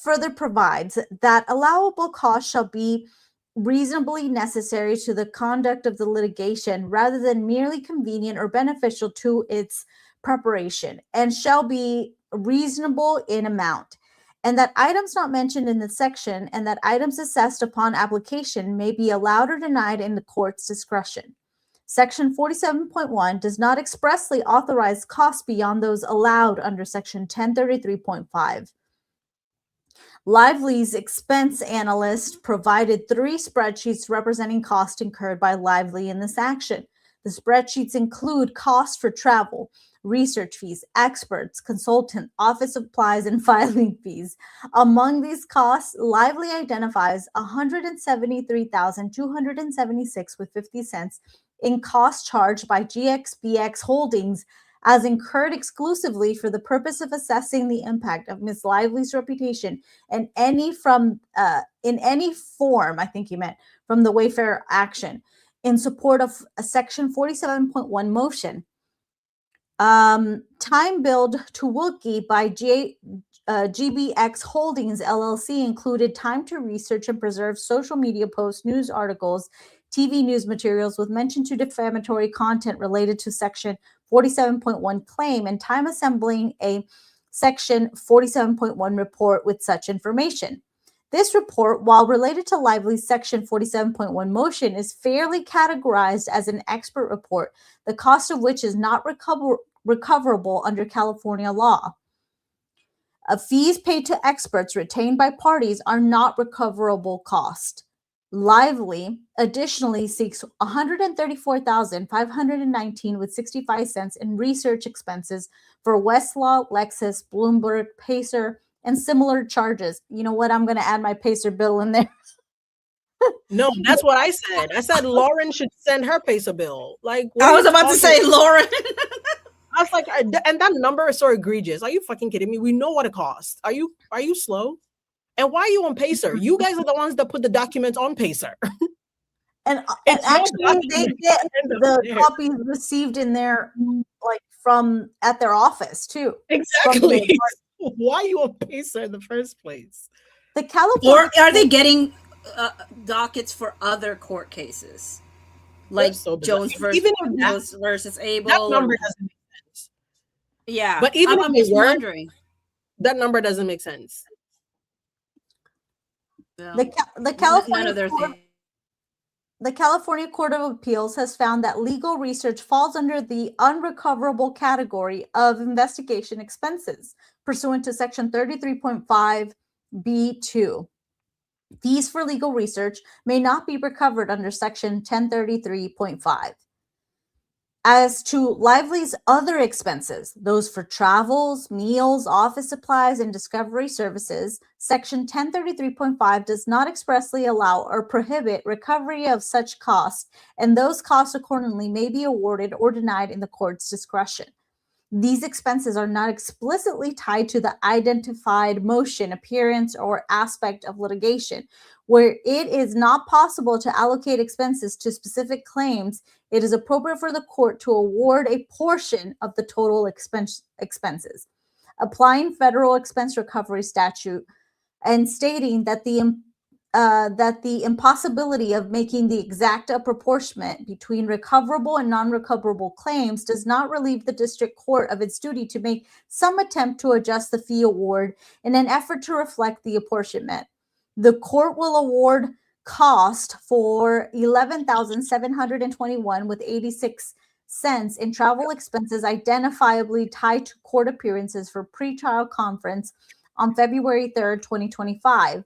further provides that allowable costs shall be reasonably necessary to the conduct of the litigation rather than merely convenient or beneficial to its preparation, and shall be reasonable in amount, and that items not mentioned in the section and that items assessed upon application may be allowed or denied in the court's discretion. Section 47.1 does not expressly authorize costs beyond those allowed under Section 1033.5. Lively's expense analyst provided 3 spreadsheets representing costs incurred by Lively in this action. The spreadsheets include costs for travel, research fees, experts, consultant, office supplies, and filing fees. Among these costs, Lively identifies $173,276.50 in costs charged by GXBX Holdings as incurred exclusively for the purpose of assessing the impact of Ms. Lively's reputation in any form, I think he meant, from the Wayfair action in support of a Section 47.1 motion. Time billed to Wilkie by GBX Holdings LLC included time to research and preserve social media posts, news articles, TV news materials with mention to defamatory content related to Section 47.1 claim, and time assembling a Section 47.1 report with such information. This report, while related to Lively's Section 47.1 motion, is fairly categorized as an expert report, the cost of which is not recoverable under California law. Fees paid to experts retained by parties are not recoverable cost. Lively additionally seeks $134,519 with 65 cents in research expenses for Westlaw, Lexus, Bloomberg, Pacer, and similar charges. You know what? I'm going to add my Pacer bill in there. No, that's what I said. I said Lauren should send her Pacer bill. Like, what I are was you about to talking say, about? Lauren. I was like, and that number is so egregious. Are you fucking kidding me? We know what it costs. Are you slow? And why are you on Pacer? You guys are the ones that put the documents on Pacer. And It's your actually, they document get at the end of the the day. copies received in their like from at their office too. Exactly. Why are you on Pacer in the first place? The California Or are they getting dockets for other court cases, like So bizarre. Jones versus Even if Jones versus Abel? that number doesn't make sense. Yeah, But even I'm if just they were, wondering. that number doesn't make sense. the None California of their Court, things. the California Court of Appeals has found that legal research falls under the unrecoverable category of investigation expenses pursuant to Section 33.5 B2. Fees for legal research may not be recovered under Section 1033.5. As to Lively's other expenses, those for travels, meals, office supplies, and discovery services, Section 1033.5 does not expressly allow or prohibit recovery of such costs, and those costs accordingly may be awarded or denied in the court's discretion. These expenses are not explicitly tied to the identified motion, appearance, or aspect of litigation. Where it is not possible to allocate expenses to specific claims, it is appropriate for the court to award a portion of the total expenses. Applying federal expense recovery statute and stating that the impossibility of making the exact apportionment between recoverable and non-recoverable claims does not relieve the district court of its duty to make some attempt to adjust the fee award in an effort to reflect the apportionment. The court will award cost for $11,721 with 86 cents in travel expenses identifiably tied to court appearances for pretrial conference on February 3rd, 2025.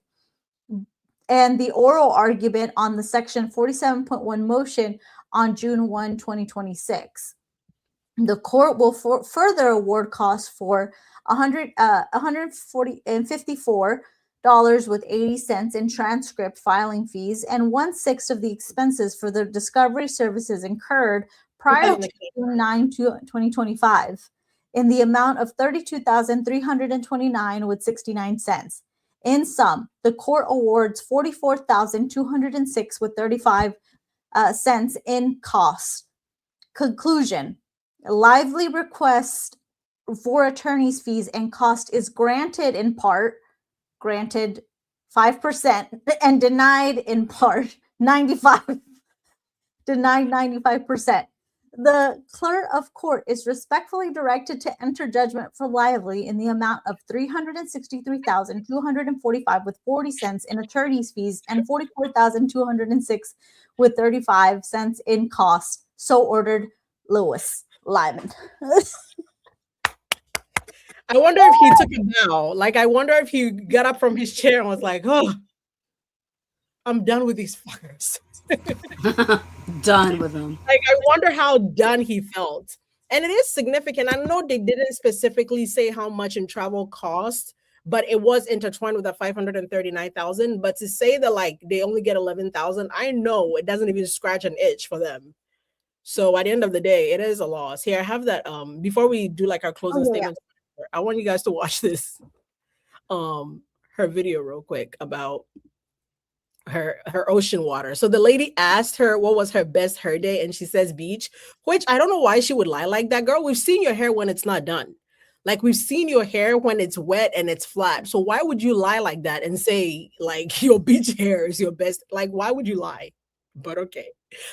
And the oral argument on the Section 47.1 motion on June 1, 2026. The court will further award costs for $154 with 80 cents in transcript filing fees and 1/6 of the expenses for the discovery services incurred prior to June 9, 2025 in the amount of $32,329 with 69 cents. In sum, the court awards $44,206 with 35 cents in costs. Conclusion: Lively request for attorney's fees and cost is granted in part, granted 5%, and denied in part 95%. Denied 95%. The clerk of court is respectfully directed to enter judgment for Lively in the amount of $363,245 with 40 cents in attorney's fees and $44,206 with 35 cents in costs. So ordered, Lewis Lyman. I wonder if he took a bow. Like, I wonder if he got up from his chair and was like, "Oh, I'm done with these fuckers." Done with them. Like, I wonder how done he felt. And it is significant. I know they didn't specifically say how much in travel cost, but it was intertwined with the 539,000. But to say that like they only get 11,000, I know it doesn't even scratch an itch for them. So at the end of the day, it is a loss. Here, I have that. Before we do like our closing statements, I want you guys to watch this. Her video real quick about her ocean water. So the lady asked her what was her best hair day, and she says beach, which I don't know why she would lie like that. Girl, we've seen your hair when it's not done. Like, we've seen your hair when it's wet and it's flat. So why would you lie like that and say like your beach hair is your best? Like, why would you lie? But okay.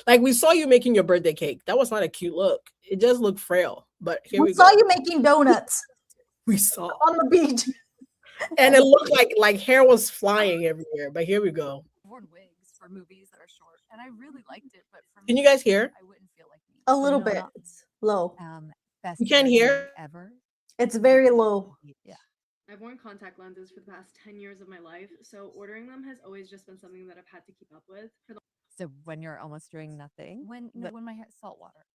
Like, we saw you making your birthday cake. That was not a cute look. It just looked frail. But here we saw go. You making donuts. We saw on the beach. And it looked like hair was flying everywhere. But here we go. Worn wigs for movies that are short, and I really liked it. But for Can me, you guys hear? I wouldn't feel like me. A little bit. It's low. Best You can't hear? ever. It's very low. Yeah. I've worn contact lenses for the past 10 years of my life, so ordering them has always just been something that I've had to keep up with. So when you're almost doing nothing, When the- when my hair salt water.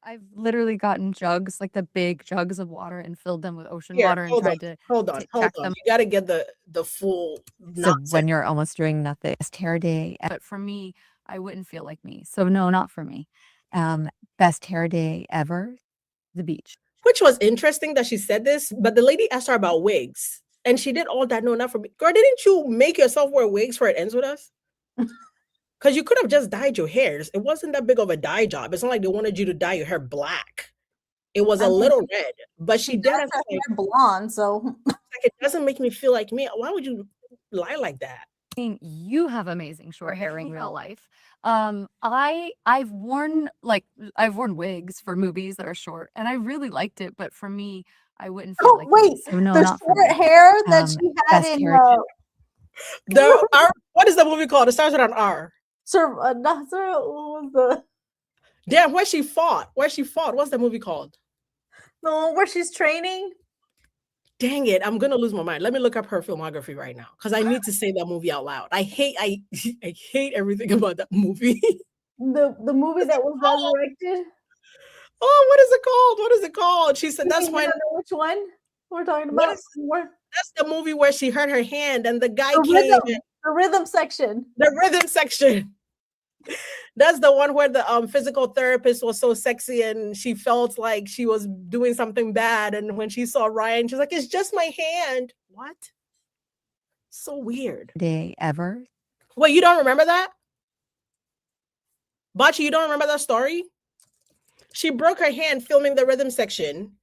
I've literally gotten jugs, like the big jugs of water, and filled them with ocean Here, water and hold on, tried to hold on, hold check on. them. You got to get the full so nonsense. when you're almost doing nothing, best hair day, But for me, I wouldn't feel like me. So no, not for me. best hair day ever, the beach. Which was interesting that she said this, but the lady asked her about wigs, and she did all that. No, not for me. Girl, didn't you make yourself wear wigs for It Ends With Us? Because you could have just dyed your hairs. It wasn't that big of a dye job. It's not like they wanted you to dye your hair black. It was a little red, but she did Dyes it. her hair blonde, so Like, it doesn't make me feel like me. Why would you lie like that? I mean, you have amazing short hair in real life. I've worn wigs for movies that are short, and I really liked it. But for me, I wouldn't feel oh like wait, me. So no, the not for short me. hair that she had best in hair day. What is the movie called? It starts with an R. not what was the Damn, where she fought. What's the movie called? one where she's training? Dang it, I'm gonna lose my mind. Let me look up her filmography right now because I need to say that movie out loud. I hate everything about that movie. The movie that was resurrected. Oh, what is it called? What is it called? She said that's You when don't know which one we're talking What about. is- that's the movie where she hurt her hand and the guy The came rhythm, the rhythm section. the rhythm section. That's the one where the physical therapist was so sexy and she felt like she was doing something bad. And when she saw Ryan, she's like, "It's just my hand." What? So weird. Day ever. Wait, you don't remember that? Bachi, you don't remember that story? She broke her hand filming the rhythm section.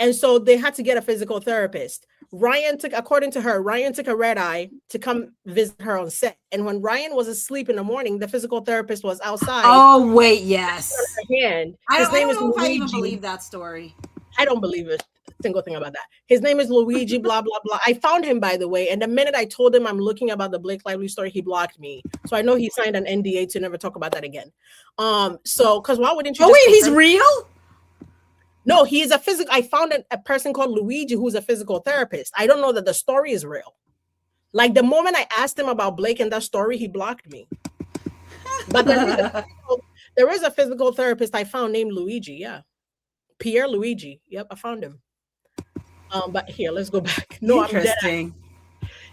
And so they had to get a physical therapist. According to her, Ryan took a red eye to come visit her on set. And when Ryan was asleep in the morning, the physical therapist was outside. Oh wait, yes. Her hand. I His don't name is know if I Luigi. even believe that story. I don't believe a single thing about that. His name is Luigi, blah, blah, blah. I found him, by the way. And the minute I told him I'm looking about the Blake Lively story, he blocked me. So I know he signed an NDA to never talk about that again. So, because why wouldn't you? Oh just wait, he's confirm- real? No, he is a physical. I found a person called Luigi who's a physical therapist. I don't know that the story is real. Like the moment I asked him about Blake and that story, he blocked me. But there is a physical therapist I found named Luigi. Yeah, Pierre Luigi. Yep, I found him. But here, let's go back. No, I'm dead. Interesting.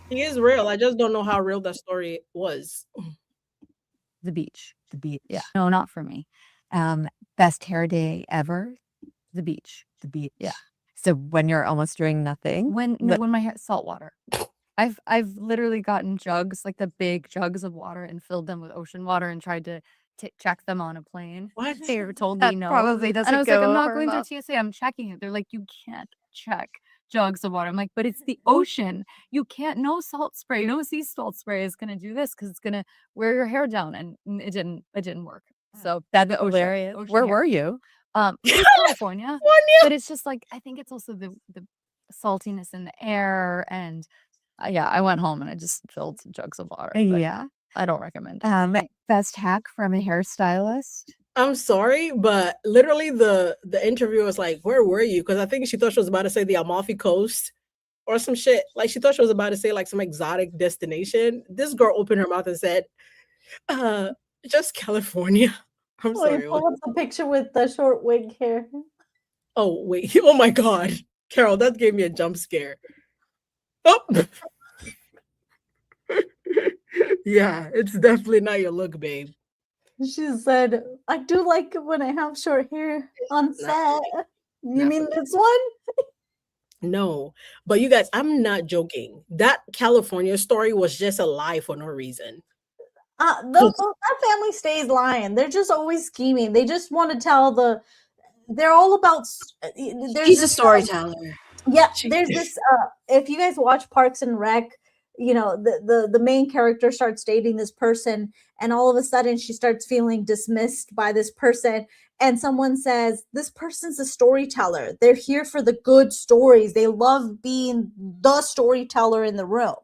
He is real. I just don't know how real that story was. The beach. The beach. Yeah, no, not for me. Best hair day ever, the beach. The beach. Yeah. So when you're almost doing nothing, When the- when my hair salt water. I've literally gotten jugs, like the big jugs of water, and filled them with ocean water and tried to check them on a plane. What? They were told that me no. probably doesn't And I was go like, I'm not over going well. through TSA. I'm checking it. They're like, you can't check jugs of water. I'm like, but it's the ocean. You can't. No salt spray, no sea salt spray is gonna do this because it's gonna wear your hair down. And it didn't work. So That's the ocean- hilarious. ocean Where hair. were you? It was California, but it's just like I think it's also the saltiness in the air. And yeah, I went home and I just filled some jugs of water. but Yeah. I don't recommend it. Best hack from a hairstylist. I'm sorry, but literally the interviewer was like, "Where were you?" Because I think she thought she was about to say the Amalfi Coast or some shit. Like she thought she was about to say like some exotic destination. This girl opened her mouth and said, just California." I'm Wait, sorry. pull up the picture with the short wig hair. Oh wait. Oh my God. Carol, that gave me a jump scare. Oh. Yeah, it's definitely not your look, babe. She said, "I do like it when I have short hair on Not set." You Not mean this one? No, but you guys, I'm not joking. That California story was just a lie for no reason. That family stays lying. They're just always scheming. They just want to tell they're all about. There's She's a this, storyteller. Yeah, She- there's this. If you guys watch Parks and Rec, you know the main character starts dating this person, and all of a sudden she starts feeling dismissed by this person, and someone says this person's a storyteller. They're here for the good stories. They love being the storyteller in the room,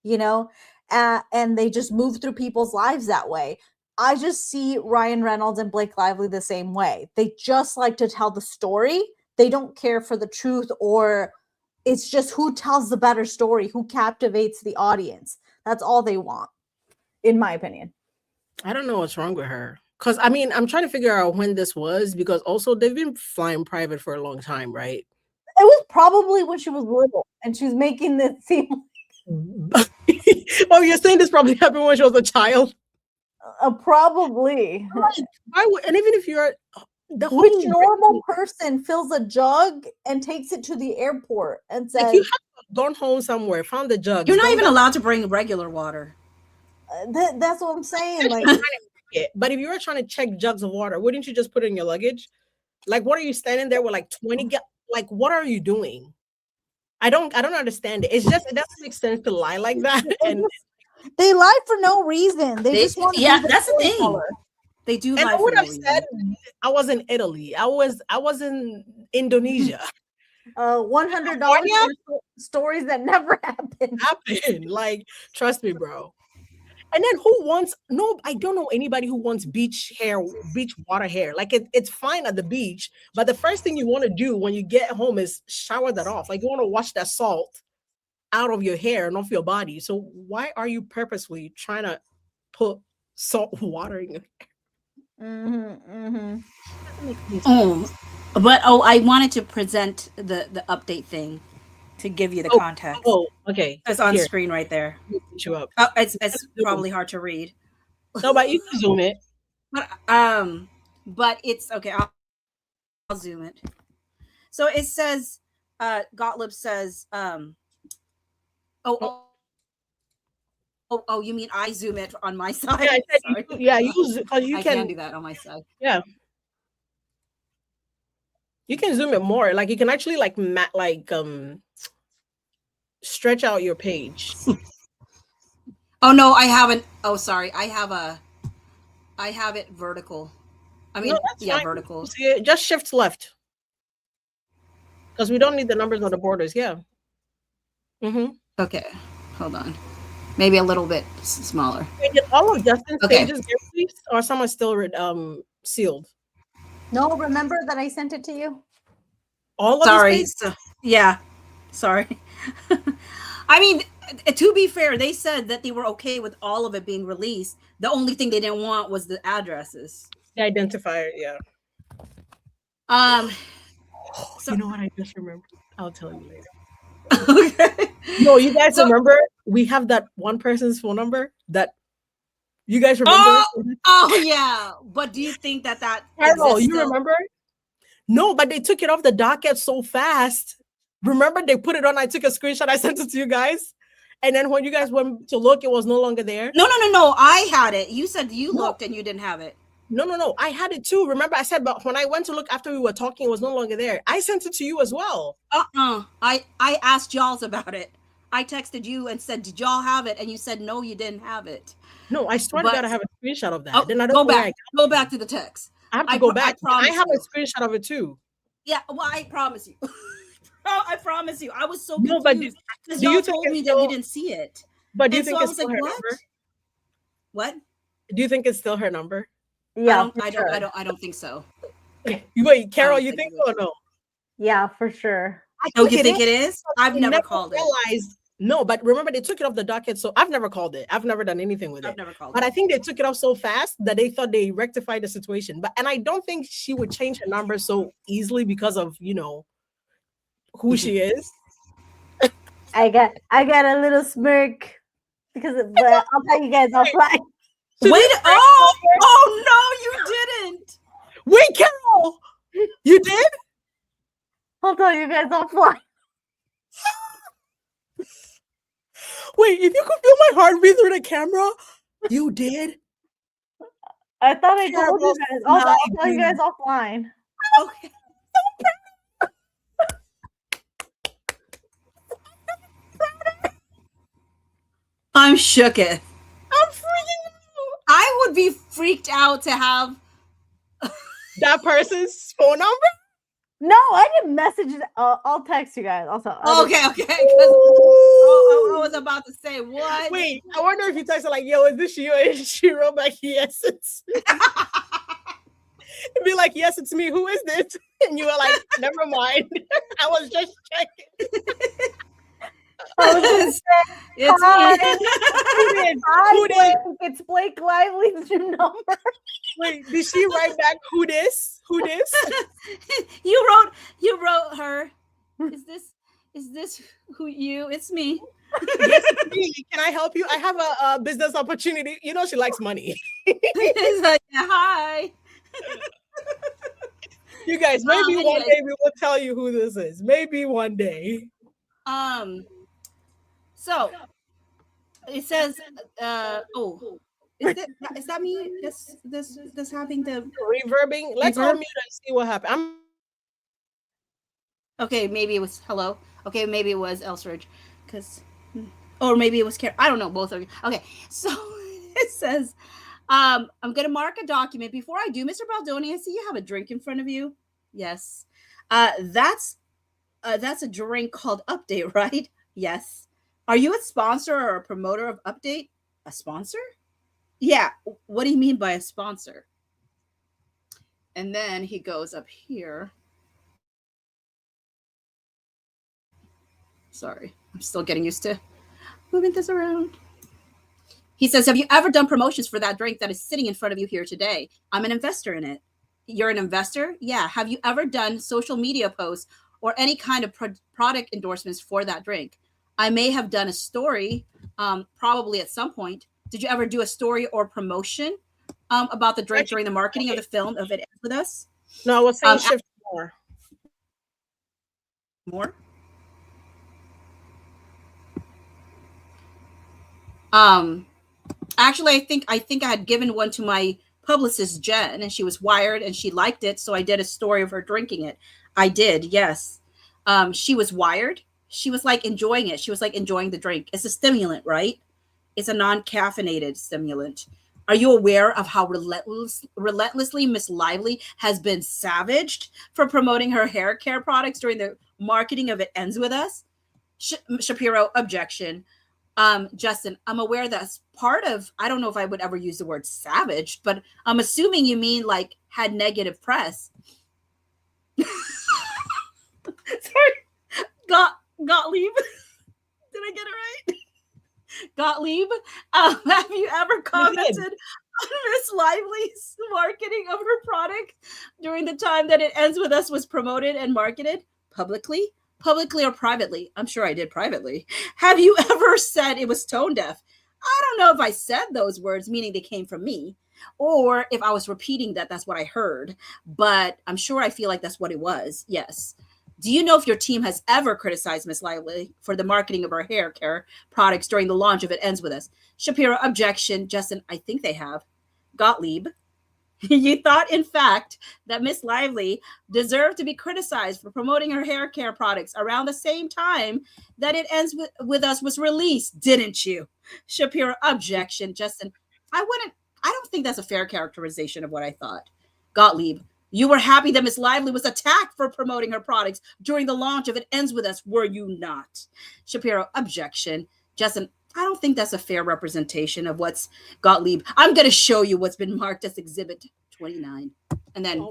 you know, and they just move through people's lives that way. I just see Ryan Reynolds and Blake Lively the same way. They just like to tell the story. They don't care for the truth or It's just who tells the better story, who captivates the audience. That's all they want, in my opinion. I don't know what's wrong with her. Because I mean, I'm trying to figure out when this was because also they've been flying private for a long time, right? It was probably when she was little, and she's making this seem Oh, you're saying this probably happened when she was a child? probably. Why would, and even if you're the whole Which normal person fills a jug and takes it to the airport and says, like you have gone home somewhere, found the jug. You're not even allowed to bring regular water. That's what I'm saying. Like, but if you were trying to check jugs of water, wouldn't you just put it in your luggage? Like, what are you standing there with like 20? Like, what are you doing? I don't understand it. It's just it doesn't make sense to lie like that. And they lie for no reason. They just want to yeah, be that's the thing. storyteller. They do and lie I for would no have reason. said I was in Italy. I was in Indonesia. $100 for stories that never happened. Like, trust me, bro. And then who wants I don't know anybody who wants beach water hair. Like it's fine at the beach, but the first thing you want to do when you get home is shower that off. Like you want to wash that salt out of your hair and off your body. So why are you purposely trying to put salt water in your hair? But I wanted to present the update thing to give you the context. Oh, okay. It's on screen right there. Put you up. Oh, it's probably hard to read. No, but you can zoom it. But it's okay. I'll zoom it. So it says, Gottlieb says, oh, you mean I zoom it on my side? Yeah, I said you I can do that on my side. Yeah. You can zoom it more. Like you can actually stretch out your page. Oh no, I haven't. Oh, sorry. I have it vertical. I mean, fine. Vertical. See, just shift left. Because we don't need the numbers on the borders. Yeah. Mm-hmm. Okay. Hold on. Maybe a little bit smaller. Did all of Justin's pages get released, or some are still sealed? No, remember that I sent it to you? All of sorry. Yeah. Sorry. I mean, to be fair, they said that they were okay with all of it being released. The only thing they didn't want was the addresses. The identifier, yeah. So, you know what I just remembered? I'll tell you later. Okay. No, you guys remember we have that one person's phone number that you guys remember? Oh yeah. But do you think that Carol, you remember? No, but they took it off the docket so fast. Remember, they put it on. I took a screenshot. I sent it to you guys. And then when you guys went to look, it was no longer there. No. I had it. You said you looked and you didn't have it. No. I had it too. Remember, I said, but when I went to look after we were talking, it was no longer there. I sent it to you as well. I asked y'all about it. I texted you and said, did y'all have it? And you said, no, you didn't have it. No, I swear to God, I have a screenshot of that. Oh, then I don't go back to the text. I have to go back. I have a screenshot of it too. Yeah, well, I promise you. I promise you. I was so confused. No, but do you told me that you didn't see it? But do you think it's still her number? What? Do you think it's still her number? Yeah, I don't think so. Wait, Carol, you think so or no? Yeah, for sure. You think it is? I've never called it. No, but remember they took it off the docket, so I've never called it. I've never done anything with it. I've never called but it. I think they took it off so fast that they thought they rectified the situation. And I don't think she would change her number so easily because of who she is. I got a little smirk but I'll tell you guys offline. Wait! Oh no, you didn't. Wait, Carol, you did? I'll tell you guys offline. Wait, if you could feel my heartbeat through the camera, you did? I thought I told you guys. I'll tell you guys offline. Okay. I'm shooketh. I'm freaking out. I would be freaked out to have that person's phone number. No, I didn't message it. I'll text you guys. Okay. I was about to say what. Wait, I wonder if you texted like, "Yo, is this you?" And she wrote back, "Yes, it's." and be like, yes, it's me. Who is this? And you were like, never mind. I was just checking. I was gonna say, It's hi. me. Hi, Who did? Blake. It's Blake Lively's your number. Wait, did she write back, who this? Who this? You wrote her. Is this who you? It's me. Yes, it's me. Can I help you? I have a business opportunity. You know, she likes money. It's like, hi. You guys, maybe one anyways. day we will tell you who this is. Maybe one day. So it says, is that me? This having the Reverbing. Let's Reverb? unmute and see what happened. okay, maybe it was hello. Okay, maybe it was Elstridge, or maybe it was Karen. I don't know, both of you. Okay, so it says, I'm gonna mark a document. Before I do, Mr. Baldoni, I see you have a drink in front of you. Yes, that's a drink called Update, right? Yes. Are you a sponsor or a promoter of Update? A sponsor? Yeah. What do you mean by a sponsor? And then he goes up here. Sorry, I'm still getting used to moving this around. He says, have you ever done promotions for that drink that is sitting in front of you here today? I'm an investor in it. You're an investor? Yeah. Have you ever done social media posts or any kind of product endorsements for that drink? I may have done a story, probably at some point. Did you ever do a story or promotion about the drink during the marketing of the film of It Ends With Us? No, I was saying shift more. More? Actually, I think I had given one to my publicist Jen, and she was wired and she liked it, so I did a story of her drinking it. I did, yes. She was wired. She was like enjoying it. She was like enjoying the drink. It's a stimulant, right? It's a non-caffeinated stimulant. Are you aware of how relentlessly Miss Lively has been savaged for promoting her hair care products during the marketing of It Ends With Us? Shapiro, objection. Justin, I'm aware that's part of, I don't know if I would ever use the word savage, but I'm assuming you mean like had negative press. Sorry. Gottlieb. Did I get it right? Gottlieb, have you ever commented on Miss Lively's marketing of her product during the time that It Ends With Us was promoted and marketed publicly or privately? I'm sure I did privately. Have you ever said it was tone deaf? I don't know if I said those words, meaning they came from me, or if I was repeating that's what I heard, but I'm sure I feel like that's what it was. Yes. Do you know if your team has ever criticized Miss Lively for the marketing of her hair care products during the launch of It Ends With Us? Shapiro, objection. Justin, I think they have. Gottlieb, you thought, in fact, that Miss Lively deserved to be criticized for promoting her hair care products around the same time that It Ends With Us was released, didn't you? Shapiro, objection. Justin, I don't think that's a fair characterization of what I thought. Gottlieb, you were happy that Miss Lively was attacked for promoting her products during the launch of It Ends With Us, were you not? Shapiro, objection. Justin, I don't think that's a fair representation of what's Gottlieb. I'm going to show you what's been marked as Exhibit 29. And then,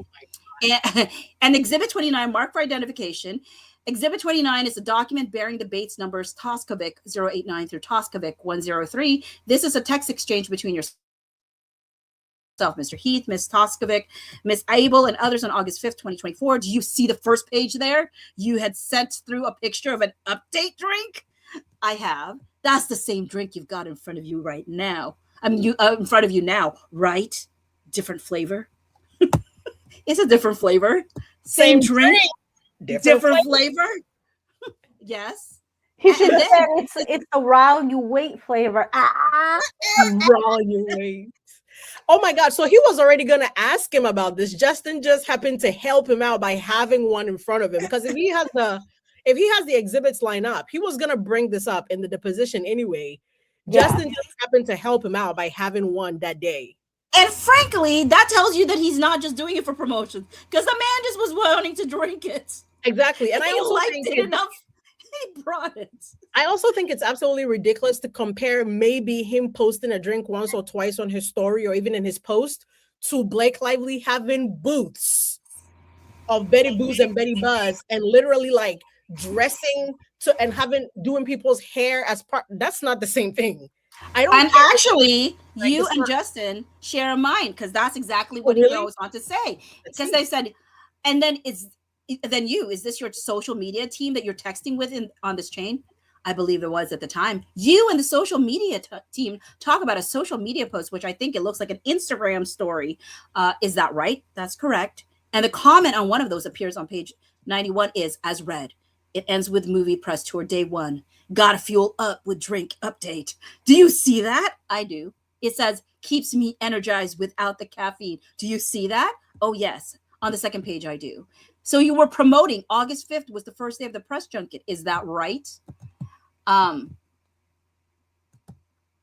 and Exhibit 29, marked for identification. Exhibit 29 is a document bearing the Bates numbers Toskovic 089 through Toskovic 103. This is a text exchange between yourself, Mr. Heath, Ms. Toskovic, Ms. Abel, and others on August 5th, 2024. Do you see the first page there? You had sent through a picture of an Update drink? I have. That's the same drink you've got in front of you right now. I mean, you in front of you now, right? Different flavor. It's a different flavor. Same drink. Different flavor. Yes. He should have said it's the while you wait flavor. While you wait. Oh my God. So he was already going to ask him about this. Justin just happened to help him out by having one in front of him. Because if he has the exhibits line up, he was going to bring this up in the deposition anyway. Yeah. Justin just happened to help him out by having one that day. And frankly, that tells you that he's not just doing it for promotion, because the man just was wanting to drink it. Exactly. And I also liked think it enough. He brought it. I also think it's absolutely ridiculous to compare maybe him posting a drink once or twice on his story or even in his post to Blake Lively having booths of Betty Boos and Betty Buzz and literally like dressing to and doing people's hair as part. That's not the same thing. I don't. And care. actually, Like, you it's and not- Justin share a mind because that's exactly what really? he always want to say. Let's Because see. they said, and then is this your social media team that you're texting with on this chain? I believe it was at the time. You and the social media team talk about a social media post, which I think it looks like an Instagram story. Is that right? That's correct. And the comment on one of those appears on page 91 is as read. It ends with movie press tour day 1. Gotta fuel up with drink update. Do you see that? I do. It says keeps me energized without the caffeine. Do you see that? Oh, yes. On the second page, I do. So you were promoting August 5th was the first day of the press junket. Is that right?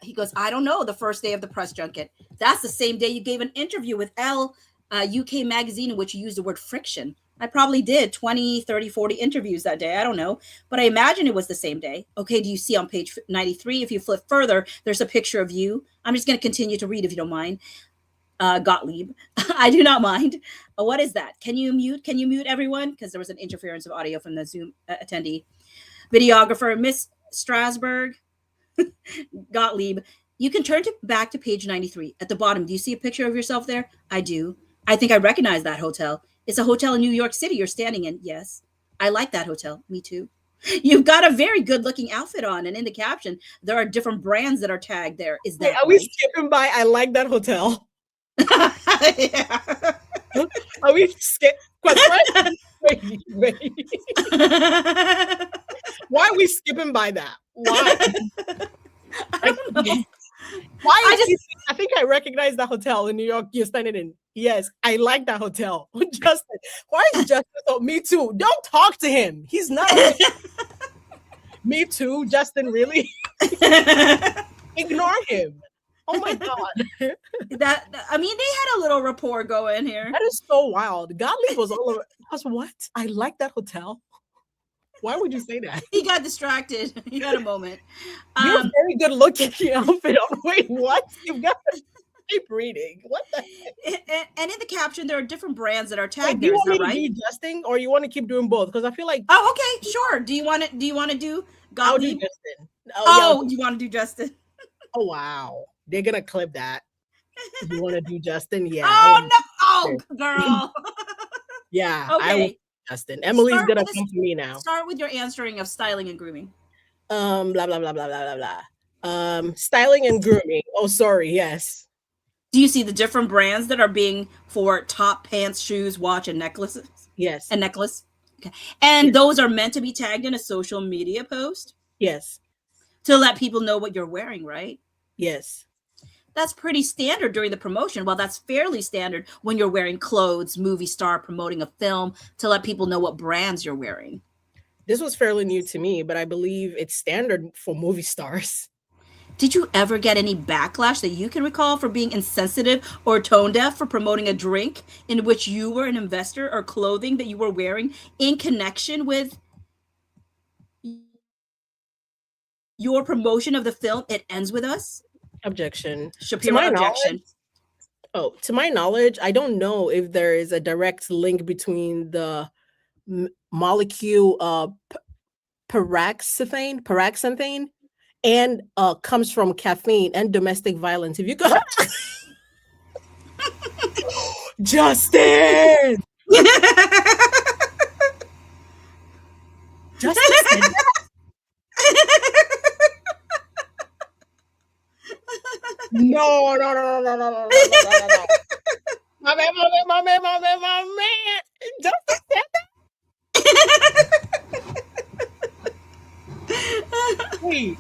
He goes, I don't know, the first day of the press junket. That's the same day you gave an interview with Elle UK magazine in which you used the word friction. I probably did 20, 30, 40 interviews that day. I don't know. But I imagine it was the same day. Okay, do you see on page 93, if you flip further, there's a picture of you. I'm just going to continue to read if you don't mind. Gottlieb. I do not mind. What is that? Can you mute everyone? Because there was an interference of audio from the Zoom attendee. Videographer, Miss Strasberg. Gottlieb. You can turn back to page 93. At the bottom, do you see a picture of yourself there? I do. I think I recognize that hotel. It's a hotel in New York City you're standing in. Yes. I like that hotel. Me too. You've got a very good looking outfit on. And in the caption, there are different brands that are tagged there. Is that Are we skipping by? I like that hotel. Yeah. Are we skipping? Wait. Why are we skipping by that? Why? I don't know. I think I recognize that hotel in New York you're standing in. Yes, I like that hotel. Justin, why is Justin? Oh, me too. Don't talk to him. He's not. Me too, Justin. Really? Ignore him. Oh my god. That I mean, they had a little rapport going here. That is so wild. Gottlieb was all over. I was what? I like that hotel. Why would you say that? He got distracted. He had a moment. You have very good looking outfit on. Wait, what? You've got to keep reading. What the heck? And in the caption, there are different brands that are Wait, tagged do there. you Is want that me to right? do Justin or you want to keep doing both? Because I feel like Oh, okay, sure. Do you want to do I'll do Gottlieb? Justin. Oh, you want to do Justin? Oh wow. They're gonna clip that. You want to do Justin? Yeah. Oh no! Oh, girl. Yeah. I will Okay. do Justin. Emily's Start gonna with come for me now. Start with your answering of styling and grooming. Blah blah blah blah blah blah blah. Styling and grooming. Oh, sorry. Yes. Do you see the different brands that are being for top, pants, shoes, watch, and necklaces? Yes. And necklace. Okay. And Yes. those are meant to be tagged in a social media post Yes. to let people know what you're wearing, right? Yes. That's pretty standard during the promotion. Well, that's fairly standard when you're wearing clothes, movie star promoting a film to let people know what brands you're wearing. This was fairly new to me, but I believe it's standard for movie stars. Did you ever get any backlash that you can recall for being insensitive or tone deaf for promoting a drink in which you were an investor or clothing that you were wearing in connection with your promotion of the film It Ends With Us? Objection. Shapiro my objection. To my knowledge, I don't know if there is a direct link between the molecule paraxanthine and comes from caffeine and domestic violence. If you go Justin! Justin said that? No. My man. Justin said that? Wait.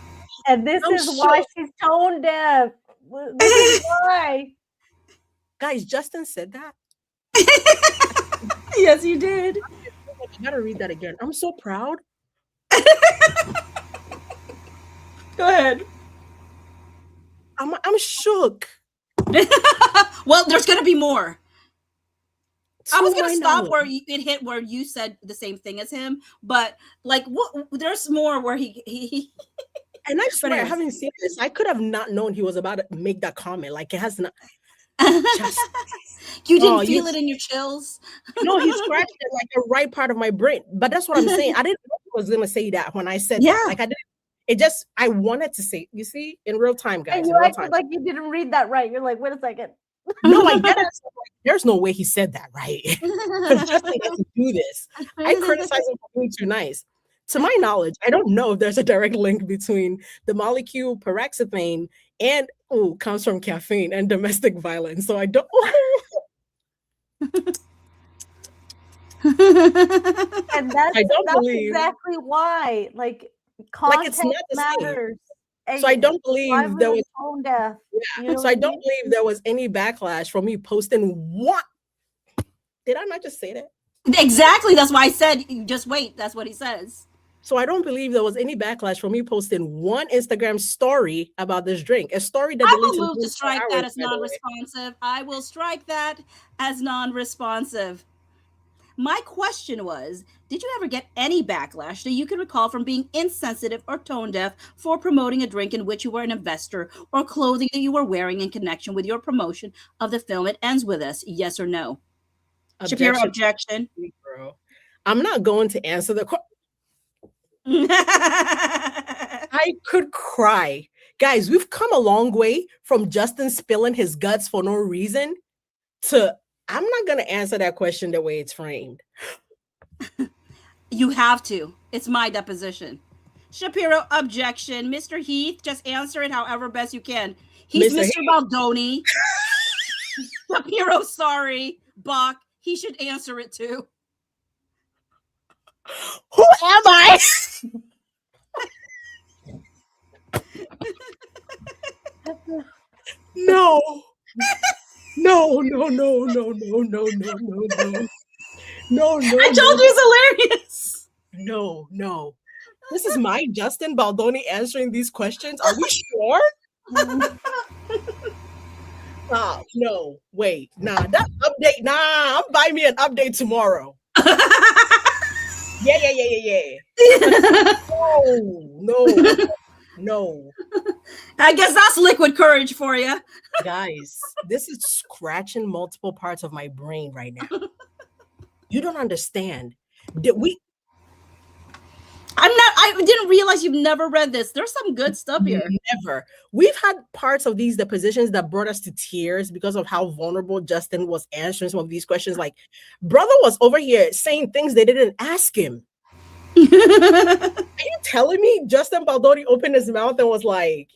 And this I'm is why shook. she's tone deaf. This is why. Guys, Justin said that? Yes, you did. I gotta read that again. I'm so proud. Go ahead. I'm shook. Well, there's going to be more. I was To going my to stop knowledge. where it hit where you said the same thing as him, but like what there's more where he And I swear, I anyways. haven't seen this. I could have not known he was about to make that comment. Like it has not. Just You didn't oh, you feel it in your chills. no, he scratched it like the right part of my brain. But that's what I'm saying. I didn't know he was gonna say that when I said that. Yeah. Like I didn't. It just I wanted to say. You see, in real time, guys, And in you real acted time. like you didn't read that right. You're like, wait a second. No, I get it. So, like, there's no way he said that right. Because Justin doesn't do this. I criticize him for being too nice. To my knowledge, I don't know if there's a direct link between the molecule paroxetine and comes from caffeine and domestic violence. So I don't. And that's I don't believe. exactly why. Like Like context it's not the same. matters. So I don't believe there Lively was. tone deaf. Yeah. You know So what I I don't mean? believe there was any backlash from me posting what. Did I not just say that? Exactly. That's why I said, just wait. That's what he says. So I don't believe there was any backlash from me posting one Instagram story about this drink. A story that I deletes will in move to 24 strike hours, that as by the way. non-responsive. I will strike that as non-responsive. My question was, did you ever get any backlash that you can recall from being insensitive or tone deaf for promoting a drink in which you were an investor or clothing that you were wearing in connection with your promotion of the film It Ends With Us? Yes or no? Shapiro, objection. Bro. I'm not going to answer the question. I could cry. Guys, we've come a long way from Justin spilling his guts for no reason to I'm not going to answer that question the way it's framed. You have to. It's my deposition. Shapiro, objection. Mr. Heath, just answer it however best you can. He's Mr. Baldoni. Shapiro, sorry. Bach, he should answer it too. Who am I? No. No. I told you it's hilarious. No. This is my Justin Baldoni answering these questions. Are we sure? No. Wait. Nah, that update. Nah, I'm buying me an update tomorrow. Yeah. No. I guess that's liquid courage for you. Guys, this is scratching multiple parts of my brain right now. You don't understand. I didn't realize you've never read this. There's some good stuff here. Never. We've had parts of these depositions that brought us to tears because of how vulnerable Justin was answering some of these questions. Like, brother was over here saying things they didn't ask him. Are you telling me Justin Baldoni opened his mouth and was like,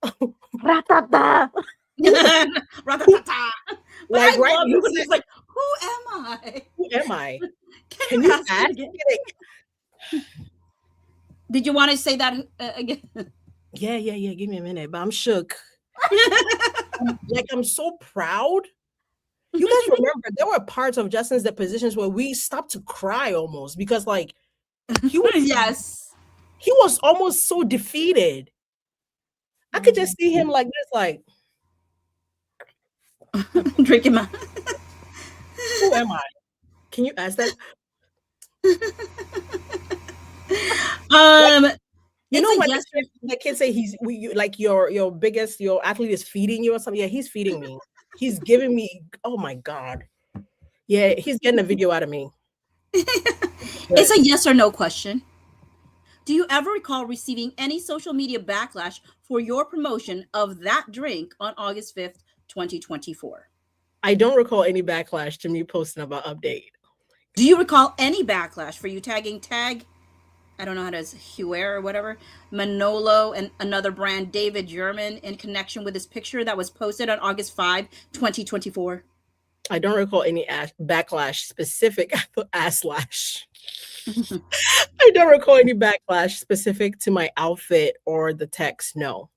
Ratata. Ratatata. Like, right? He's like, who am I? Who am I? Can you ask again? Did you want to say that again? Yeah. Give me a minute, but I'm shook. Like, I'm so proud. You guys remember there were parts of Justin's depositions where we stopped to cry almost because, like, he was he was almost so defeated. I could just see him like this, like drinking my. Who am I? Can you ask that? You know when the kids say like your athlete is feeding you or something? Yeah, he's feeding me. He's giving me. Oh my God. Yeah, he's getting a video out of me. It's a yes or no question. Do you ever recall receiving any social media backlash for your promotion of that drink on August 5th, 2024? I don't recall any backlash to me posting about update. Do you recall any backlash for you tagging I don't know how to say, Huer or whatever, Manolo and another brand, David German, in connection with this picture that was posted on August 5, 2024? I don't recall any backlash specific. Ass-lash. I don't recall any backlash specific to my outfit or the text. No.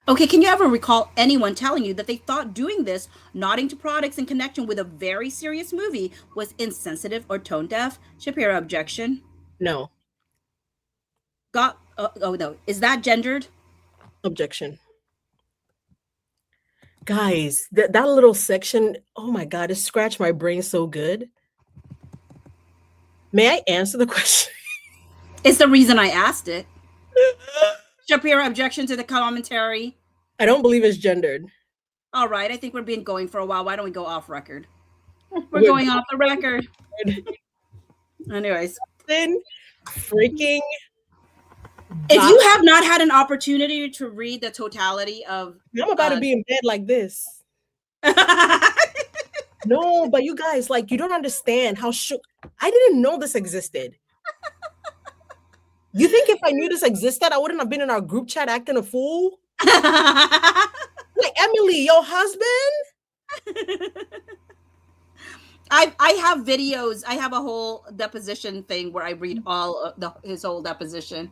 Okay, can you ever recall anyone telling you that they thought doing this, nodding to products in connection with a very serious movie, was insensitive or tone deaf? Shapiro, objection. No. No. Is that gendered? Objection. Guys, that little section, oh my God, it scratched my brain so good. May I answer the question? It's the reason I asked it. Shapiro, objection to the commentary. I don't believe it's gendered. All right, I think we're been going for a while. Why don't we go off record? We're We're going off the record. Anyways, Then freaking if you have not had an opportunity to read the totality of, I'm about to be in bed like this. No, but you guys, like, you don't understand how shook. I didn't know this existed. You think if I knew this existed, I wouldn't have been in our group chat acting a fool? Like, Emily, your husband? I have videos. I have a whole deposition thing where I read all of his whole deposition.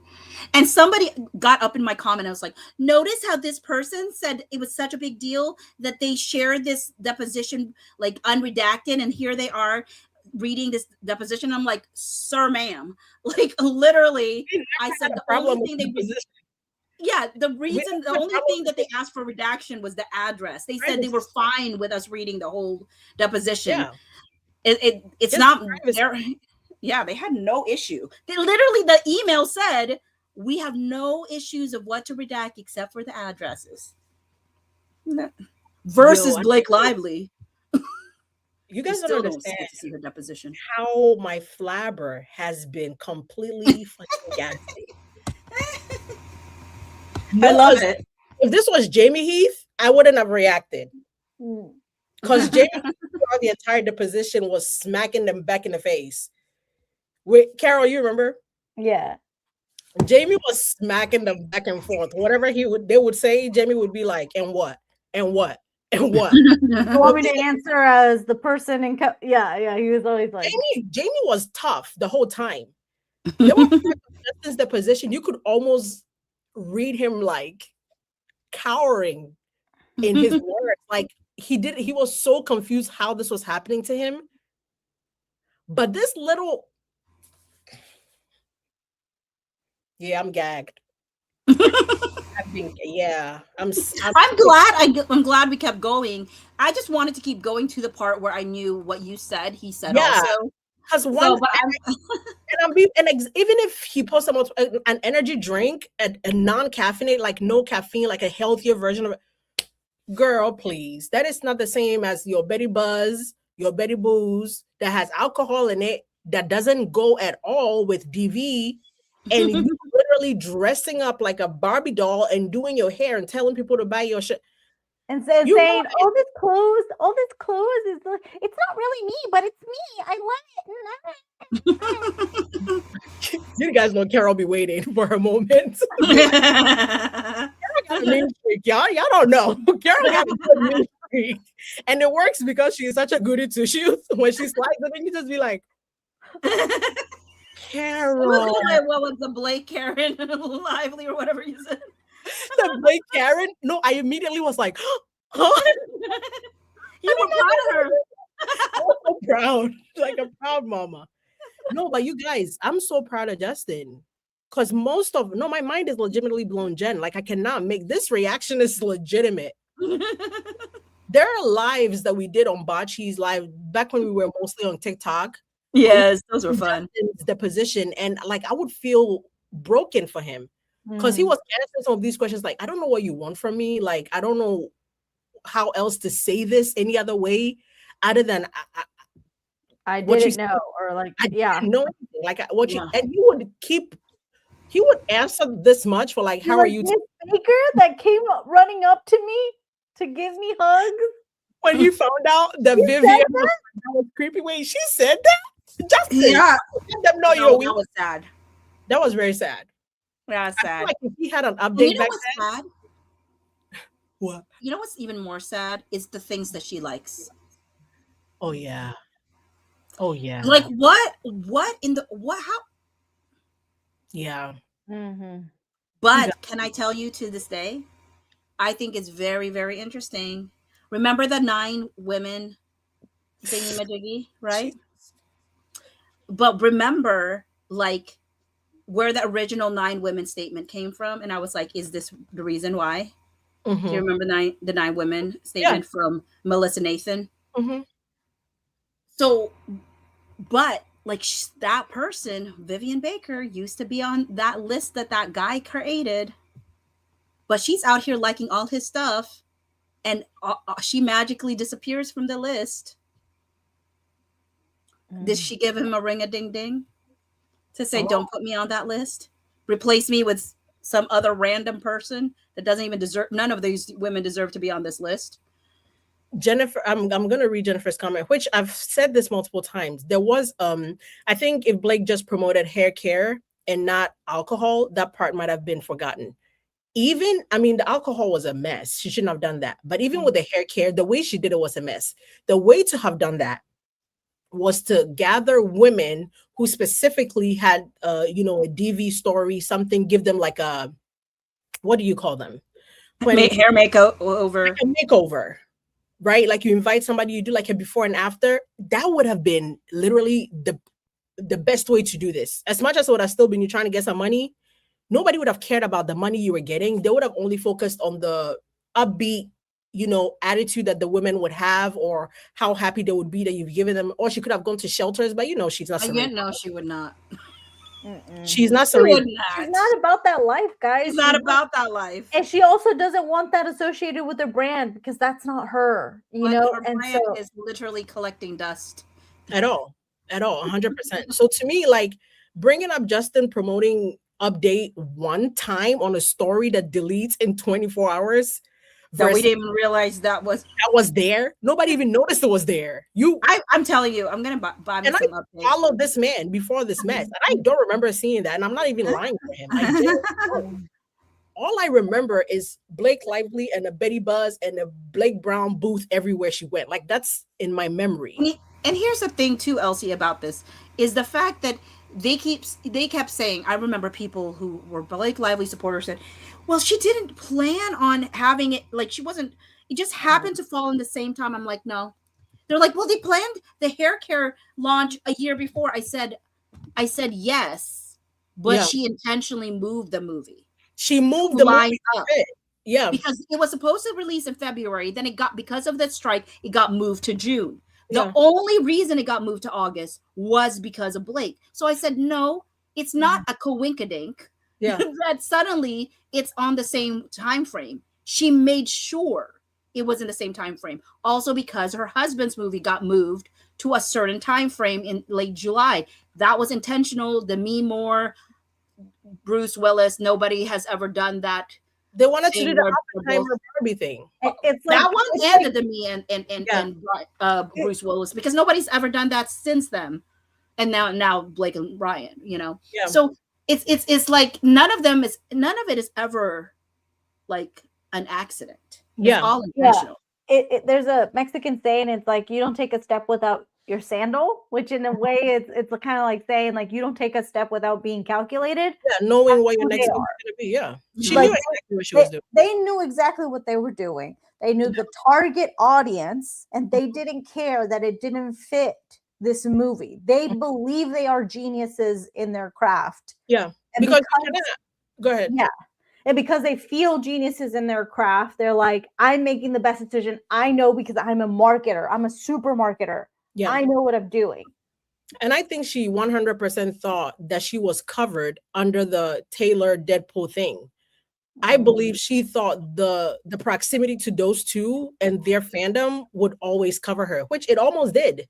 And somebody got up in my comment. I was like, notice how this person said it was such a big deal that they shared this deposition like unredacted, and here they are reading this deposition. I'm like, sir, ma'am, like literally, I said the only thing they was, yeah, the reason, the only thing that they asked for redaction was the address. They said they were fine with us reading the whole deposition. Yeah. It's not there. Yeah, they had no issue. They literally, the email said, we have no issues of what to redact except for the addresses. Versus Blake Lively. You guys don't understand to see her deposition. How my flabber has been completely fucking gassy. I love it. If this was Jamie Heath, I wouldn't have reacted. Because Jamie Heath, the entire deposition, was smacking them back in the face. Wait, Carol, you remember? Yeah. Jamie was smacking them back and forth. Whatever they would say, Jamie would be like, and what? And what? And what? You want me to answer as the person in yeah, he was always like Jamie was tough the whole time. There was Justin's deposition, you could almost read him like cowering in his words. Like he was so confused how this was happening to him. But this little, yeah, I'm gagged. I'm glad we kept going. I just wanted to keep going to the part where I knew what you said. He said also. Because even if he posted an energy drink, a non-caffeinated, like no caffeine, like a healthier version of it, girl, please. That is not the same as your Betty Buzz, your Betty Booze that has alcohol in it, that doesn't go at all with DV, and you literally dressing up like a Barbie doll and doing your hair and telling people to buy your shit. And saying, all this clothes is, it's not really me, but it's me. I love it. You guys know Carol be waiting for her moment. Carol got a mean streak, y'all. Y'all don't know. Carol got a good mean streak. And it works because she's such a goody two shoes. When she slides it, then you just be like, Carol. What was the Blake Karen Lively or whatever you said? The Blake Karen? No, I immediately was like, huh? You were proud of her. I was so proud, like a proud mama. No, but you guys, I'm so proud of Justin. Because my mind is legitimately blown, Jen. Like, I cannot make this reaction is legitimate. There are lives that we did on Bachi's live back when we were mostly on TikTok. Yes, those were fun. The position, and like I would feel broken for him because he was answering some of these questions like, I don't know what you want from me. Like, I don't know how else to say this any other way other than I didn't know, or like, I didn't know anything. Like what you, and he would answer this much for like, how are you? This Baker that came running up to me to give me hugs when he found out that Vivian was creepy. Wait, she said that? Justin, yeah. Let them know you're weak. That was sad. That was very sad. Yeah, sad. Like if he had an update back then. Sad? What? You know what's even more sad is the things that she likes. Oh yeah. Oh yeah. Like what in the how? Yeah. Mm-hmm. But can I tell you, to this day, I think it's very, very interesting. Remember the 9 women thingy-majiggy, right? But remember, like, where the original 9 women statement came from, and I was like, is this the reason why? Mm-hmm. Do you remember the 9 women statement from Melissa Nathan? Mm-hmm. So, but like that person, Vivian Baker, used to be on that list that guy created, but she's out here liking all his stuff. and she magically disappears from the list. Did she give him a ring a ding ding to say, don't put me on that list? Replace me with some other random person that doesn't even deserve, none of these women deserve to be on this list. Jennifer, I'm going to read Jennifer's comment, which I've said this multiple times. There was, I think if Blake just promoted hair care and not alcohol, that part might have been forgotten. Even, I mean, the alcohol was a mess. She shouldn't have done that. But even with the hair care, the way she did it was a mess. The way to have done that was to gather women who specifically had, you know, a DV story, something, give them like a, what do you call them? Hair makeover. Like a makeover, right? Like you invite somebody, you do like a before and after. That would have been literally the best way to do this. As much as it would have still been you trying to get some money, nobody would have cared about the money you were getting. They would have only focused on the upbeat, you know, attitude that the women would have, or how happy they would be that you've given them. Or she could have gone to shelters, but you know, she's not. Again, no, she would not. She's not. She's not about that life, guys. She's not about that life. And she also doesn't want that associated with her brand because that's not her, you know. Her and brand so is literally collecting dust. At all, 100%. So to me, like bringing up Justin promoting update one time on a story that deletes in 24 hours. That we didn't even realize that was there. Nobody even noticed it was there. I'm telling you, I'm gonna buy me and some updates. Followed this man before this mess, and I don't remember seeing that. And I'm not even lying for him. I didn't. All I remember is Blake Lively and a Betty Buzz and a Blake Brown booth everywhere she went. Like that's in my memory. And here's the thing too, Elsie, about this is the fact that they kept saying, I remember people who were Blake Lively supporters said, well, she didn't plan on having it. Like it just happened to fall in the same time. I'm like, no. They're like, well, they planned the hair care launch a year before. I said yes, but she intentionally moved the movie. She moved the movie up. Yeah. Because it was supposed to release in February. Then because of the strike, it got moved to June. The only reason it got moved to August was because of Blake. So I said, no, it's not a coinkydink that suddenly it's on the same time frame. She made sure it was in the same time frame. Also because her husband's movie got moved to a certain time frame in late July. That was intentional. Demi Moore, Bruce Willis, nobody has ever done that. They wanted to do the Oppenheimer Barbie thing. It's like, that one ended to me and Bruce Willis, because nobody's ever done that since then. And now Blake and Ryan, you know. Yeah. So it's like none of it is ever like an accident. It's all intentional. There's a Mexican saying, it's like you don't take a step without your sandal, which in a way it's kind of like saying like you don't take a step without being calculated. Yeah, knowing what your next move is going to be. Yeah, she knew exactly what she was doing. They knew exactly what they were doing. They knew the target audience, and they didn't care that it didn't fit this movie. They believe they are geniuses in their craft. Yeah, because go ahead. Yeah. And because they feel geniuses in their craft, they're like, I'm making the best decision. I know because I'm a marketer. I'm a super marketer. Yeah. I know what I'm doing. And I think she 100% thought that she was covered under the Taylor Deadpool thing. I believe she thought the proximity to those two and their fandom would always cover her, which it almost did.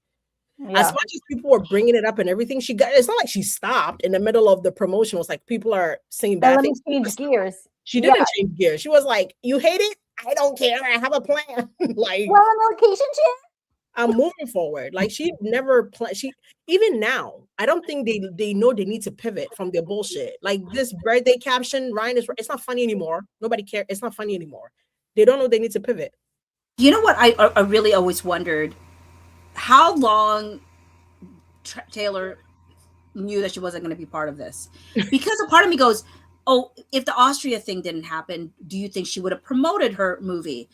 Yeah. As much as people were bringing it up and everything, it's not like she stopped in the middle of the promotion. It was like people are saying bad things. Change gears. She didn't change gears. She was like, you hate it? I don't care. I have a plan. Like, well, on location, I'm moving forward. Like she never planned. Even now, I don't think they know they need to pivot from their bullshit. Like this birthday caption, Ryan it's not funny anymore. Nobody cares. It's not funny anymore. They don't know they need to pivot. You know what? I really always wondered how long Taylor knew that she wasn't going to be part of this, because a part of me goes, oh, if the Austria thing didn't happen, do you think she would have promoted her movie?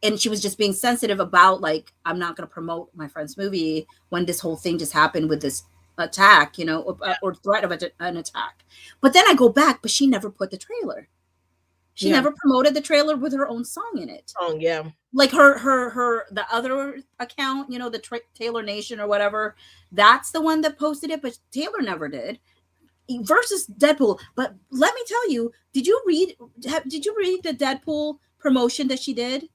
And she was just being sensitive about like, I'm not going to promote my friend's movie when this whole thing just happened with this attack, you know, or threat of an attack. But then I go back, but she never put the trailer. She never promoted the trailer with her own song in it. Oh, yeah. Like the other account, you know, the Taylor Nation or whatever, that's the one that posted it, but Taylor never did. Versus Deadpool. But let me tell you, did you read the Deadpool promotion that she did?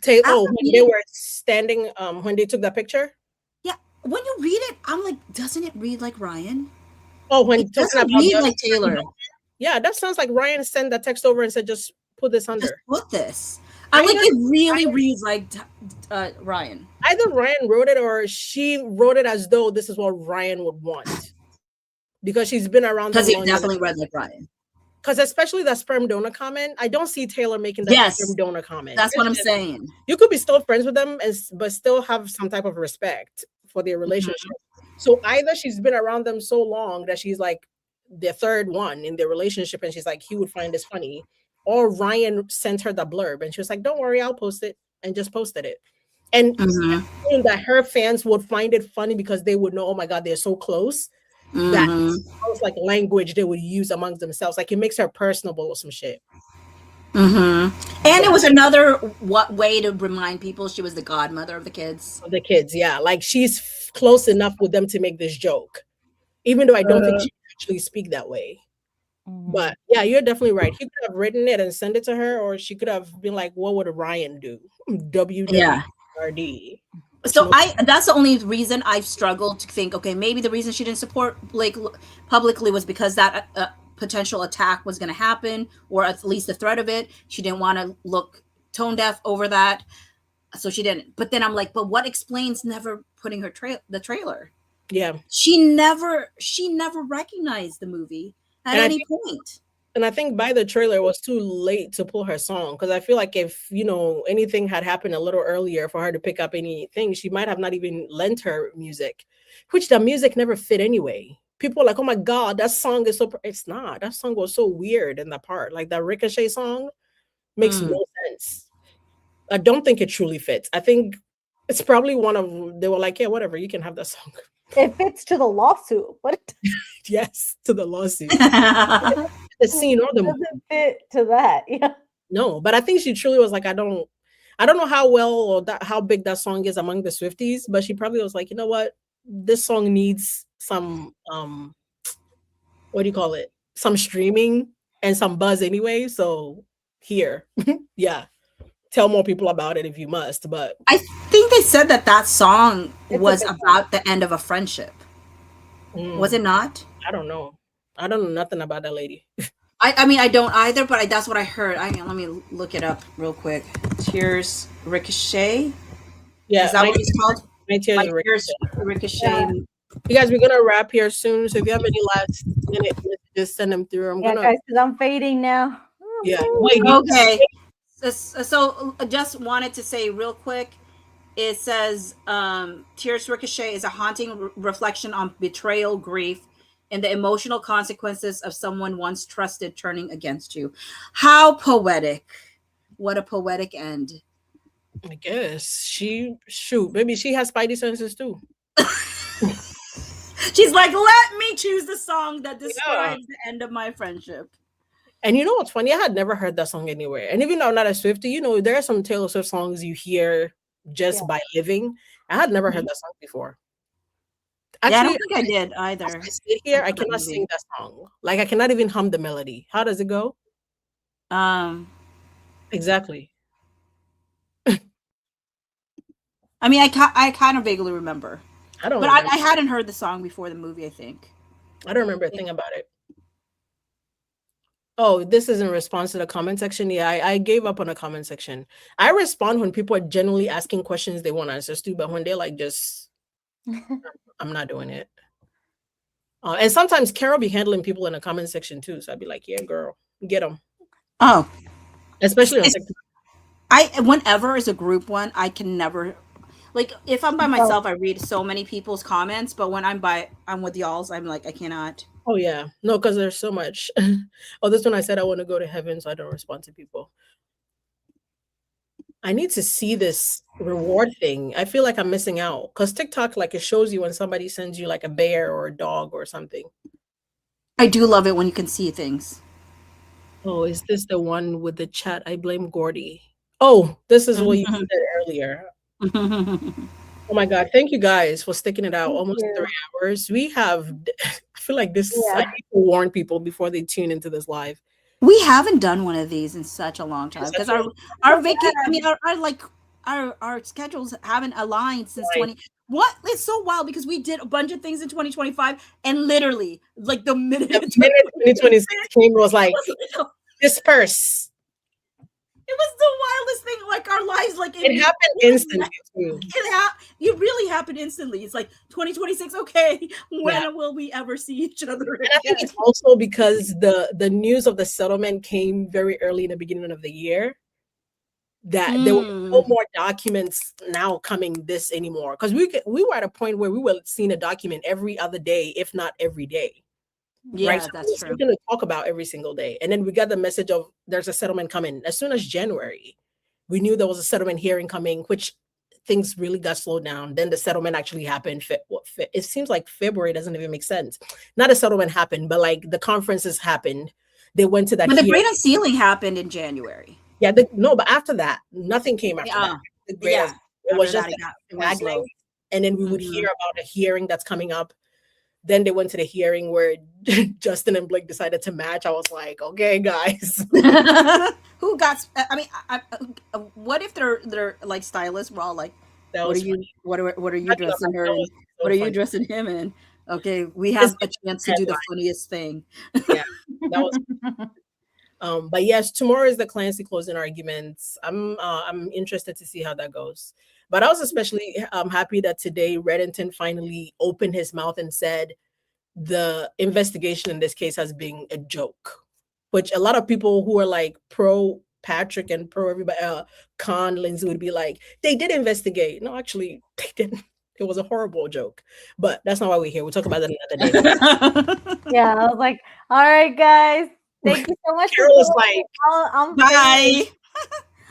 When they were standing, when they took that picture. Yeah, when you read it, I'm like, doesn't it read like Ryan? Oh, when it talking doesn't about read like Taylor. Yeah, that sounds like Ryan sent that text over and said, "Just put this under." Just put this. I like it. Really reads like Ryan. Either Ryan wrote it or she wrote it as though this is what Ryan would want, because she's been around. Because it definitely read like Ryan. Because especially that sperm donor comment, I don't see Taylor making that sperm donor comment. That's what I'm saying. You could be still friends with them, but still have some type of respect for their relationship. Mm-hmm. So either she's been around them so long that she's like the third one in their relationship, and she's like, he would find this funny, or Ryan sent her the blurb and she was like, don't worry, I'll post it, and just posted it. And that her fans would find it funny because they would know, oh my God, they're so close. That sounds like language they would use amongst themselves. Like, it makes her personable or some shit. And it was another way to remind people she was the godmother of the kids. Yeah. Like, she's close enough with them to make this joke, even though I don't think she actually speak that way. But yeah, you're definitely right. He could have written it and sent it to her, or she could have been like, what would Ryan do? WWRD. So that's the only reason I've struggled to think, okay, maybe the reason she didn't support Blake publicly was because that potential attack was going to happen, or at least the threat of it. She didn't want to look tone deaf over that, so she didn't. But then I'm like, but what explains never putting her the trailer? Yeah, she never recognized the movie at any point. And I think by the trailer, it was too late to pull her song, because I feel like if, anything had happened a little earlier for her to pick up anything, she might have not even lent her music, which the music never fit anyway. People are like, oh my God, that song is so... It's not. That song was so weird in that part. Like, that Ricochet song makes no sense. I don't think it truly fits. I think it's probably they were like, yeah, whatever, you can have that song. It fits to the lawsuit. What? Yes, to the lawsuit. The scene or the movie doesn't fit to that. Yeah. No, but I think she truly was like, I don't know how well or how big that song is among the Swifties, but she probably was like, you know what? This song needs some what do you call it? Some streaming and some buzz anyway. So here. Yeah. Tell more people about it if you must. But I think they said that song was about the end of a friendship. Was it not? I don't know. I don't know nothing about that lady. I mean, I don't either, but that's what I heard. Let me look it up real quick. Tears Ricochet? Yeah. Is that what it's called? My Tears Ricochet. Yeah. You guys, we're going to wrap here soon. So if you have any last minute, just send them through. Guys, because I'm fading now. Yeah. Wait, okay. So just wanted to say real quick, it says Tears Ricochet is a haunting reflection on betrayal, grief, and the emotional consequences of someone once trusted turning against you. How poetic. What a poetic end. I guess. Maybe she has spidey senses too. She's like, let me choose the song that describes the end of my friendship. And you know what's funny? I had never heard that song anywhere. And even though I'm not a Swiftie, there are some Taylor Swift songs you hear just by living. I had never heard that song before. Actually, I don't think I did either. I sit here, I cannot sing that song. Like, I cannot even hum the melody. How does it go? Exactly. I mean, I kind of vaguely remember. But I hadn't heard the song before the movie, I think. I don't remember a thing about it. Oh, this is in response to the comment section. Yeah, I gave up on the comment section. I respond when people are genuinely asking questions they want answers to, but when they're like, just, I'm not doing it. And sometimes Carol be handling people in the comment section too. So I'd be like, yeah, girl, get them. Oh. Especially on TikTok. Whenever it's a group one, I can never, like, if I'm by myself, I read so many people's comments, but when I'm with y'all's, I'm like, I cannot. Oh yeah, no, because there's so much. Oh, this one I said I want to go to heaven, so I don't respond to people. I need to see this reward thing. I feel like I'm missing out because TikTok, like, it shows you when somebody sends you like a bear or a dog or something. I do love it when you can see things. Oh, is this the one with the chat? I blame Gordy. Oh, this is what you said earlier. Oh my God. Thank you guys for sticking it out. Almost 3 hours. We have, I feel like this, I need to warn people before they tune into this live. We haven't done one of these in such a long time because our vacation, I mean, our like our schedules haven't aligned since 20. What? It's so wild because we did a bunch of things in 2025, and literally, like the minute The minute 2026 came, it was like disperse. It was the wildest thing. Like our lives, like It happened instantly too. It really happened instantly. It's like 2026. Okay, when will we ever see each other again? And I think it's also because the news of the settlement came very early in the beginning of the year. That there were no more documents now coming this anymore, because we were at a point where we were seeing a document every other day, if not every day. Yeah, right? So that's true. We're going to talk about every single day, and then we got the message of there's a settlement coming. As soon as January, we knew there was a settlement hearing coming, which things really got slowed down. Then the settlement actually happened. It seems like February doesn't even make sense. Not a settlement happened, but like the conferences happened. They went to that. But the great unsealing happened in January. Yeah, but after that, nothing came after that. It was just slow. And then we would hear about a hearing that's coming up. Then they went to the hearing where Justin and Blake decided to match. I was like, okay, guys. Who got? I mean, what if they're like stylists? We're all like, what are you dressing her in? What are you dressing him in? Okay, we have a chance to do the funniest thing. Yeah, that was. But yes, tomorrow is the Clancy closing arguments. I'm interested to see how that goes. But I was especially happy that today Reddington finally opened his mouth and said the investigation in this case has been a joke, which a lot of people who are like pro Patrick and pro everybody, Khan, Lindsay would be like, they did investigate. No, actually, they didn't. It was a horrible joke. But that's not why we're here. We'll talk about that another day. Yeah, I was like, all right, guys. Thank you so much. Carol is like, bye.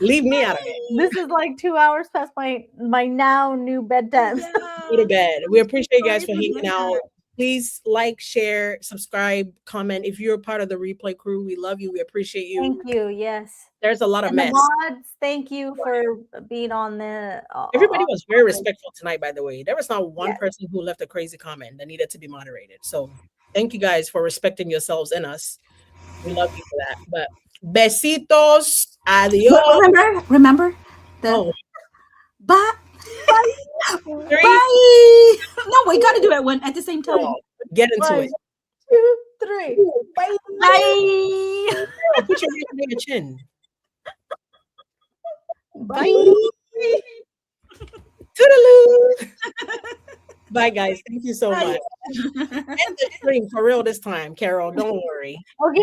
Leave me out of it. This is like 2 hours past my now new bedtime. Go to bed. We appreciate you guys for hanging out. Please like, share, subscribe, comment. If you're a part of the replay crew, we love you. We appreciate you. Thank you. Yes. There's a lot of mess. The mods, thank you for being on the. Everybody was very respectful tonight, by the way. There was not one person who left a crazy comment that needed to be moderated. So thank you guys for respecting yourselves and us. We love you for that. But besitos, adios. Remember the bye. Bye. No, we got to do it at the same time. Get into it. 2, 3. Bye. Bye. Put your hand on your chin. Bye. Toodaloo. Bye, guys. Thank you so much. End the stream for real this time, Carol. Don't worry. Okay.